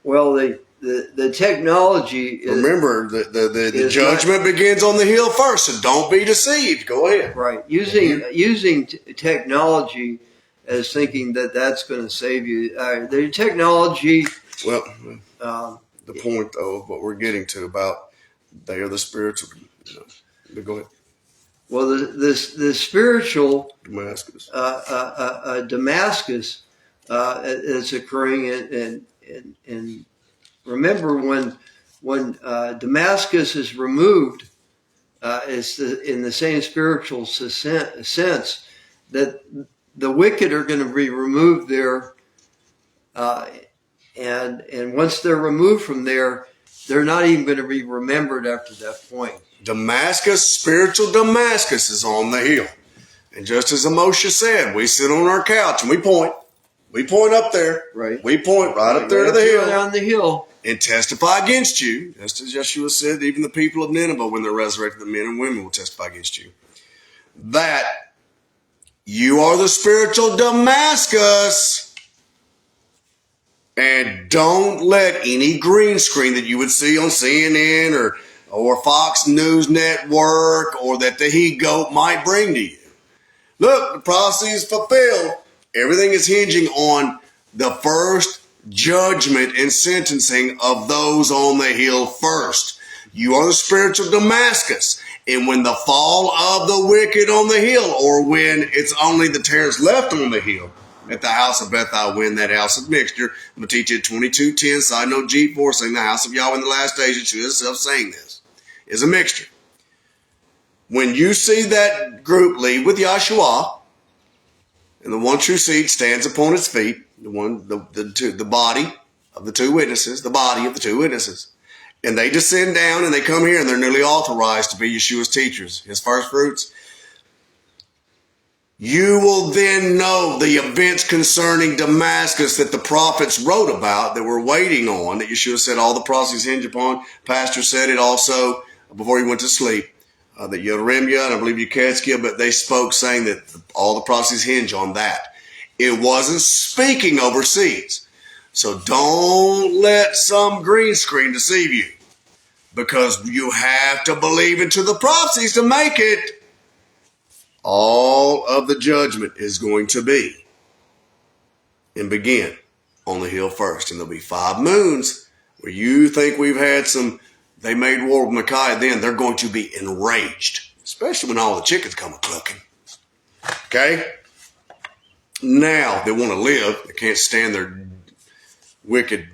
Well, the technology is... Remember, the judgment begins on the hill first, so don't be deceived. Go ahead. Right. Using technology as thinking that that's going to save you. The technology... Well, the point, though, of what we're getting to about they are the spiritual... Go ahead. Well, the spiritual... Damascus. Damascus is occurring and remember, when Damascus is removed, it's in the same spiritual sense that the wicked are going to be removed there, and once they're removed from there, they're not even going to be remembered after that point. Damascus, spiritual Damascus, is on the hill, and just as Moshe said, we sit on our couch and we point. We point up there. Right. We point right up there to the hill. Down the hill. And testify against you. Just as Yeshua said, even the people of Nineveh, when they're resurrected, the men and women will testify against you. That you are the spiritual Damascus. And don't let any green screen that you would see on CNN or Fox News Network or that the he-goat might bring to you. Look, the prophecy is fulfilled. Everything is hinging on the first judgment and sentencing of those on the hill first. You are the spirits of Damascus. And when the fall of the wicked on the hill, or when it's only the tares left on the hill, at the house of Beth I win, that house of mixture. I'm going to teach you 22:10, side note G4, saying the house of Yahweh in the last days, Yeshua himself saying this, is a mixture. When you see that group leave with YAHSHUA, and the one true seed stands upon its feet, the body of the two witnesses, and they descend down and they come here and they're newly authorized to be Yeshua's teachers, his first fruits. You will then know the events concerning Damascus that the prophets wrote about, that we're waiting on, that Yeshua said all the prophecies hinge upon. Pastor said it also before he went to sleep, that Yeremia and I believe Yekeskia, but they spoke saying that all the prophecies hinge on that. It wasn't speaking overseas. So don't let some green screen deceive you, because you have to believe into the prophecies to make it. All of the judgment is going to be and begin on the hill first. And there'll be 5 moons where you think we've had some, they made war with Micaiah, then they're going to be enraged, especially when all the chickens come a-clucking. Okay? Now they want to live. They can't stand their wicked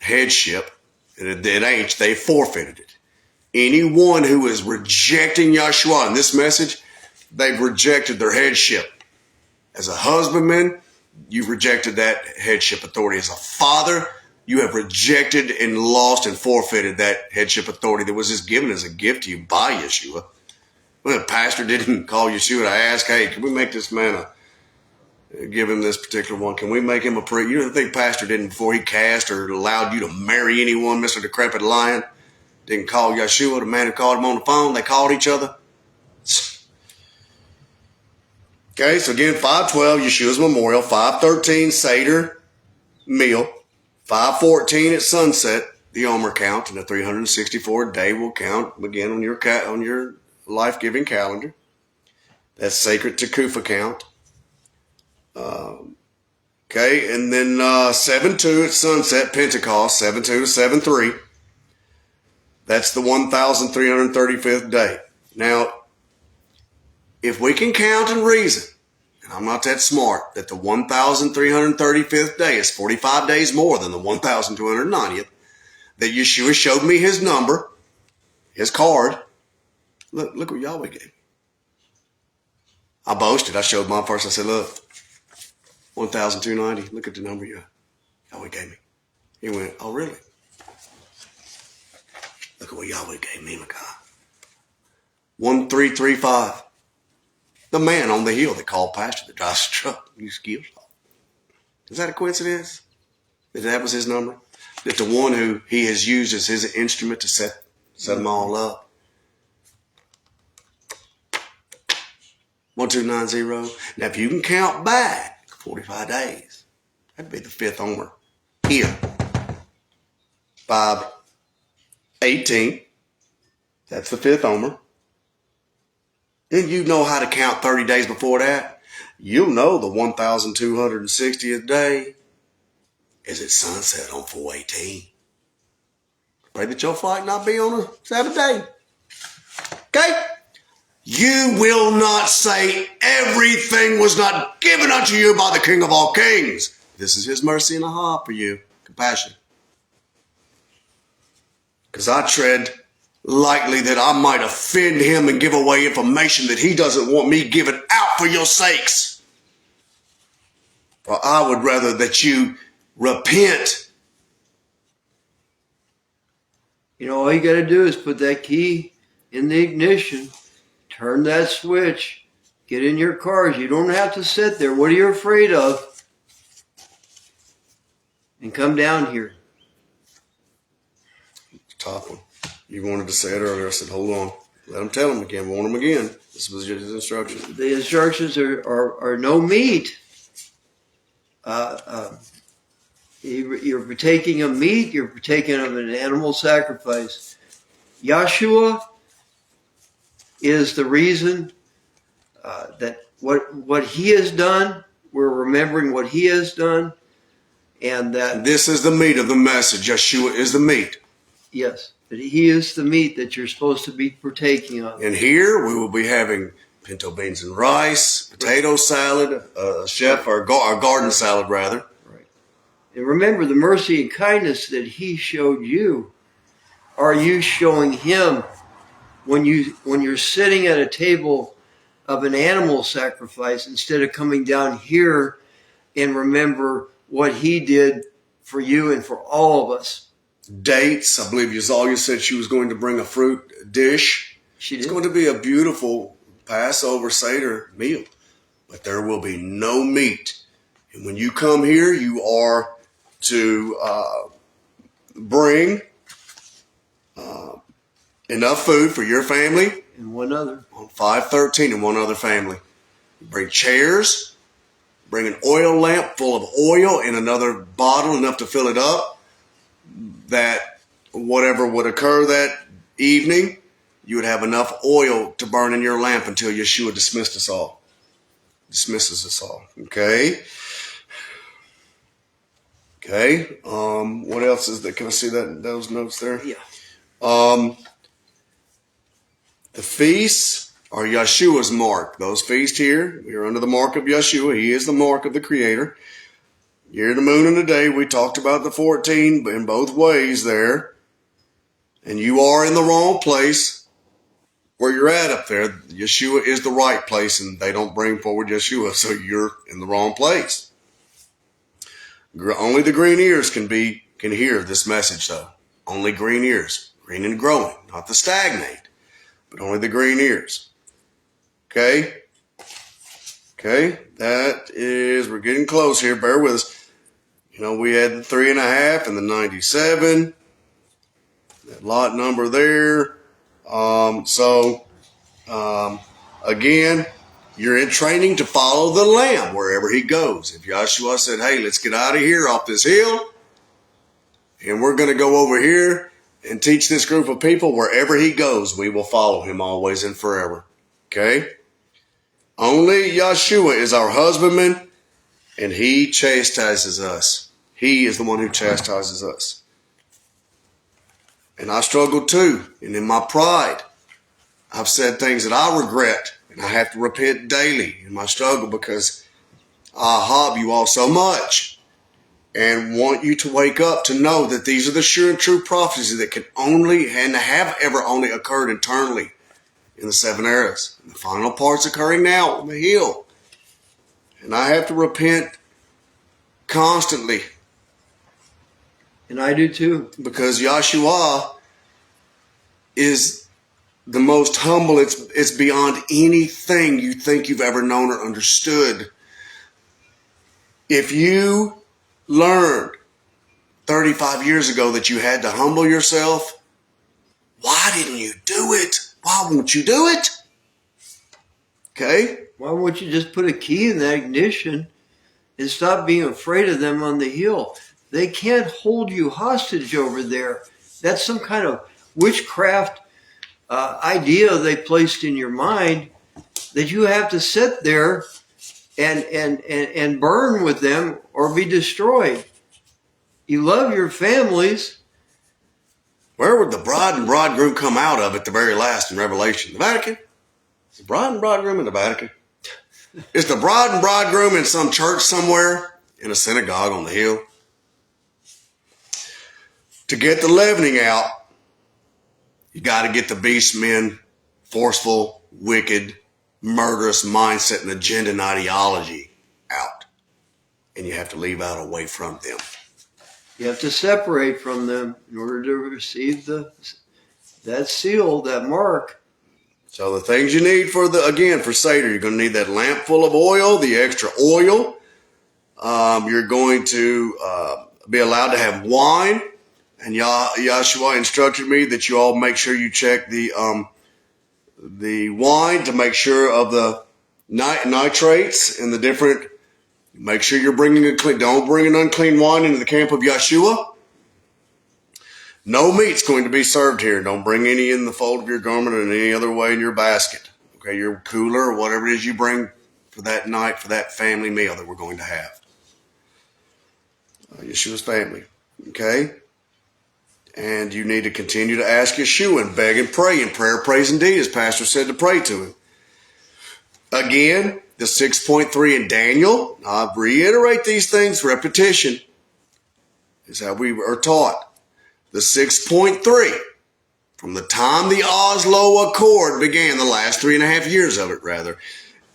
headship. And at age, they forfeited it. Anyone who is rejecting YAHSHUA in this message, they've rejected their headship. As a husbandman, you've rejected that headship authority. As a father, you have rejected and lost and forfeited that headship authority that was just given as a gift to you by Yeshua. Well, the pastor didn't call Yeshua to ask, hey, can we make this man give him this particular one? Can we make him a priest? You don't think pastor didn't, before he cast or allowed you to marry anyone, Mr. Decrepit Lion, didn't call Yeshua, the man who called him on the phone? They called each other. Okay, so again, 5:12, Yeshua's memorial. 5:13, Seder meal. 5:14 at sunset, the Omer count, and the 364 day will count again on your life-giving calendar. That's sacred Tekufa count. Okay, and then 7:2 at sunset, Pentecost, 7:2 to 7:3. That's the 1,335th day. Now, if we can count and reason, and I'm not that smart, that the 1,335th day is 45 days more than the 1,290th, that Yeshua showed me his number, his card. Look what Yahweh gave me. I boasted. I showed mine first. I said, look, 1,290. Look at the number Yahweh gave me. He went, oh, really? Look at what Yahweh gave me, Micaiah. 1,335. The man on the hill that called pastor that drives the truck. You skills. Is that a coincidence? That was his number? That the one who he has used as his instrument to set them all up. 1,290. Now, if you can count back 45 days, that'd be the 5th Omer. Here. 5:18. That's the 5th Omer. And you know how to count 30 days before that. You'll know the 1,260th day is at sunset on 4/18. Pray that your flight not be on a Saturday. Okay? You will not say everything was not given unto you by the King of all kings. This is his mercy and a heart for you. Compassion. Because I tread lightly that I might offend him and give away information that he doesn't want me giving out for your sakes. For I would rather that you repent. You know, all you got to do is put that key in the ignition, turn that switch, get in your cars. You don't have to sit there. What are you afraid of? And come down here. Top one. You wanted to say it earlier. I said, hold on. Let him tell him again. Warn him again. This was just his instructions. The instructions are no meat. You're partaking of meat. You're partaking of an animal sacrifice. YAHSHUA is the reason that what he has done. We're remembering what he has done, and that This is the meat of the message. YAHSHUA is the meat. yes, that he is the meat that you're supposed to be partaking of. And here we will be having pinto beans and rice, potato salad, or garden salad rather. Right. And remember the mercy and kindness that he showed you. Are you showing him when you're sitting at a table of an animal sacrifice instead of coming down here and remember what he did for you and for all of us? Dates. I believe Yazalia said she was going to bring a fruit dish. She did. It's going to be a beautiful Passover Seder meal, but there will be no meat. And when you come here, you are to bring enough food for your family And one other. on 513 and one other family. Bring chairs, bring an oil lamp full of oil and another bottle enough to fill it up, that whatever would occur that evening, you would have enough oil to burn in your lamp until YAHSHUA dismisses us all. Okay. Okay. What else is there? Can I see those notes there? Yeah. The feasts are YAHSHUA's mark. Those feasts here, we are under the mark of YAHSHUA. He is the mark of the Creator. Year, the moon, and the day. We talked about the 14 in both ways there. And you are in the wrong place where you're at up there. YAHSHUA is the right place, and they don't bring forward YAHSHUA, so you're in the wrong place. Only the green ears can hear this message, though. Only green ears. Green and growing, not the stagnate, but only the green ears. Okay? Okay? We're getting close here. Bear with us. You know, we had the 3.5 and the 97. That lot number there. Again, you're in training to follow the Lamb wherever he goes. If YAHSHUA said, hey, let's get out of here off this hill, and we're going to go over here and teach this group of people, wherever he goes, we will follow him always and forever. Okay? Only YAHSHUA is our husbandman, and he chastises us. He is the one who chastises us. And I struggle too. And in my pride, I've said things that I regret, and I have to repent daily in my struggle, because I hob you all so much and want you to wake up to know that these are the sure and true prophecies that can only and have ever only occurred internally in the 7 eras. And the final part's occurring now on the hill. And I have to repent constantly. And I do too. Because YAHSHUA is the most humble. It's beyond anything you think you've ever known or understood. If you learned 35 years ago that you had to humble yourself, why didn't you do it? Why won't you do it? Okay? Why won't you just put a key in that ignition and stop being afraid of them on the hill? They can't hold you hostage over there. That's some kind of witchcraft idea they placed in your mind, that you have to sit there and burn with them or be destroyed. You love your families. Where would the bride and bridegroom come out of at the very last in Revelation? The Vatican? Is the bride and bridegroom in the Vatican? Is the bride and bridegroom in some church somewhere? In a synagogue on the hill? To get the leavening out, you got to get the beast men, forceful, wicked, murderous mindset and agenda and ideology out. And you have to leave out away from them. You have to separate from them in order to receive that seal, that mark. So the things you need for Seder, you're going to need that lamp full of oil, the extra oil. You're going to be allowed to have wine. And YAHSHUA instructed me that you all make sure you check the wine to make sure of the nitrates and the different. Make sure you're don't bring an unclean wine into the camp of YAHSHUA. No meat's going to be served here. Don't bring any in the fold of your garment or in any other way in your basket. Okay, your cooler or whatever it is you bring for that night, for that family meal that we're going to have. Yeshua's family. Okay? And you need to continue to ask Yeshua and beg and pray in prayer, praise, and deed, as Pastor said to pray to him. Again, the 6.3 in Daniel, I reiterate these things, repetition is how we are taught. The 6.3, from the time the Oslo Accord began, the last 3.5 years of it, rather,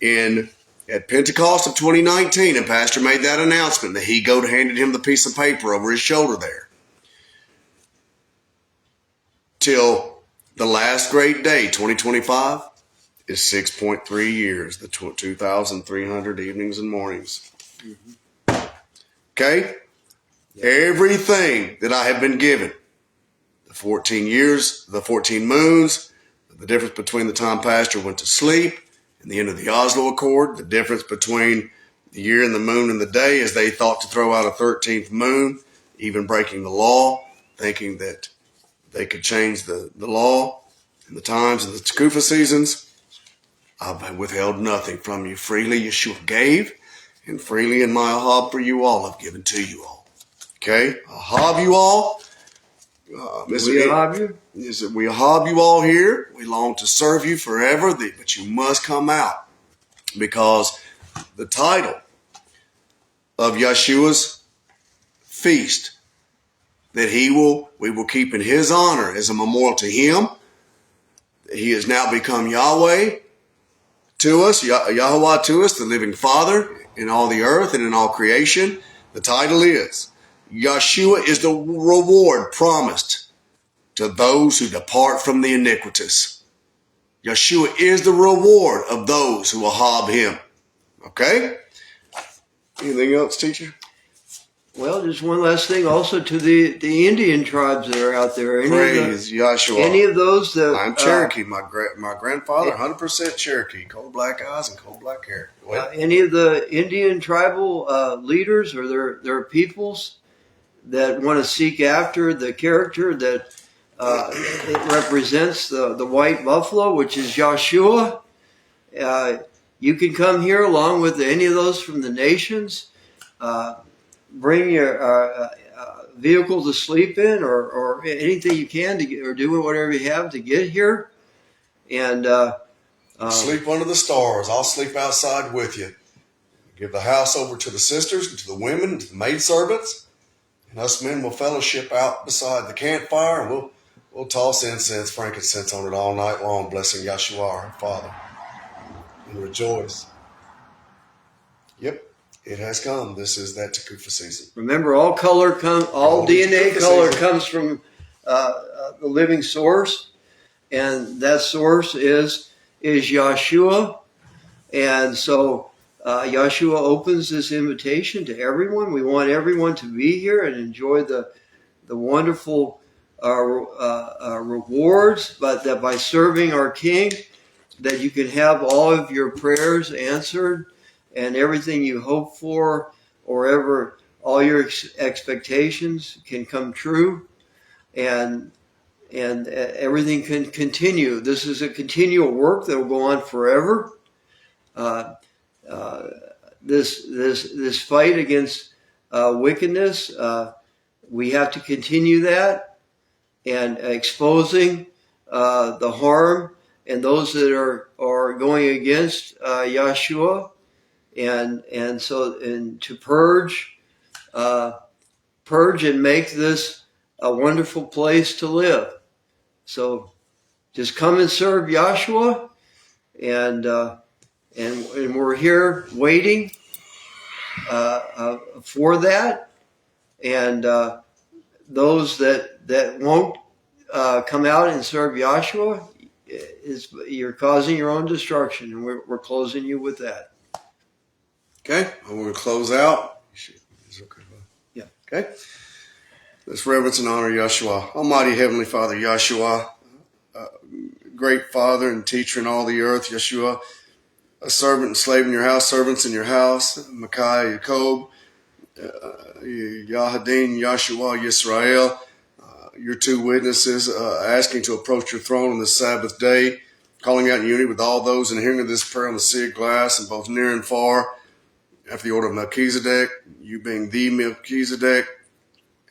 at Pentecost of 2019, and Pastor made that announcement that he handed him the piece of paper over his shoulder there. Till the last great day, 2025, is 6.3 years, the 2,300 evenings and mornings. Okay? Everything that I have been given, the 14 years, the 14 moons, the difference between the time Pastor went to sleep and the end of the Oslo Accord, the difference between the year and the moon and the day as they thought to throw out a 13th moon, even breaking the law, thinking that they could change the law and the times and the Tekufa seasons. I've withheld nothing from you. Freely Yeshua gave, and freely in my ahab for you all I've given to you all. Okay? Ahab you all. We ahab you? We ahab you all here. We long to serve you forever, but you must come out. Because the title of Yeshua's feast that we will keep in his honor as a memorial to him. He has now become Yahweh to us, Yahweh to us, the living Father in all the earth and in all creation. The title is, Yeshua is the reward promised to those who depart from the iniquitous. Yeshua is the reward of those who will ahab him. Okay? Anything else, teacher? Well, just one last thing also to the Indian tribes that are out there. Praise Yahshua. Any of those that... I'm Cherokee. My grandfather, 100% Cherokee. Cold black eyes and cold black hair. Any of the Indian tribal leaders or their peoples that want to seek after the character that it represents the white buffalo, which is Yahshua, you can come here along with any of those from the nations. Bring your vehicle to sleep in or anything you can to get, or do whatever you have to get here. And sleep under the stars. I'll sleep outside with you. Give the house over to the sisters and to the women and to the maidservants. And us men will fellowship out beside the campfire, and we'll toss incense, frankincense on it all night long, blessing Yahshua, our Father, and rejoice. Yep. It has come. This is that Tekufa season. Remember, all DNA color comes from the living source, and that source is Yahshua. And so Yahshua opens this invitation to everyone. We want everyone to be here and enjoy the wonderful rewards, but that by serving our King, that you can have all of your prayers answered. And everything you hope for, or ever all your expectations can come true, and everything can continue. This is a continual work that will go on forever. This fight against wickedness, we have to continue that, and exposing the harm and those that are going against Yahshua. And to purge and make this a wonderful place to live. So just come and serve Yahshua, and we're here waiting for that. And those that won't come out and serve Yahshua, you're causing your own destruction, and we're closing you with that. Okay, I'm going to close out. Yeah. Okay. Let's reverence and honor Yahshua. Almighty Heavenly Father, Yahshua, great Father and teacher in all the earth, Yeshua, a servant and slave in your house, servants in your house, Micaiah, Jacob, Yahadin, Yahshua, Yisrael, your two witnesses asking to approach your throne on this Sabbath day. calling out in unity with all those in hearing of this prayer on the sea of glass, and both near and far, after the order of Melchizedek, you being the Melchizedek,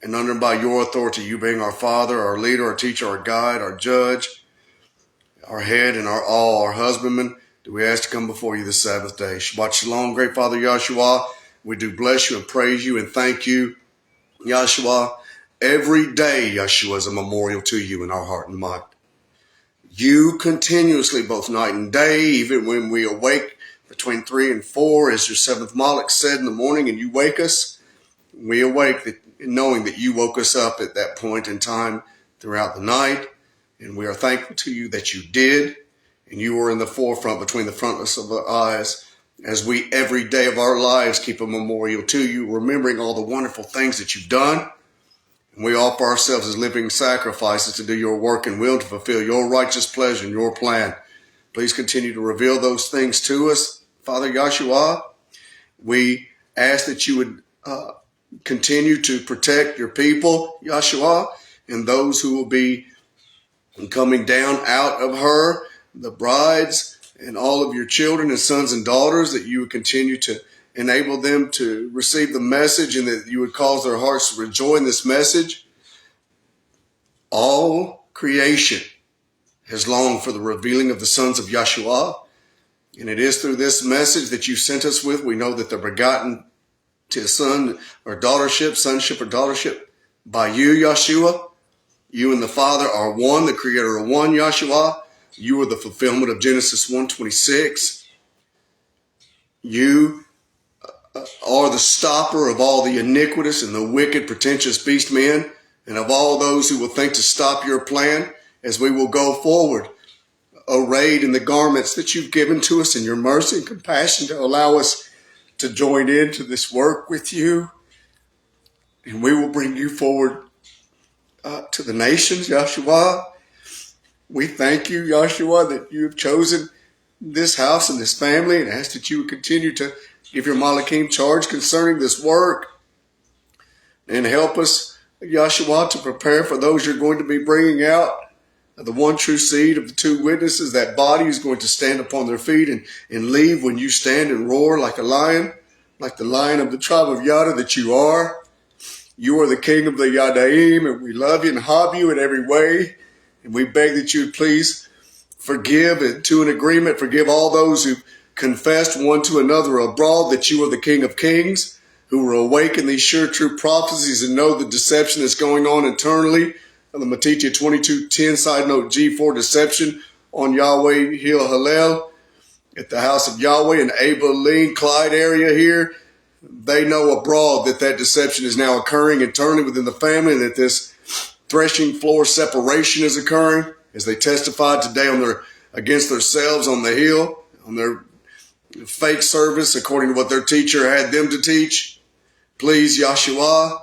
and under and by your authority, you being our Father, our leader, our teacher, our guide, our judge, our head, and our all, our husbandman, do we ask to come before you this Sabbath day. Shabbat Shalom, great Father YAHSHUA. We do bless you and praise you and thank you, YAHSHUA. Every day, YAHSHUA, is a memorial to you in our heart and mind. You continuously, both night and day, even when we awake between 3 and 4, as your seventh Malach said in the morning, and you wake us, we awake knowing that you woke us up at that point in time throughout the night. And we are thankful to you that you did, and you were in the forefront between the frontlets of our eyes as we every day of our lives keep a memorial to you, remembering all the wonderful things that you've done. And we offer ourselves as living sacrifices to do your work and will, to fulfill your righteous pleasure and your plan. Please continue to reveal those things to us, Father YAHSHUA. We ask that you would continue to protect your people, YAHSHUA, and those who will be coming down out of her, the brides, and all of your children and sons and daughters, that you would continue to enable them to receive the message, and that you would cause their hearts to rejoice in this message. All creation has longed for the revealing of the sons of YAHSHUA, and it is through this message that you sent us with. We know that they're begotten to son or daughtership, sonship or daughtership by you, YAHSHUA. You and the Father are one, the creator of one, YAHSHUA. You are the fulfillment of Genesis 1:26. You are the stopper of all the iniquitous and the wicked, pretentious beast men, and of all those who will think to stop your plan, as we will go forward, arrayed in the garments that you've given to us in your mercy and compassion, to allow us to join into this work with you. And we will bring you forward to the nations, YAHSHUA. We thank you, YAHSHUA, that you have chosen this house and this family, and ask that you would continue to give your Malachim charge concerning this work, and help us, YAHSHUA, to prepare for those you're going to be bringing out, the one true seed of the two witnesses. That body is going to stand upon their feet and leave when you stand and roar like a lion, like the lion of the tribe of Yada that you are. You are the king of the Yadaim, and we love you and hob you in every way. And we beg that you would please forgive, and to an agreement, forgive all those who confessed one to another abroad that you are the King of Kings, who will awaken these sure true prophecies and know the deception that's going on internally. The Matithia 22:10 side note G4 deception on Yahweh Hill Hallel at the house of Yahweh in Abilene, Clyde area here. They know abroad that deception is now occurring internally within the family, and that this threshing floor separation is occurring, as they testified today against themselves on the hill, on their fake service according to what their teacher had them to teach. Please, YAHSHUA,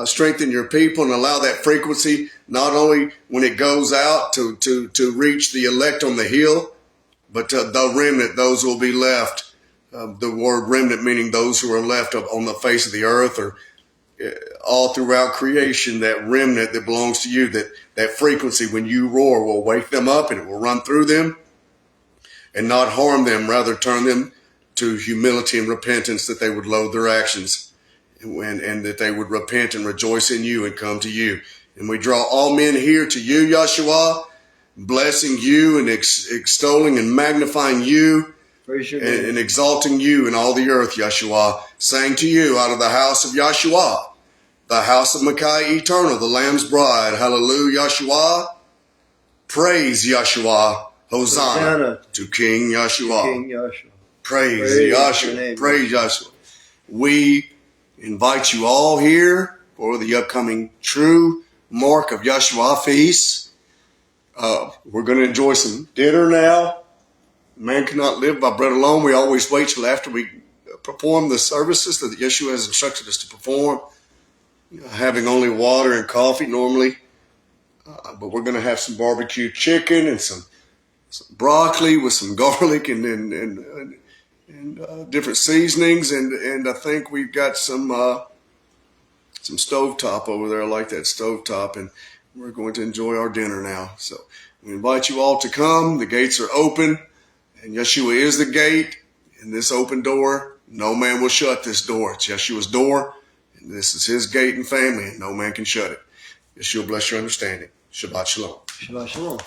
strengthen your people and allow that frequency, not only when it goes out to reach the elect on the hill, but the remnant, those who will be left. The word remnant meaning those who are left on the face of the earth, or all throughout creation, that remnant that belongs to you, that frequency when you roar will wake them up, and it will run through them and not harm them, rather turn them to humility and repentance, that they would loathe their actions, and that they would repent and rejoice in you and come to you. And we draw all men here to you, YAHSHUA, blessing you and extolling and magnifying you and exalting you in all the earth, YAHSHUA, saying to you out of the house of YAHSHUA, the house of Makai eternal, the Lamb's bride, hallelujah, YAHSHUA, praise YAHSHUA, Hosanna to King YAHSHUA. Praise YAHSHUA. Praise YAHSHUA. We invite you all here for the upcoming true mark of YAHSHUA feast. We're going to enjoy some dinner now. Man cannot live by bread alone. We always wait till after we perform the services that Yeshua has instructed us to perform, having only water and coffee normally. But we're going to have some barbecue chicken and some broccoli with some garlic and different seasonings, and I think we've got some stovetop over there. I like that stovetop, and we're going to enjoy our dinner now. So We invite you all to come. The gates are open, and Yahshua is the gate. In this open door, no man will shut this door. It's Yahshua's door, and this is his gate and family, and no man can shut it. Yahshua bless your understanding. Shabbat shalom. Shabbat shalom.